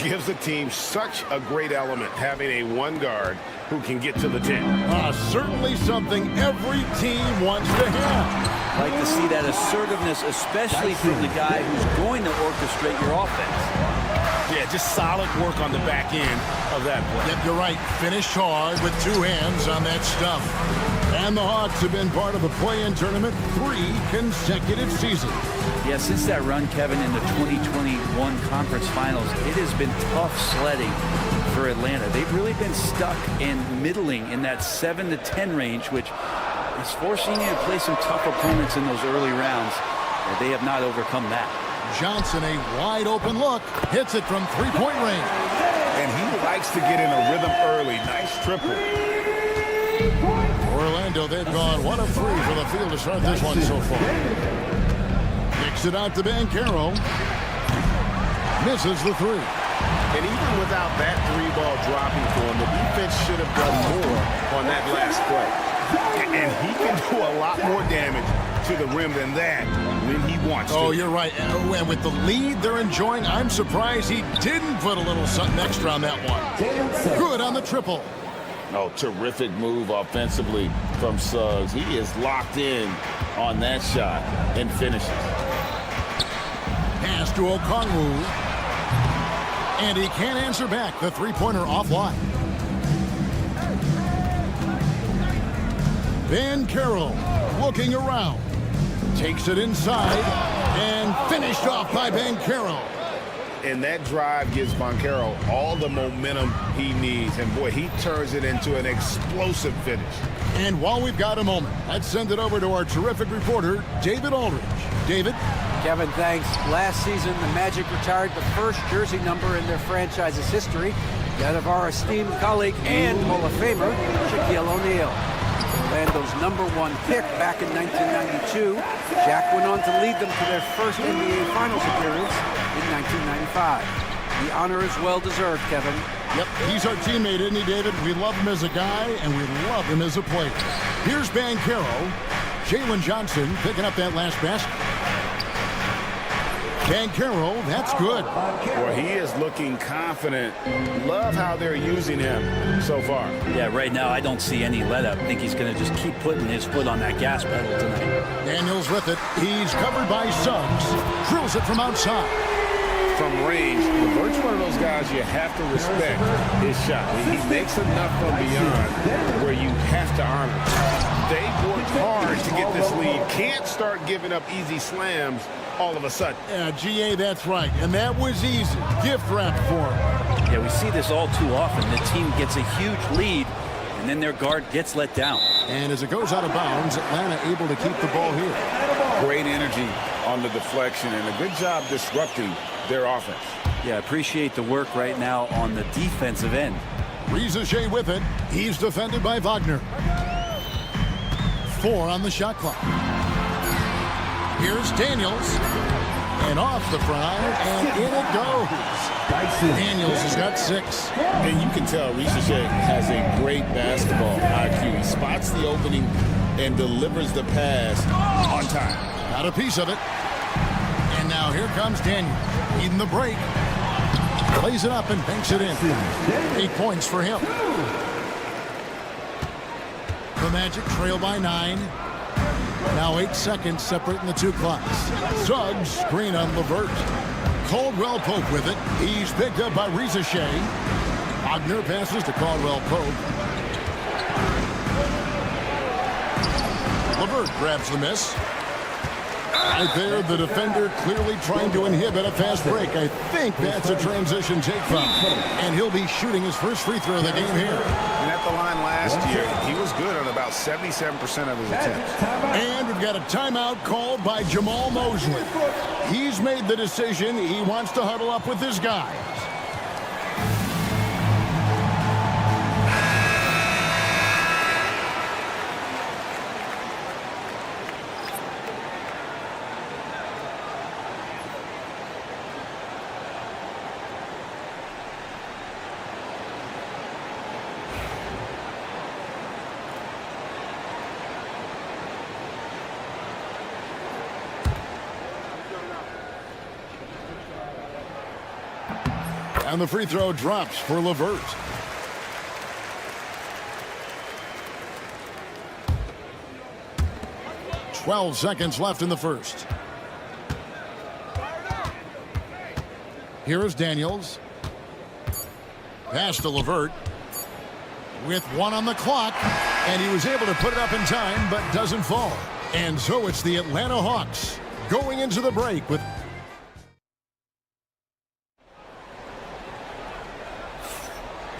Gives the team such a great element, having a one guard who can get to the 10. Certainly something every team wants to have. Like to see that assertiveness, especially from the guy who's going to orchestrate your offense. Yeah, just solid work on the back end of that play. Yep, you're right. Finished hard with 2 hands on that stuff. And the Hawks have been part of the play-in tournament 3 consecutive seasons. Yeah, since that run, Kevin, in the 2021 conference finals, it has been tough sledding for Atlanta. They've really been stuck in middling in that 7 to 10 range, which is forcing you to play some tough opponents in those early rounds. They have not overcome that. Johnson, a wide open look, hits it from 3-point range. And he likes to get in a rhythm early. Nice triple. Orlando, they've gone 1 of 3 for the field to start this one so far. Kicks it out to Banchero. Misses the 3. And even without that 3-ball dropping for him, the defense should have done more on that last play. And he can do a lot more damage to the rim than that when he wants to. Oh, you're right. And with the lead they're enjoying, I'm surprised he didn't put a little something extra on that one. Good on the triple. Oh, terrific move offensively from Suggs. He is locked in on that shot and finishes. Pass to Okongwu. And he can't answer back. The 3-pointer offline. Banchero looking around. Takes it inside and finished off by Banchero. And that drive gives Banchero all the momentum he needs. And, boy, he turns it into an explosive finish. And while we've got a moment, let's send it over to our terrific reporter, David Aldridge. David? Kevin, thanks. Last season, the Magic retired the first jersey number in their franchise's history, that of our esteemed colleague and Hall of Famer, Shaquille O'Neal. Orlando's #1 pick back in 1992. Shaq went on to lead them to their first NBA Finals appearance in 1995. The honor is well-deserved, Kevin. Yep, he's our teammate, isn't he, David? We love him as a guy, and we love him as a player. Here's Banchero. Jalen Johnson picking up that last basket. Banchero, that's good. Boy, he is looking confident. Love how they're using him so far. Yeah, right now I don't see any let-up. I think he's going to just keep putting his foot on that gas pedal tonight. Daniels with it. He's covered by Suggs. Drills it from outside. From range, LeVert's one of those guys you have to respect his shot. He makes enough from beyond where you have to honor it. They worked hard to get this lead. Can't start giving up easy slams all of a sudden. Yeah, GA, that's right. And that was easy. Gift wrap for him. Yeah, we see this all too often. The team gets a huge lead, and then their guard gets let down. And as it goes out of bounds, Atlanta able to keep the ball here. Great energy on the deflection and a good job disrupting their offense. Yeah, appreciate the work right now on the defensive end. Rizache with it. He's defended by Wagner. 4 on the shot clock. Here's Daniels. And off the front, and in it goes. Daniels has got 6. And you can tell Rizache has a great basketball IQ. He spots the opening and delivers the pass on time. Got a piece of it. And now here comes Daniels. Needing the break. Plays it up and banks it in. 8 points for him. The Magic trail by 9. Now 8 seconds separating the two clocks. Suggs, screen on LeVert. Caldwell Pope with it. He's picked up by Shea. Wagner passes to Caldwell Pope. LeVert grabs the miss. Right there, the defender clearly trying to inhibit a fast break. I think that's a transition take foul. And he'll be shooting his first free throw of the game here. And at the line last year, he was good on about 77% of his attempts. And we've got a timeout called by Jamal Mosley. He's made the decision. He wants to huddle up with his guys. And the free throw drops for LeVert. "12 seconds left in the first. Here's Daniels. Pass to LeVert. With 1 on the clock. And he was able to put it up in time, but doesn't fall. And so it's the Atlanta Hawks going into the break with...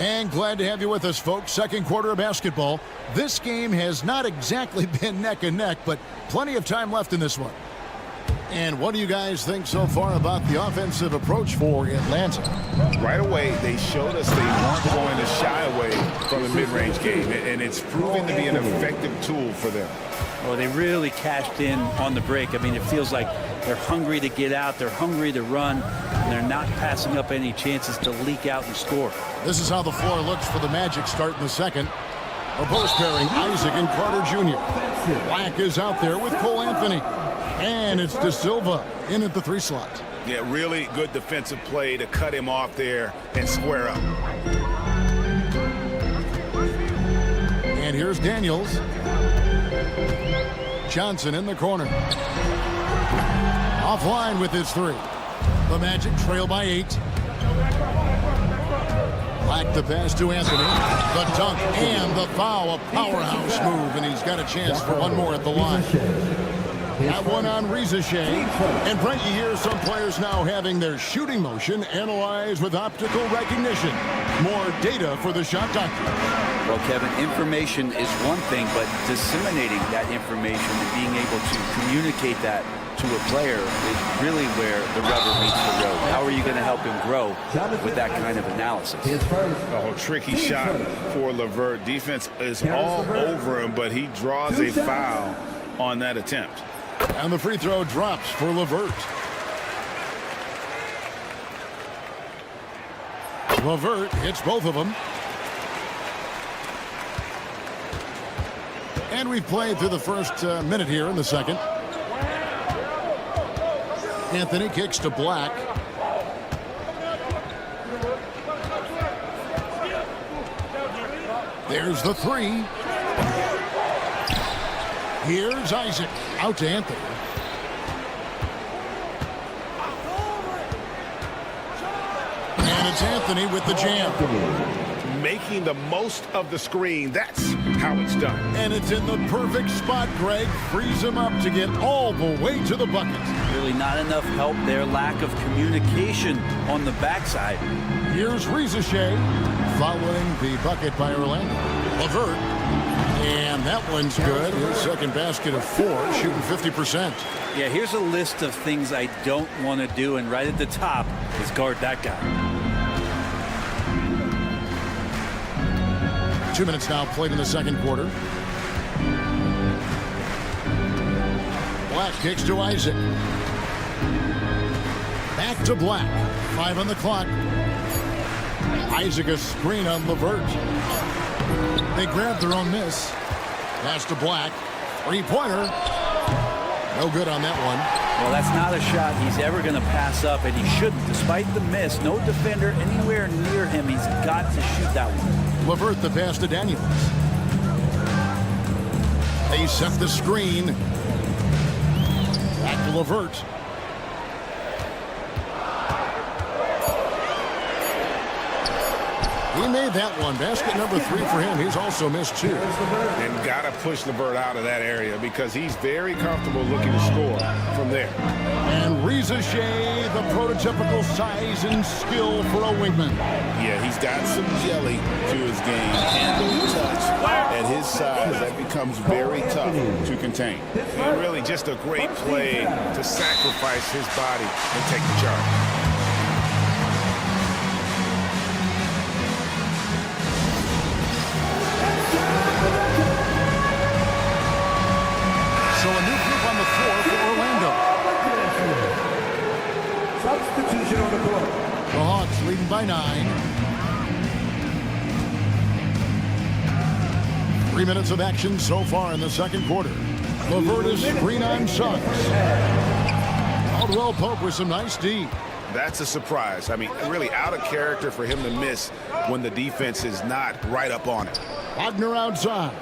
And glad to have you with us, folks. Second quarter of basketball. This game has not exactly been neck and neck, but plenty of time left in this one. And what do you guys think so far about the offensive approach for Atlanta? Right away, they showed us they weren't going to shy away from the mid-range game, and it's proving to be an effective tool for them. Well, they really cashed in on the break. I mean, it feels like they're hungry to get out. They're hungry to run. And they're not passing up any chances to leak out and score. This is how the floor looks for the Magic start in the second. A post pairing, Isaac and Carter Jr. Black is out there with Cole Anthony. And it's De Silva in at the 3 slot. Yeah, really good defensive play to cut him off there and square up. And here's Daniels. Johnson in the corner. Offline with his 3. The Magic trail by 8. Black the pass to Anthony. The dunk and the foul. A powerhouse move, and he's got a chance for one more at the line. That one on Shea. And Brent, you hear some players now having their shooting motion analyzed with optical recognition. More data for the shot doctor. Well, Kevin, information is one thing, but disseminating that information and being able to communicate that to a player is really where the rubber meets the road. How are you going to help him grow with that kind of analysis? Oh, tricky shot for LeVert. Defense is all over him, but he draws a foul on that attempt. And the free throw drops for LeVert. LeVert hits both of them. And we've played through the first minute here in the second. Anthony kicks to Black. There's the 3. Here's Isaac. Out to Anthony. And it's Anthony with the jam. Making the most of the screen. That's how it's done. And it's in the perfect spot, Greg. Frees him up to get all the way to the bucket. Really not enough help there. Lack of communication on the backside. Here's Shea following the bucket by Orlando. LeVert. And that one's good. His second basket of 4, shooting 50%. Yeah, here's a list of things I don't want to do, and right at the top is guard that guy. 2 minutes now played in the second quarter. Black kicks to Isaac. Back to Black. 5 on the clock. Isaac a screen on LeVert. They grab their own miss. Pass to Black. 3-pointer. No good on that one. Well, that's not a shot he's ever going to pass up, and he shouldn't. Despite the miss, no defender anywhere near him. He's got to shoot that one. LeVert the pass to Daniels. They set the screen. Back to Levert. He made that one. Basket number 3 for him. He's also missed 2. And got to push Levert out of that area because he's very comfortable looking to score from there. And Reza Shea, the prototypical size and skill for a wingman. Yeah, he's got some jelly to his game. Handle touch. At his size, that becomes very tough to contain. And really just a great play to sacrifice his body and take the charge. So a new group on the floor for Orlando. Substitution on the court. The Hawks leading by 9. 3 minutes of action so far in the second quarter. Levert is screen on Suggs. Caldwell Pope with some nice D. That's a surprise. I mean, really out of character for him to miss when the defense is not right up on it. Wagner outside.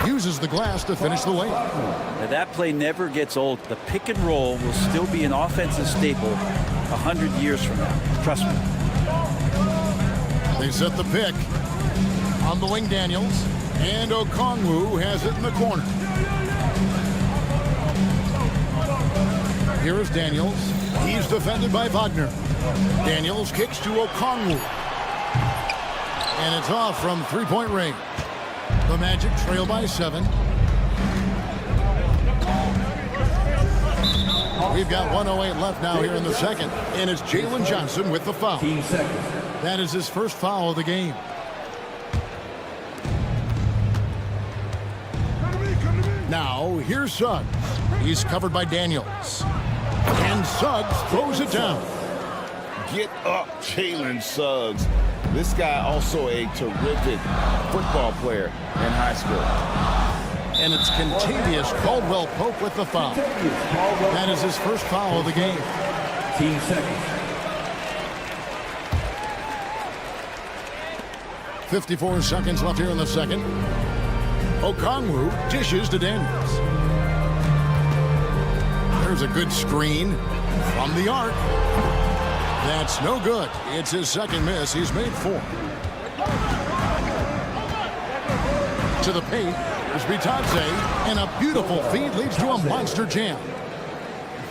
Uses the glass to finish the lane. Now that play never gets old. The pick and roll will still be an offensive staple 100 years from now. Trust me. They set the pick on the wing. Daniels and Okongwu has it in the corner. Here is Daniels. He's defended by Wagner. Daniels kicks to Okongwu. And it's off from three-point range. The Magic trail by 7. We've got 1:08 left now here in the second. And it's Jalen Johnson with the foul. That is his first foul of the game. Now, here's Suggs. He's covered by Daniels. And Suggs throws it down. Get up, Jalen Suggs. This guy also a terrific football player in high school. And it's contagious. Caldwell Pope with the foul. That is his first foul of the game. 54 seconds left here in the second. Okongwu dishes to Daniels. There's a good screen from the arc. That's no good. It's his second miss. He's made 4. To the paint. There's Bitadze. And a beautiful feed leads to a monster jam.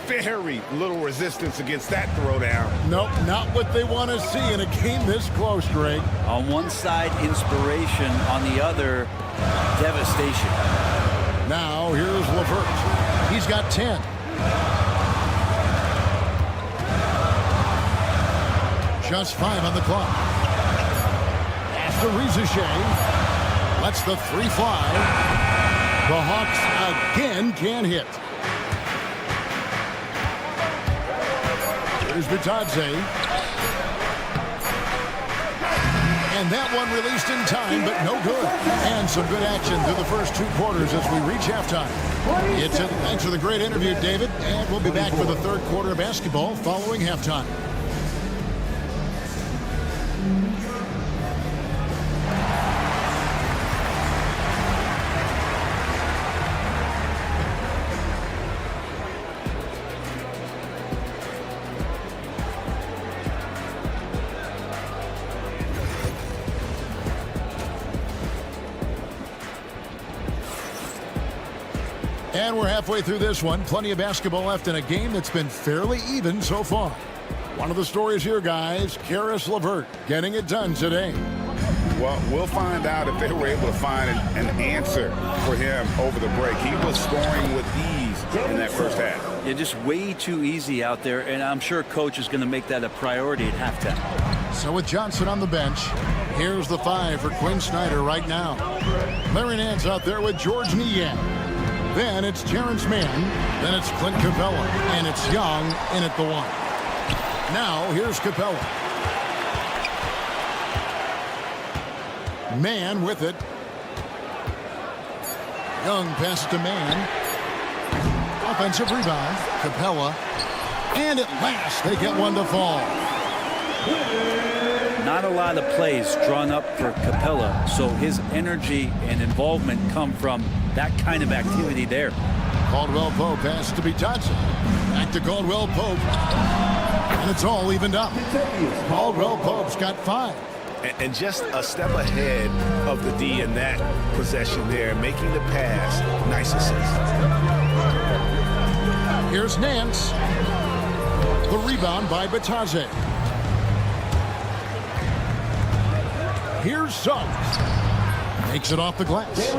Very little resistance against that throwdown. Nope, not what they want to see in a game this close, Greg. On one side, inspiration. On the other, devastation. Now, here's Levert. He's got 10. Just 5 on the clock. After Reza Shea lets the 3 fly. The Hawks again can't hit. Here's Bitadze. And that one released in time, but no good. And some good action through the first 2 quarters as we reach halftime. It's it. Thanks for the great interview, David. And we'll be back for the third quarter of basketball following halftime. And we're halfway through this one. Plenty of basketball left in a game that's been fairly even so far. One of the stories here, guys, Caris LeVert getting it done today. Well, we'll find out if they were able to find an answer for him over the break. He was scoring with ease in that first half. Yeah, just way too easy out there, and I'm sure coach is going to make that a priority at halftime. So with Johnson on the bench, here's the 5 for Quinn Snyder right now. Larry Nance out there with George Niang. Then it's Terrence Mann. Then it's Clint Capella. And it's Young in at the 1. Now here's Capella. Mann with it. Young passes to Mann. Offensive rebound. Capella. And at last they get one to fall. not a lot of plays drawn up for Capella, so his energy and involvement come from that kind of activity there. Caldwell Pope has to be Johnson. Back to Caldwell Pope. And it's all evened up. Caldwell Pope's got 5. And just a step ahead of the D in that possession there, making the pass. Nice assist. Here's Nance. The rebound by Batadze. Here's Suggs. Makes it off the glass.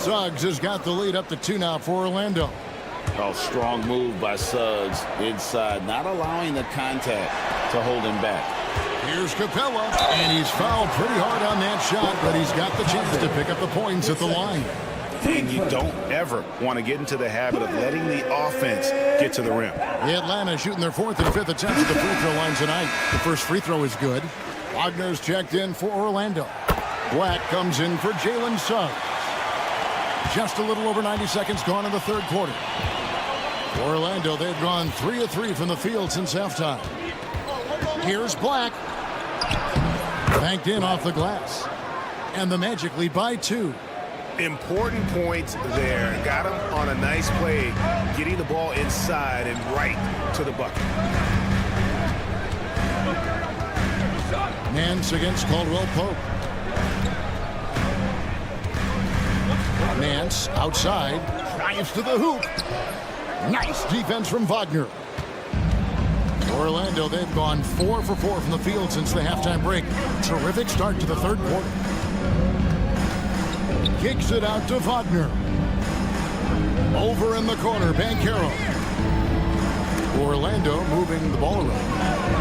Suggs has got the lead up to 2 now for Orlando. Oh, strong move by Suggs inside, not allowing the contact to hold him back. Here's Capella, and he's fouled pretty hard on that shot, but he's got the chance to pick up the points at the line. And you don't ever want to get into the habit of letting the offense get to the rim. The Atlanta shooting their 4th and 5th attempts at the free throw line tonight. The first free throw is good. Wagner's checked in for Orlando. Black comes in for Jalen Suggs. Just a little over 90 seconds gone in the 3rd quarter. For Orlando, they've gone 3 of 3 from the field since halftime. Here's Black. Banked in off the glass. And the Magic lead by 2. Important points there. Got him on a nice play, getting the ball inside and right to the bucket. Nance against Caldwell Pope. Nance outside, drives to the hoop. Nice defense from Wagner. Orlando, they've gone 4 for 4 from the field since the halftime break. Terrific start to the 3rd quarter. Kicks it out to Wagner. Over in the corner, Banchero. Orlando moving the ball around.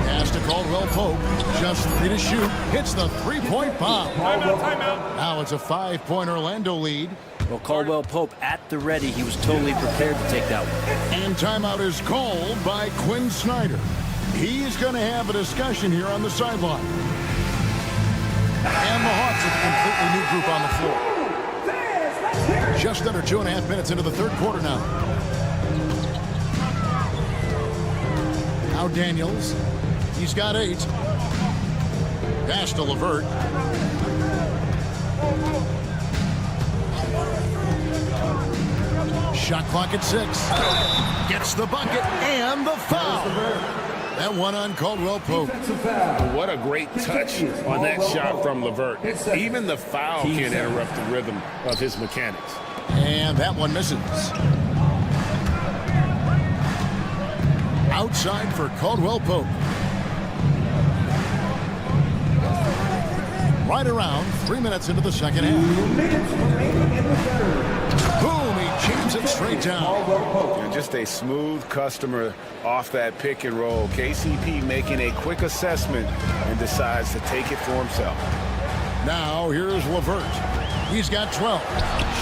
Pass to Caldwell Pope. Just 3 to shoot. Hits the 3-point bomb. Now it's a 5-point Orlando lead. Well, Caldwell Pope at the ready. He was totally prepared to take that one. And timeout is called by Quinn Snyder. He's going to have a discussion here on the sideline. And the Hawks with a completely new group on the floor. Just under 2.5 minutes into the 3rd quarter now. Now Daniels. He's got 8. Pass to LeVert. Shot clock at 6. Gets the bucket and the foul. That one on Caldwell Pope. What a great touch on that shot from LeVert. Even the foul can interrupt the rhythm of his mechanics. And that one misses. Outside for Caldwell Pope. Right around 3 minutes into the 2nd half. Boom, he jams it straight down. And just a smooth customer off that pick and roll. KCP making a quick assessment and decides to take it for himself. Now here's LeVert. He's got 12.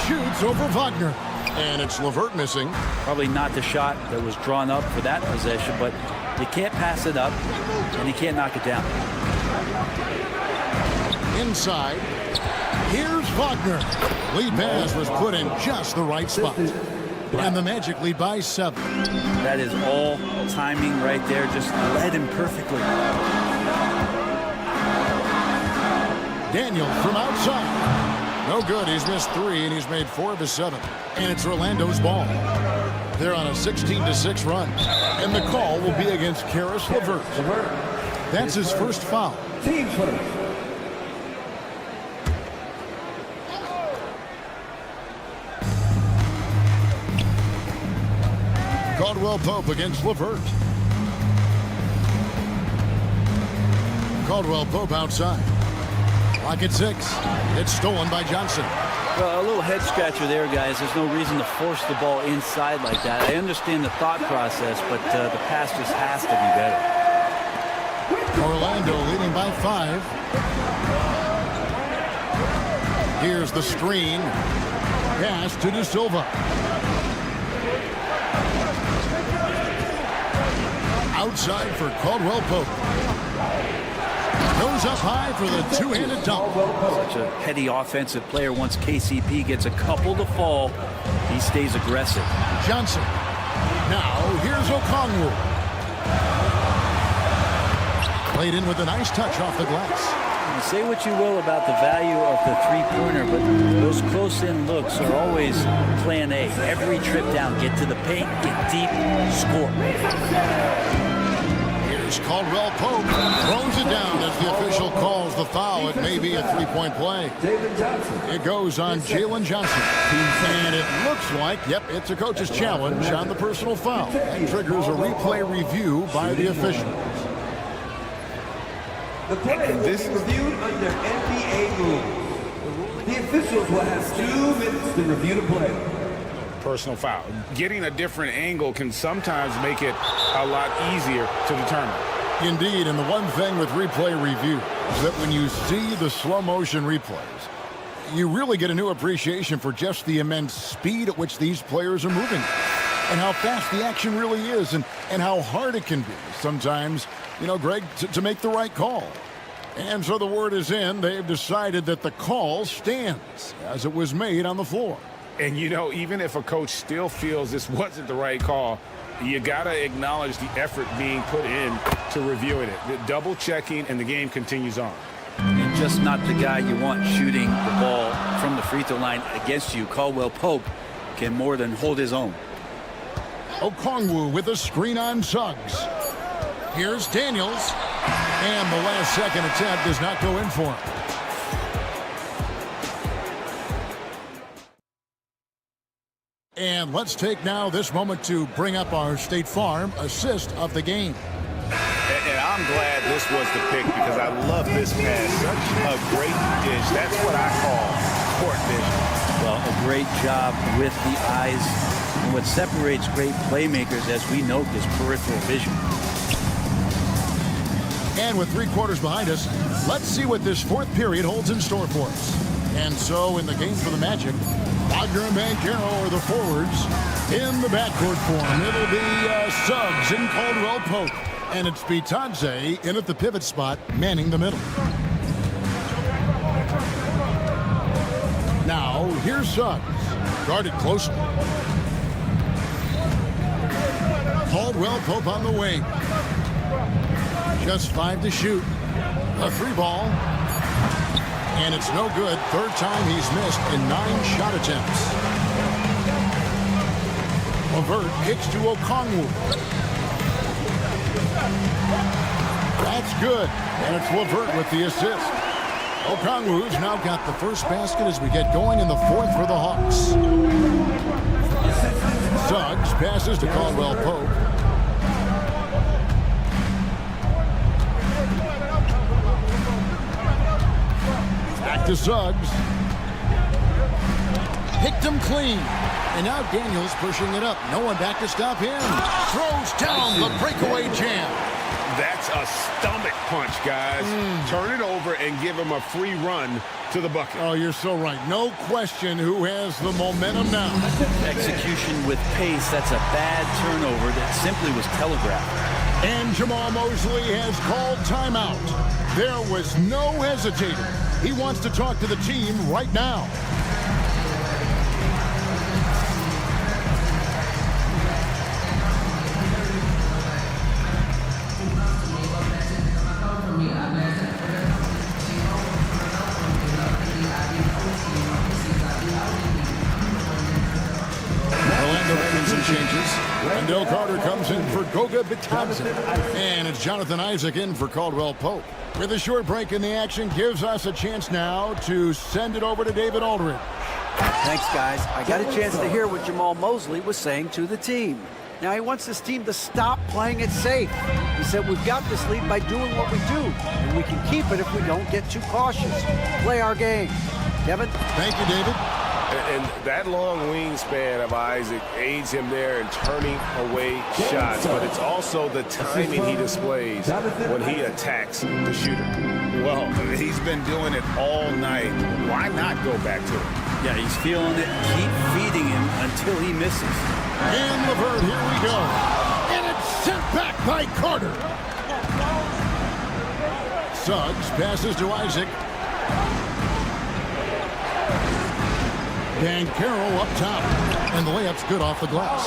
Shoots over Wagner. And it's LeVert missing. Probably not the shot that was drawn up for that possession, but you can't pass it up and you can't knock it down. Inside. Here's Wagner. Lead pass was put in just the right spot. And the Magic lead by 7. That is all timing right there. Just led him perfectly. Daniel from outside. No good. He's missed 3, and he's made 4 of his 7. And it's Orlando's ball. They're on a 16-6 run. And the call will be against Caris LeVert. That's his first foul. Team first. Caldwell Pope against LeVert. Caldwell Pope outside. Clock at 6. It's stolen by Johnson. Well, a little head scratcher there, guys. There's no reason to force the ball inside like that. I understand the thought process, but the pass just has to be better. Orlando leading by 5. Here's the screen. Pass to De Silva. Outside for Caldwell Pope. Goes up high for the two-handed dunk. Such a heady offensive player. Once KCP gets a couple to fall, he stays aggressive. Johnson. Now here's Okongwu. Laid in with a nice touch off the glass. Say what you will about the value of the three-pointer, but those close-in looks are always plan A. Every trip down, get to the paint, get deep, score. Here's Caldwell Pope. Throws it down as the official calls the foul. It may be a three-point play. It goes on Jalen Johnson. And it looks like, yep, it's a coach's challenge on the personal foul. And triggers a replay review by the official. The play is this being reviewed under NBA rules. The officials will have 2 minutes to review the play. Personal foul. Getting a different angle can sometimes make it a lot easier to determine. Indeed, and the one thing with replay review is that when you see the slow motion replays, you really get a new appreciation for just the immense speed at which these players are moving and how fast the action really is and how hard it can be sometimes, you know, Greg, to make the right call. And so the word is in. They've decided that the call stands as it was made on the floor. And, you know, even if a coach still feels this wasn't the right call, you got to acknowledge the effort being put in to reviewing it. The double checking, and the game continues on. And just not the guy you want shooting the ball from the free throw line against you. Caldwell Pope can more than hold his own. Okongwu with a screen on Suggs. Here's Daniels. And the last second attempt does not go in for him. And let's take now this moment to bring up our State Farm assist of the game. And I'm glad this was the pick because I love this pass. Such a great dish. That's what I call court vision. Well, a great job with the eyes. And what separates great playmakers, as we note, is peripheral vision. And with 3 quarters behind us, let's see what this fourth period holds in store for us. And so in the game for the Magic, Wagner and Banchero are the forwards. In the backcourt form, it'll be Suggs and Caldwell Pope. And it's Bitadze in at the pivot spot, manning the middle. Now, here's Suggs. Guarded closely. Caldwell Pope on the wing. Just 5 to shoot. A 3 ball. And it's no good. Third time he's missed in 9 shot attempts. LeVert kicks to Okongwu. That's good. And it's LeVert with the assist. Okongwu's now got the first basket as we get going in the fourth for the Hawks. Suggs passes to Caldwell Pope. Back to Suggs. Picked him clean. And now Daniels pushing it up. No one back to stop him. Throws down the breakaway jam. That's a stomach punch, guys. Turn it over and give him a free run to the bucket. Oh, you're so right. No question who has the momentum now. Execution with pace. That's a bad turnover that simply was telegraphed. And Jamal Mosley has called timeout. There was no hesitating. He wants to talk to the team right now. Changes. Wendell Carter comes in for Goga Bitadze. And it's Jonathan Isaac in for Caldwell Pope. With a short break in the action, gives us a chance now to send it over to David Aldridge. Thanks, guys. I got a chance to hear what Jamal Mosley was saying to the team. Now, he wants this team to stop playing it safe. He said, we've got this lead by doing what we do, and we can keep it if we don't get too cautious. Play our game. Kevin? Thank you, David. And that long wingspan of Isaac aids him there in turning away shots, but it's also the timing he displays when he attacks the shooter. Well, he's been doing it all night. Why not go back to it? Yeah, he's feeling it. Keep feeding him until he misses. And LeVert, here we go. And it's sent back by Carter. Suggs passes to Isaac. Banchero up top. And the layup's good off the glass.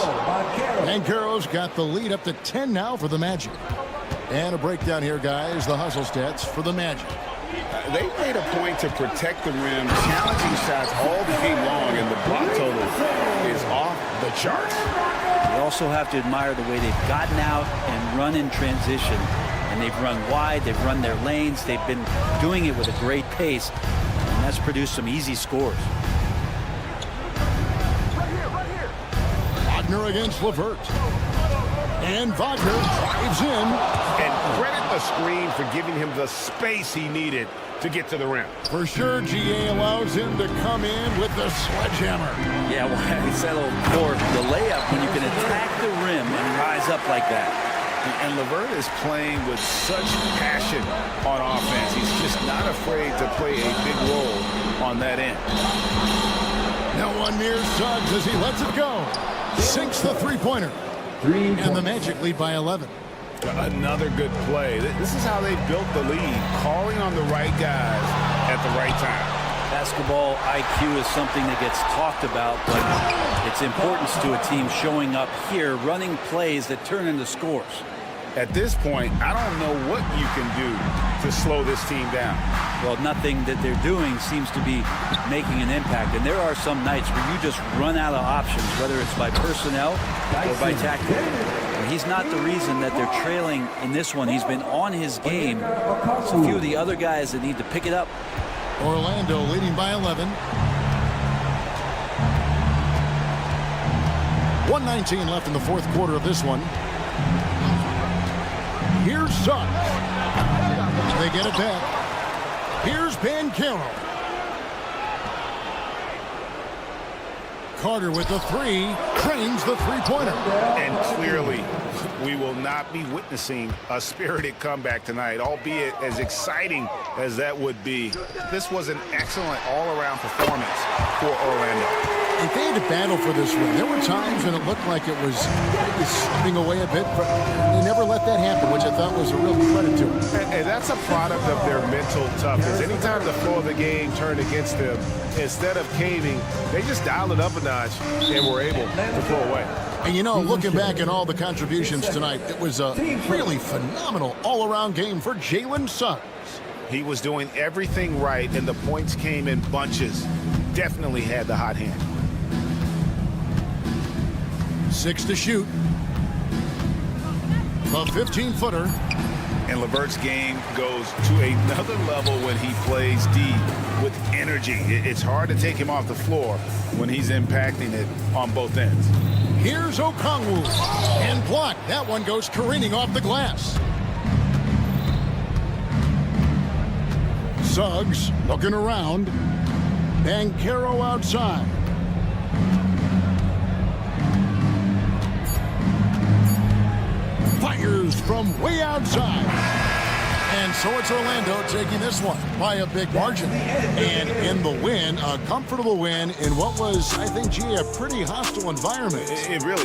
Banchero's got the lead up to 10 now for the Magic. And a breakdown here, guys. The hustle stats for the Magic. They made a point to protect the rim, challenging shots all game long, and the block total is off the charts. You also have to admire the way they've gotten out and run in transition. And they've run wide, they've run their lanes, they've been doing it with a great pace, and that's produced some easy scores. Wagner against Levert. And Wagner drives in. And credit the screen for giving him the space he needed to get to the rim. For sure, GA allows him to come in with the sledgehammer. Yeah, well, I settled for the layup when you can attack the rim and rise up like that. And Levert is playing with such passion on offense. He's just not afraid to play a big role on that end. No one near Suggs as he lets it go. Sinks the three-pointer. And the Magic lead by 11. Another good play. This is how they built the lead, calling on the right guys at the right time. Basketball IQ is something that gets talked about, but its importance to a team showing up here, running plays that turn into scores. At this point, I don't know what you can do to slow this team down. Well, nothing that they're doing seems to be making an impact. And there are some nights where you just run out of options, whether it's by personnel or by tactic. And he's not the reason that they're trailing in this one. He's been on his game. It's a few of the other guys that need to pick it up. Orlando leading by 11. 1:19 left in the fourth quarter of this one. Here's Suggs. They get it back. Here's Banchero. Carter with the three. Trains the three-pointer. And clearly, we will not be witnessing a spirited comeback tonight, albeit as exciting as that would be. This was an excellent all-around performance for Orlando. If they had to battle for this win, there were times when it looked like it was slipping away a bit, but they never let that happen, which I thought was a real credit to them. And that's a product of their mental toughness. Anytime the flow of the game turned against them, instead of caving, they just dialed it up a notch and were able to pull away. And you know, looking back at all the contributions tonight, it was a really phenomenal all-around game for Jalen Suggs. He was doing everything right, and the points came in bunches. Definitely had the hot hand. 6 to shoot. A 15-footer. And Levert's game goes to another level when he plays D with energy. It's hard to take him off the floor when he's impacting it on both ends. Here's Okongwu. And blocked. That one goes careening off the glass. Suggs looking around. Banchero outside. Fires from way outside. And so it's Orlando taking this one by a big margin. And in the win, a comfortable win in what was, I think, gee, a pretty hostile environment. It really.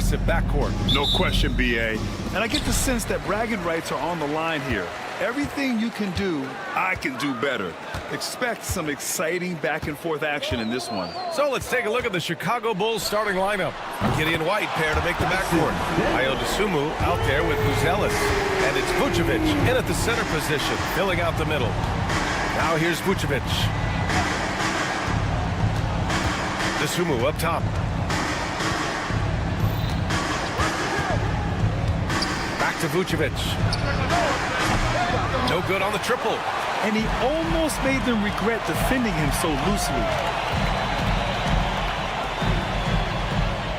aggressive backcourt. No question, B.A. And I get the sense that bragging rights are on the line here. Everything you can do, I can do better. Expect some exciting back-and-forth action in this one. So let's take a look at the Chicago Bulls starting lineup. Gideon White pair to make the backcourt. Ayo Dosunmu out there with Buzelis. And it's Vucevic in at the center position, filling out the middle. Now here's Vucevic. Dosunmu up top. Back to Vucevic. No good on the triple. And he almost made them regret defending him so loosely.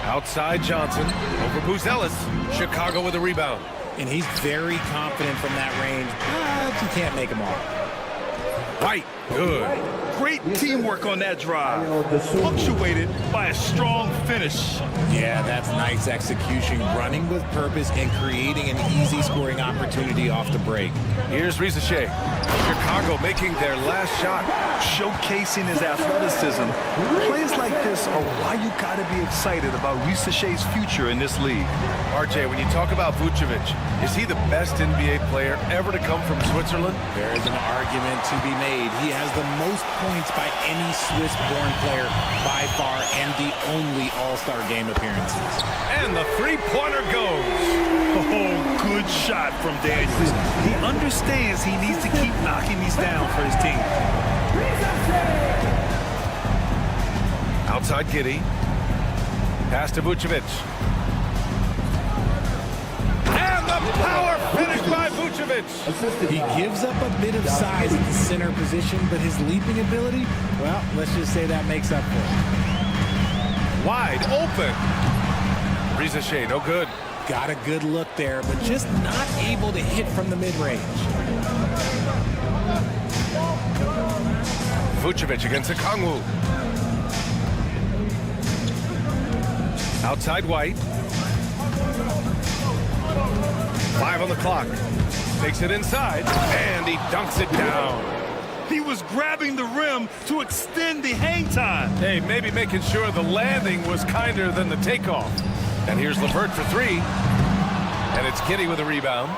Outside Johnson over Buzelis. Chicago with a rebound. And he's very confident from that range, but you can't make him all. White, good. Great teamwork on that drive. Punctuated by a strong finish. Yeah, that's nice execution, running with purpose and creating an easy scoring opportunity off the break. Here's Risacher. Chicago making their last shot. Showcasing his athleticism. Plays like this are why you got to be excited about Risacher's future in this league. RJ, when you talk about Vucevic, is he the best NBA player ever to come from Switzerland? There is an argument to be made. He has the most points by any Swiss-born player by far and the only All-Star game appearances. And the three-pointer goes. Oh, good shot from Daniels. He understands he needs to keep knocking these down for his team. Outside Giddey. Pass to Vucevic. And the power finish by Vucevic. He gives up a bit of size at the center position, but his leaping ability, well, let's just say that makes up for it. Wide open. Risacher, no good. Got a good look there, but just not able to hit from the mid-range. Vucevic against Okongwu. Outside White. 5 on the clock. Takes it inside, and he dunks it down. He was grabbing the rim to extend the hang time. Hey, maybe making sure the landing was kinder than the takeoff. And here's LeVert for 3. And it's Giddey with a rebound.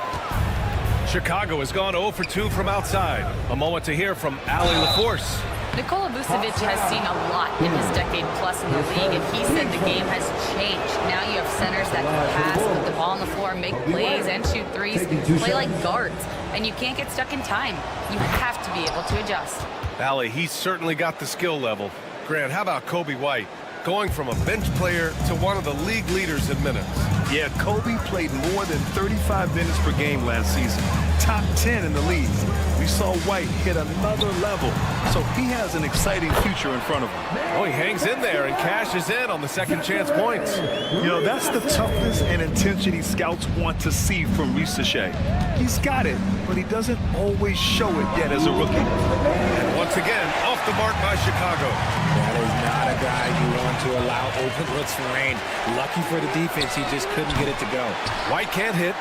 Chicago has gone 0 for 2 from outside. A moment to hear from Ali LaForce. Nikola Vucevic has seen a lot in his decade plus in the league, and he said the game has changed. Now you have centers that can pass, put the ball on the floor, make plays, and shoot threes, play like guards, and you can't get stuck in time. You have to be able to adjust. Ali, he's certainly got the skill level. Grant, how about Kobe White? Going from a bench player to one of the league leaders in minutes. Yeah, Kobe played more than 35 minutes per game last season. Top 10 in the league. We saw White hit another level, so he has an exciting future in front of him. Oh, he hangs in there and cashes in on the second chance points. You know, that's the toughness and intensity scouts want to see from Risacher. He's got it, but he doesn't always show it yet as a rookie. And once again, off the mark by Chicago. That is not a guy you want to allow open looks for rain. Lucky for the defense, he just couldn't get it to go. White can't hit.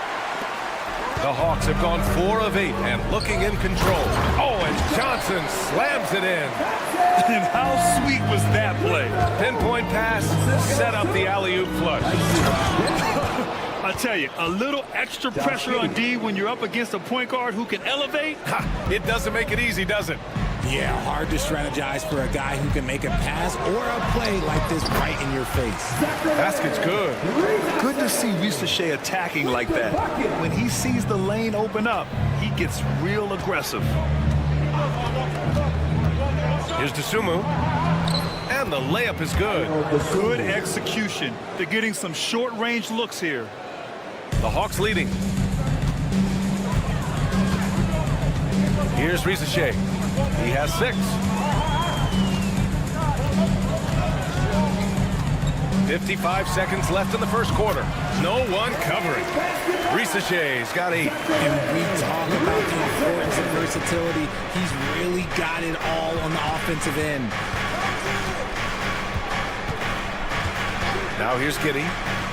The Hawks have gone 4 of 8 and looking in control. Oh, and Johnson slams it in. And how sweet was that play? Pinpoint pass, set up the alley-oop flush. I tell you, a little extra pressure on D when you're up against a point guard who can elevate. It doesn't make it easy, does it? Yeah, hard to strategize for a guy who can make a pass or a play like this right in your face. Basket's good. Good to see Risacher attacking like that. When he sees the lane open up, he gets real aggressive. Here's Dosunmu. And the layup is good. Good execution. They're getting some short-range looks here. The Hawks leading. Here's Risacher. He has 6. 55 seconds left in the first quarter. No one covering. Risacher's got 8. And we talk about the importance of versatility. He's really got it all on the offensive end. Now here's Giddey.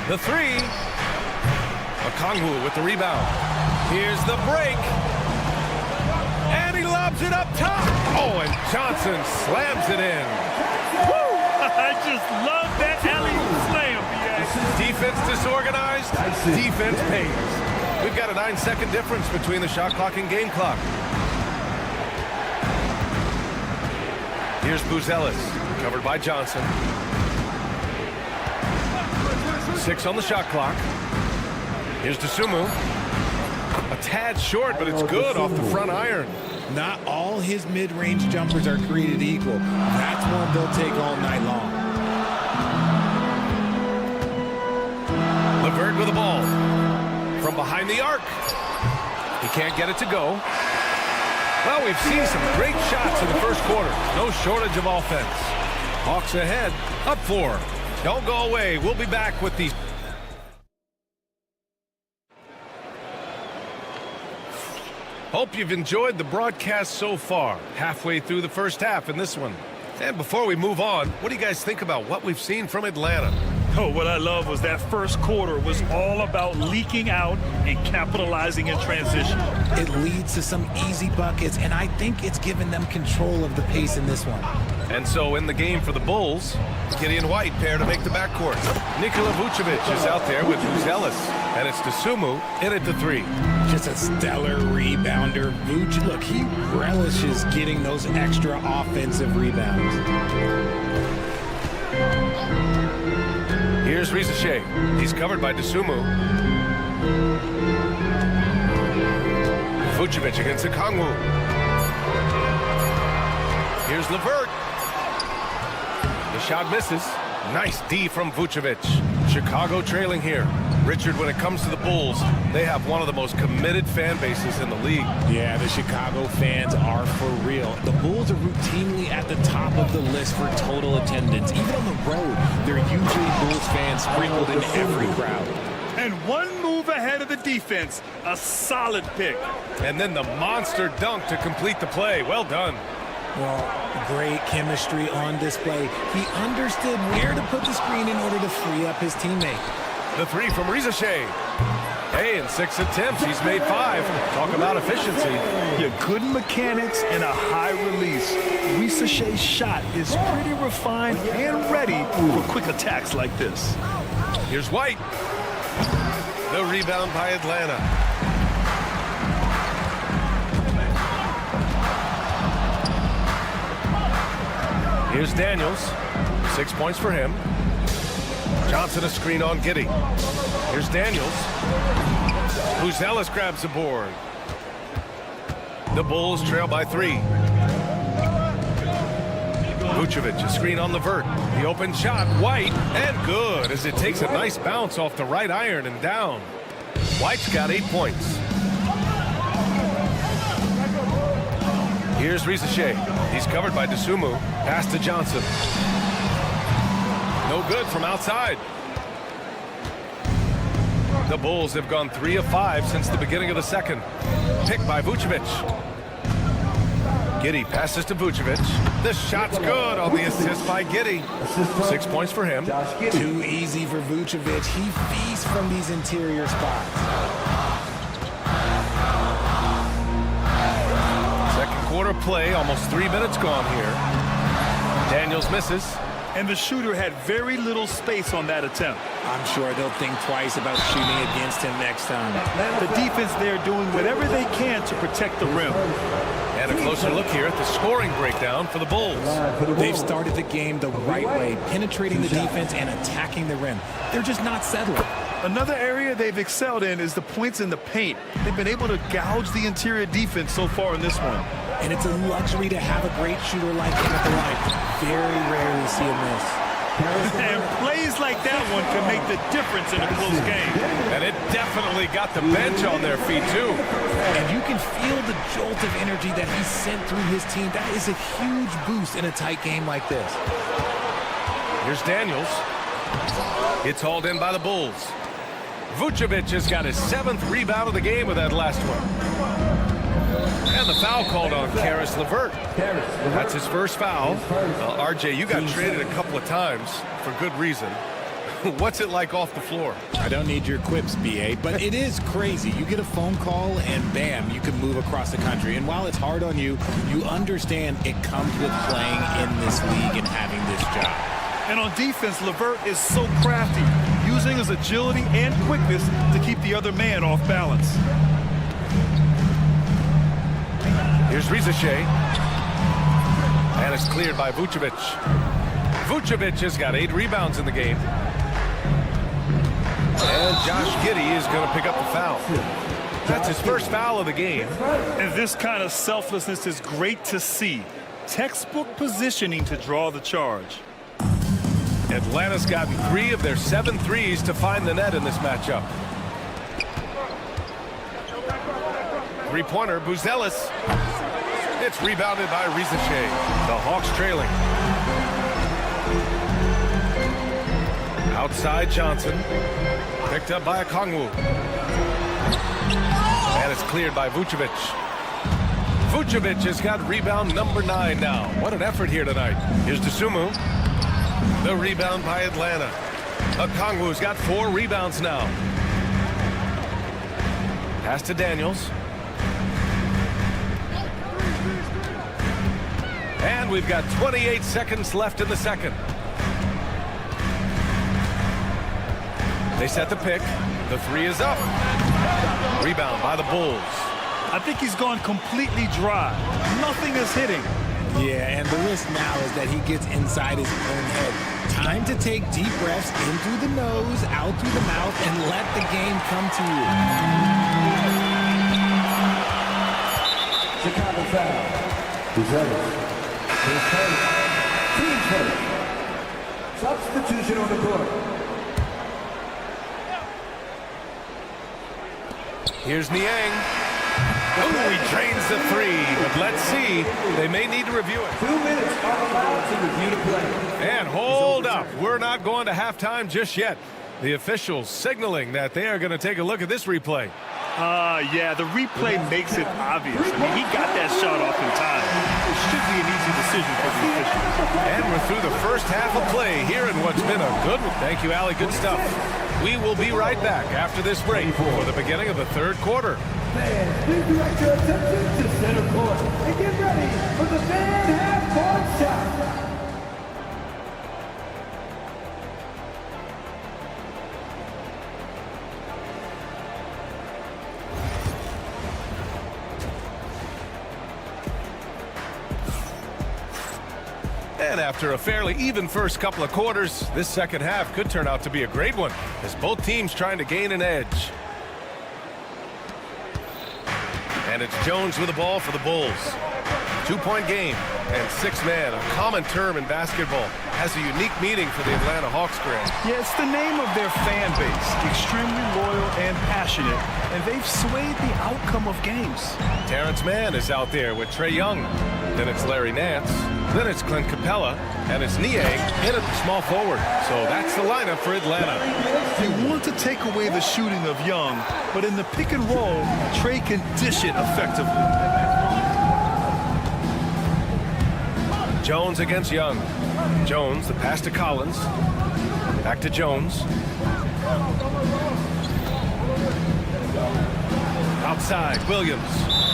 The 3. Okongwu with the rebound. Here's the break. And he lobs it up top. Oh, and Johnson slams it in. Woo! I just love that alley-oop slam, B.A. Defense disorganized, defense pays. We've got a 9-second difference between the shot clock and game clock. Here's Buzelis, covered by Johnson. 6 on the shot clock. Here's Dosunmu. A tad short, but it's good off the front iron. Not all his mid-range jumpers are created equal. That's one they'll take all night long. LeVert with the ball. From behind the arc. He can't get it to go. Well, we've seen some great shots in the first quarter. No shortage of offense. Hawks ahead, up 4. Don't go away. We'll be back with these. Hope you've enjoyed the broadcast so far. Halfway through the first half in this one. And before we move on, what do you guys think about what we've seen from Atlanta? Oh, what I love was that first quarter was all about leaking out and capitalizing in transition. It leads to some easy buckets, and I think it's given them control of the pace in this one. And so in the game for the Bulls, Gideon White pair to make the backcourt. Nikola Vucevic is out there with Buzelis, and it's Dosunmu in at the 3. Just a stellar rebounder. Vuce, look, he relishes getting those extra offensive rebounds. Here's Risache. He's covered by Dosunmu. Vucevic against Okongwu. Here's LeVert. The shot misses. Nice D from Vucevic. Chicago trailing here. Richard, when it comes to the Bulls, they have one of the most committed fan bases in the league. Yeah, the Chicago fans are for real. The Bulls are routinely at the top of the list for total attendance. Even on the road, they're usually Bulls fans sprinkled in every crowd. And one move ahead of the defense. A solid pick. And then the monster dunk to complete the play. Well done. Well, great chemistry on display. He understood where to put the screen in order to free up his teammate. The 3 from Risache. Hey, in 6 attempts, he's made 5. Talk about efficiency. Yeah, good mechanics and a high release. Risache's shot is pretty refined and ready for quick attacks like this. Here's White. The rebound by Atlanta. Here's Daniels. 6 points for him. Johnson a screen on Giddey. Here's Daniels. Buzelis grabs the board. The Bulls trail by 3. Vucevic a screen on LeVert. The open shot, White, and good as it takes a nice bounce off the right iron and down. White's got 8 points. Here's Risache. He's covered by Dosunmu. Pass to Johnson. No good from outside. The Bulls have gone 3 of 5 since the beginning of the second. Picked by Vucevic. Giddey passes to Vucevic. The shot's good on the assist by Giddey. 6 points for him. Too easy for Vucevic. He feasts from these interior spots. Second quarter play, almost 3 minutes gone here. Daniels misses. And the shooter had very little space on that attempt. I'm sure they'll think twice about shooting against him next time. The defense there doing whatever they can to protect the rim. And a closer look here at the scoring breakdown for the Bulls. They've started the game the right way, penetrating the defense and attacking the rim. They're just not settling. Another area they've excelled in is the points in the paint. They've been able to gouge the interior defense so far in this one. And it's a luxury to have a great shooter like him at the line. Very rarely see a miss. And plays like that one can make the difference in a close game. And it definitely got the bench on their feet, too. And you can feel the jolt of energy that he sent through his team. That is a huge boost in a tight game like this. Here's Daniels. It's hauled in by the Bulls. Vucevic has got his 7th rebound of the game with that last one. And the foul called on Caris LeVert. That's his first foul. RJ, you got traded a couple of times for good reason. What's it like off the floor? I don't need your quips, BA, but it is crazy. You get a phone call and bam, you can move across the country. And while it's hard on you, you understand it comes with playing in this league and having this job. And on defense, LeVert is so crafty, using his agility and quickness to keep the other man off balance. Here's Rizachet. And it's cleared by Vucevic. Vucevic has got 8 rebounds in the game. And Josh Giddey is going to pick up the foul. That's his first foul of the game. And this kind of selflessness is great to see. Textbook positioning to draw the charge. Atlanta's gotten 3 of their 7 threes to find the net in this matchup. Three-pointer, Buzelis. It's rebounded by Rizachet. The Hawks trailing. Outside Johnson. Picked up by Okongwu. And it's cleared by Vucevic. Vucevic has got rebound number 9 now. What an effort here tonight. Here's Dosunmu. The rebound by Atlanta. Okongwu's got 4 rebounds now. Pass to Daniels. And we've got 28 seconds left in the second. They set the pick. The 3 is up. Rebound by the Bulls. I think he's gone completely dry. Nothing is hitting. Yeah, and the risk now is that he gets inside his own head. Time to take deep breaths in through the nose, out through the mouth, and let the game come to you. Chicago foul. Buzelis. Team first. Substitution on the court. Here's Niang. Oh, he drains the 3. But let's see. They may need to review it. 2 minutes are allowed to review the play. And hold up. We're not going to halftime just yet. The officials signaling that they are going to take a look at this replay. Yeah, the replay makes it obvious. I mean, he got that shot off in time. It should be an easy decision for the officials. And we're through the first half of play here in what's been a good one. Thank you, Allie. Good stuff. We will be right back after this break for the beginning of the third quarter. Fans, please direct your attention to center court and get ready for the fan half-court shot. And after a fairly even first couple of quarters, this second half could turn out to be a great one as both teams trying to gain an edge. And it's Jones with the ball for the Bulls. 2-point game and 6-man, a common term in basketball, has a unique meaning for the Atlanta Hawks, Grant. Yeah, it's the name of their fan base. Extremely loyal and passionate, and they've swayed the outcome of games. Terrence Mann is out there with Trae Young. Then it's Larry Nance. Then it's Clint Capella. And it's Niang in at the small forward. So that's the lineup for Atlanta. They want to take away the shooting of Young, but in the pick and roll, Trae can dish it effectively. Jones against Young. Jones, the pass to Collins. Back to Jones. Outside, Williams.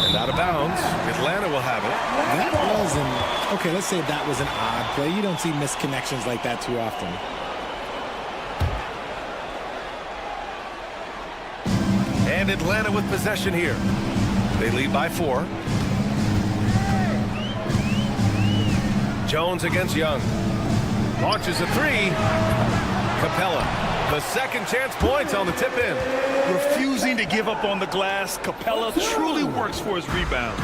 And out of bounds. Atlanta will have it. That wasn't, okay, let's say that was an odd play. You don't see misconnections like that too often. And Atlanta with possession here. They lead by 4. Jones against Young. Launches a 3. Capella. The second chance points on the tip in. Refusing to give up on the glass, Capella truly works for his rebounds.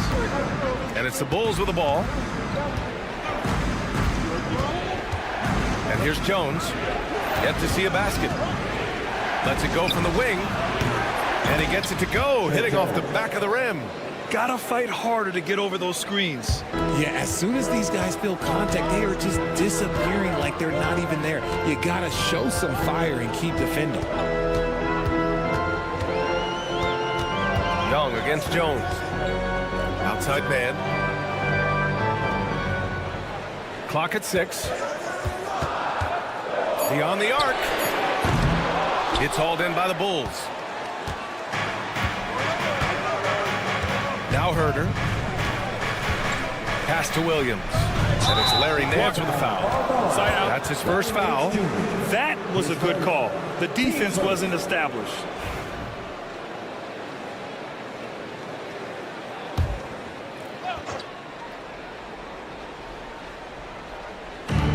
And it's the Bulls with the ball. And here's Jones. Yet to see a basket. Lets it go from the wing. And he gets it to go, hitting off the back of the rim. Gotta fight harder to get over those screens. Yeah, as soon as these guys feel contact, they are just disappearing like they're not even there. You gotta show some fire and keep defending. Young against Jones. Outside man. Clock at 6. Beyond the arc. It's hauled in by the Bulls. Now Herder. Pass to Williams. And it's Larry Nance with a foul. That's his first foul. That was a good call. The defense wasn't established.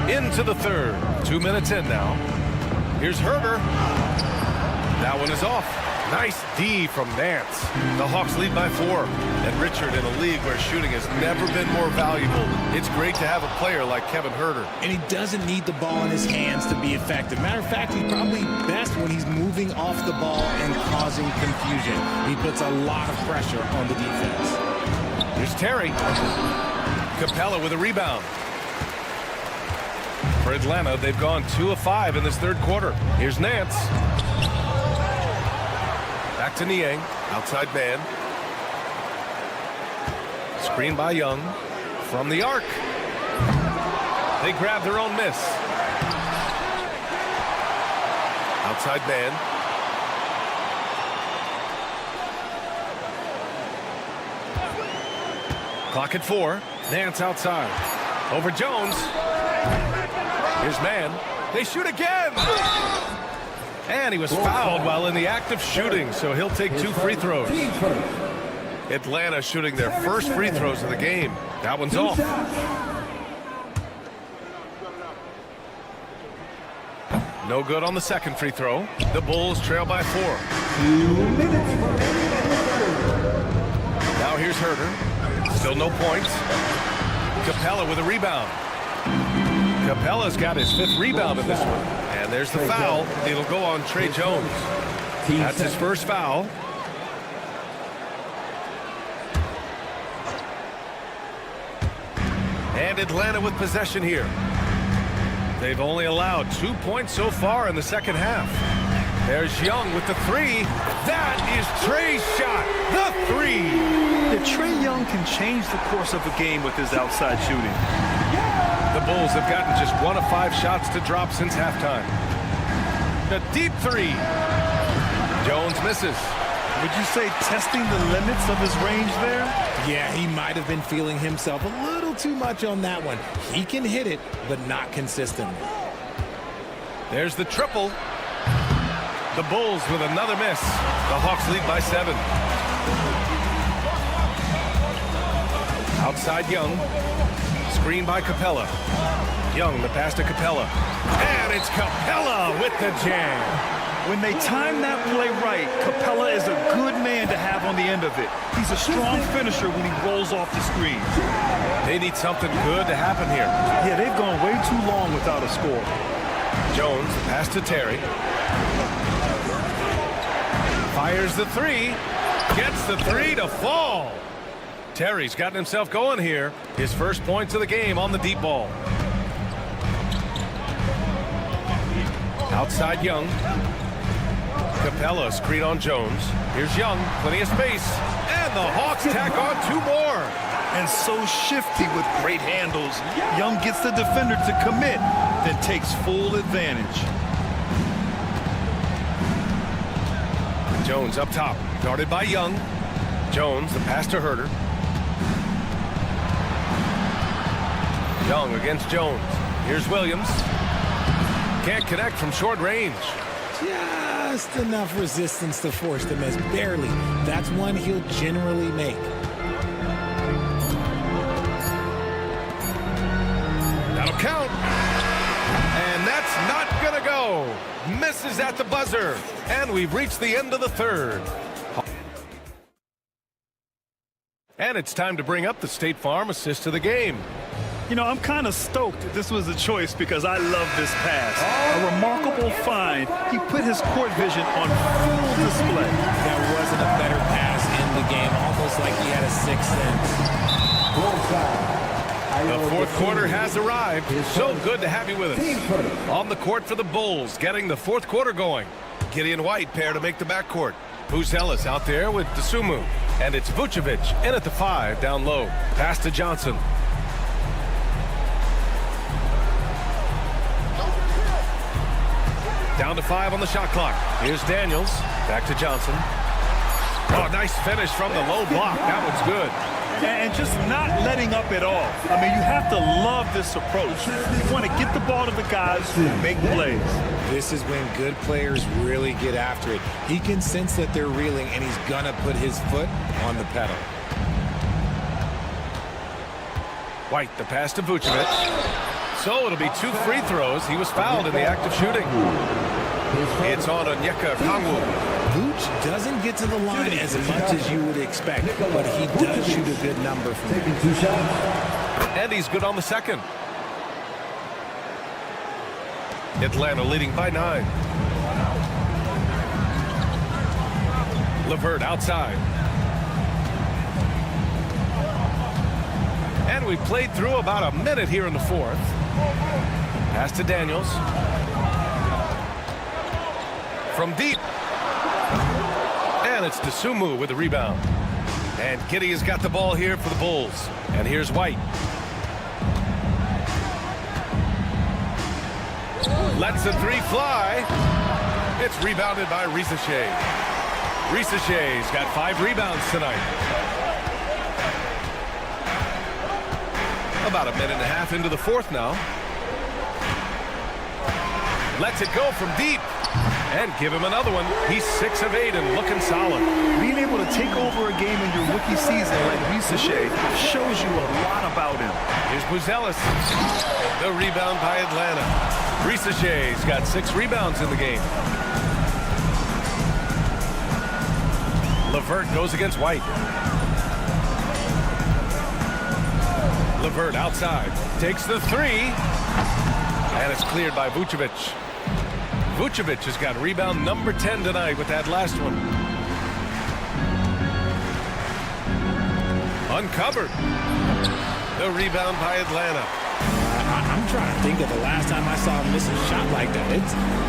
Into the third. 2 minutes in now. Here's Herder. That one is off. Nice D from Nance. The Hawks lead by 4. And Richard, in a league where shooting has never been more valuable, it's great to have a player like Kevin Herder. And he doesn't need the ball in his hands to be effective. Matter of fact, he's probably best when he's moving off the ball and causing confusion. He puts a lot of pressure on the defense. Here's Terry. Capella with a rebound. For Atlanta, they've gone 2 of 5 in this third quarter. Here's Nance. Back to Niang. Outside man. Screen by Young. From the arc. They grab their own miss. Outside man. Clock at 4. Nance outside. Over Jones. Here's man. They shoot again. And he was fouled while in the act of shooting, so he'll take 2 free throws. Atlanta shooting their first free throws of the game. That one's off. No good on the second free throw. The Bulls trail by 4. Now here's Herder. Still no points. Capella with a rebound. Capella's got his 5th rebound in this one. And there's the foul. It'll go on Trey Jones. That's his first foul. And Atlanta with possession here. They've only allowed 2 points so far in the second half. There's Young with the 3. That is Trey's shot. The 3. Yeah, Trey Young can change the course of a game with his outside shooting. The Bulls have gotten just 1 of 5 shots to drop since halftime. The deep 3. Jones misses. Would you say testing the limits of his range there? Yeah, he might have been feeling himself a little too much on that one. He can hit it, but not consistently. There's the triple. The Bulls with another miss. The Hawks lead by 7. Outside Young. Screen by Capella. Young, the pass to Capella. And it's Capella with the jam. When they time that play right, Capella is a good man to have on the end of it. He's a strong finisher when he rolls off the screen. They need something good to happen here. Yeah, they've gone way too long without a score. Jones, the pass to Terry. Fires the 3. Gets the 3 to fall. Terry's gotten himself going here. His first points of the game on the deep ball. Outside Young. Capella screen on Jones. Here's Young, plenty of space. And the Hawks tack on 2 more. And so shifty with great handles. Young gets the defender to commit, then takes full advantage. Jones up top, guarded by Young. Jones, the pass to Herder. Young against Jones. Here's Williams. Can't connect from short range. Just enough resistance to force the miss. Barely. That's one he'll generally make. That'll count. And that's not gonna go. Misses at the buzzer. And we've reached the end of the third. And it's time to bring up the State Farm assist of the game. You know, I'm kind of stoked that this was a choice because I love this pass. A remarkable find. He put his court vision on full display. There wasn't a better pass in the game, almost like he had a 6th sense. The fourth quarter has arrived. So good to have you with us. On the court for the Bulls, getting the fourth quarter going. Gideon White pair to make the backcourt. Buzelis out there with Dosunmu. And it's Vucevic in at the 5 down low. Pass to Johnson. Down to 5 on the shot clock. Here's Daniels. Back to Johnson. Oh, nice finish from the low block. That one's good. And just not letting up at all. I mean, you have to love this approach. You want to get the ball to the guys who make plays. This is when good players really get after it. He can sense that they're reeling, and he's going to put his foot on the pedal. White, the pass to Vucevic. So it'll be 2 free throws. He was fouled in the act of shooting. It's on Kongwu. Vooch doesn't get to the line as much as you would expect, but he does shoot a good number from there. And he's good on the second. Atlanta leading by 9. LeVert outside. And we played through about a minute here in the fourth. Pass to Daniels. From deep. And it's Dosunmu with the rebound. And Giddey has got the ball here for the Bulls. And here's White. Lets the 3 fly. It's rebounded by Risache. Risache's got 5 rebounds tonight. About a minute and a half into the fourth now. Lets it go from deep. And give him another one. He's 6 of 8 and looking solid. Being able to take over a game in your rookie season like Risache shows you a lot about him. Here's Buzelis. The rebound by Atlanta. Risache's got 6 rebounds in the game. LeVert goes against White. LeVert outside. Takes the 3. And it's cleared by Vucevic. Vucevic has got rebound number 10 tonight with that last one. Uncovered. The rebound by Atlanta. I'm trying to think of the last time I saw him miss a shot like that.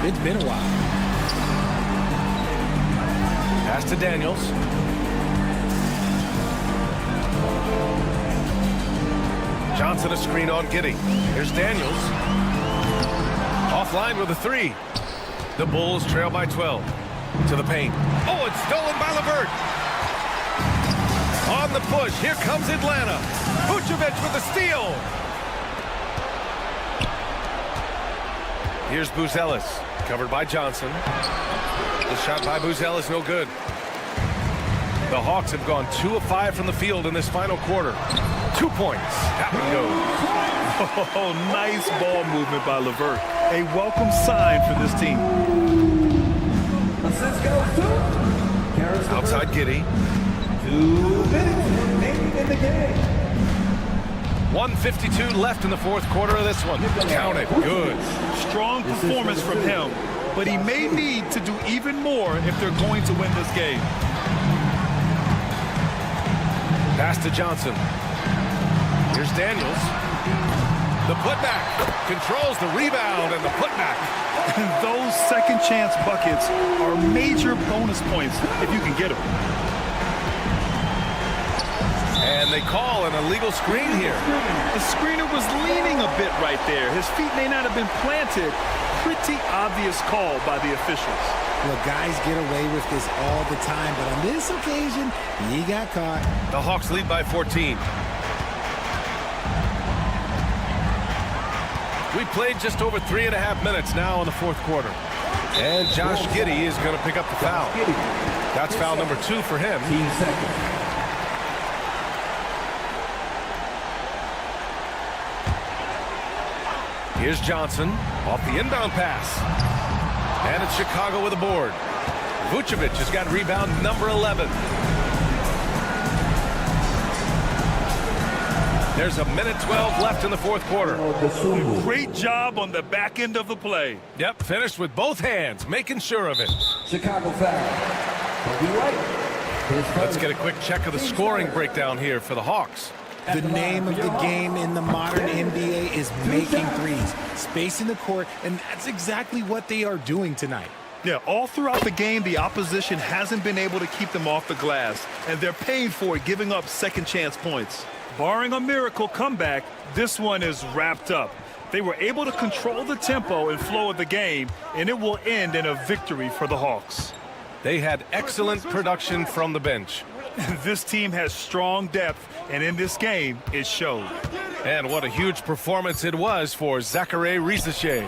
It's been a while. Pass to Daniels. Johnson a screen on Giddey. Here's Daniels. Offline with a 3. The Bulls trail by 12. To the paint. Oh, it's stolen by LeVert. On the push. Here comes Atlanta. Vucevic with the steal. Here's Buzelis. Covered by Johnson. The shot by Buzelis no good. The Hawks have gone 2 of 5 from the field in this final quarter. 2 points. That one goes. Oh, nice ball movement by LeVert. A welcome sign for this team. Outside Giddey. 2 minutes remaining in the game. 1:52 left in the fourth quarter of this one. Count it. Good. Strong performance from him, but he may need to do even more if they're going to win this game. Pass to Johnson. Here's Daniels. The putback. Controls the rebound and the putback. Those second chance buckets are major bonus points if you can get them. And they call an illegal screen here. The screener was leaning a bit right there. His feet may not have been planted. Pretty obvious call by the officials. Well, guys get away with this all the time, but on this occasion, he got caught. The Hawks lead by 14. We played just over 3.5 minutes now in the fourth quarter. And Josh Giddey is going to pick up the foul. That's foul number 2 for him. Here's Johnson off the inbound pass. And it's Chicago with a board. Vucevic has got rebound number 11. There's a minute 12 left in the fourth quarter. Great job on the back end of the play. Yep, finished with both hands, making sure of it. Chicago foul. Let's get a quick check of the scoring breakdown here for the Hawks. The name of the game in the modern NBA is making threes, spacing the court, and that's exactly what they are doing tonight. Yeah, all throughout the game, the opposition hasn't been able to keep them off the glass, and they're paying for it, giving up second chance points. Barring a miracle comeback, this one is wrapped up. They were able to control the tempo and flow of the game, and it will end in a victory for the Hawks. They had excellent production from the bench. This team has strong depth, and in this game, it showed. And what a huge performance it was for Zachary Risache.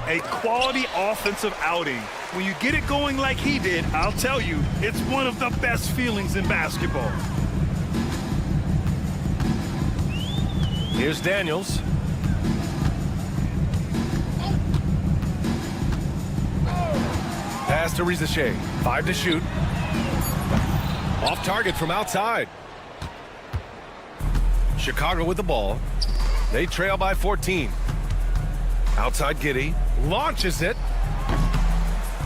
A quality offensive outing. When you get it going like he did, I'll tell you, it's one of the best feelings in basketball. Here's Daniels. Pass to Risache. 5 to shoot. Off target from outside. Chicago with the ball. They trail by 14. Outside Giddey. Launches it.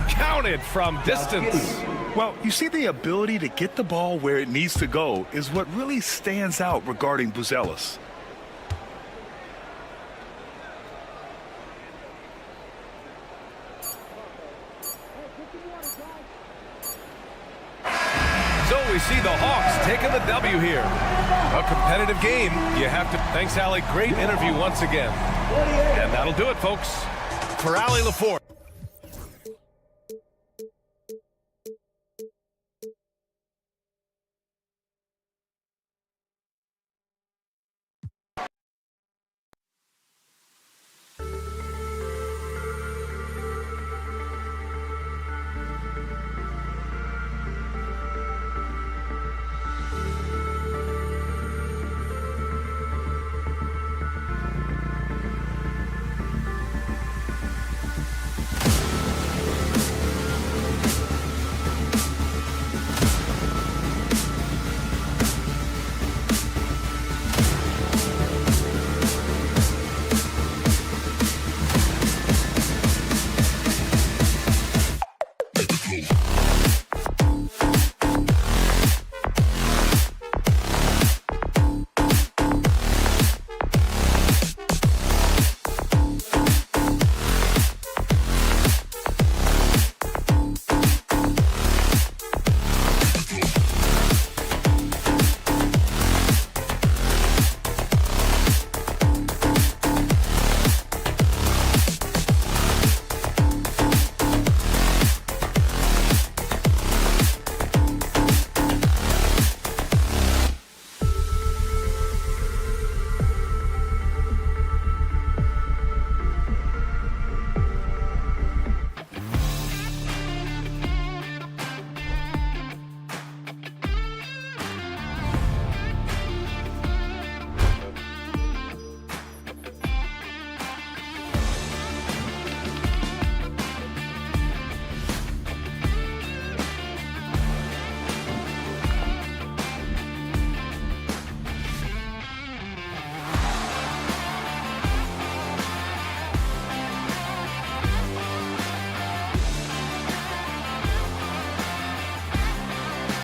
Counted from distance. Well, you see, the ability to get the ball where it needs to go is what really stands out regarding Buzelis. So we see the Hawks taking the W here. A competitive game. You have to. Thanks, Allie. Great interview once again. And that'll do it, folks. For Allie LaForce.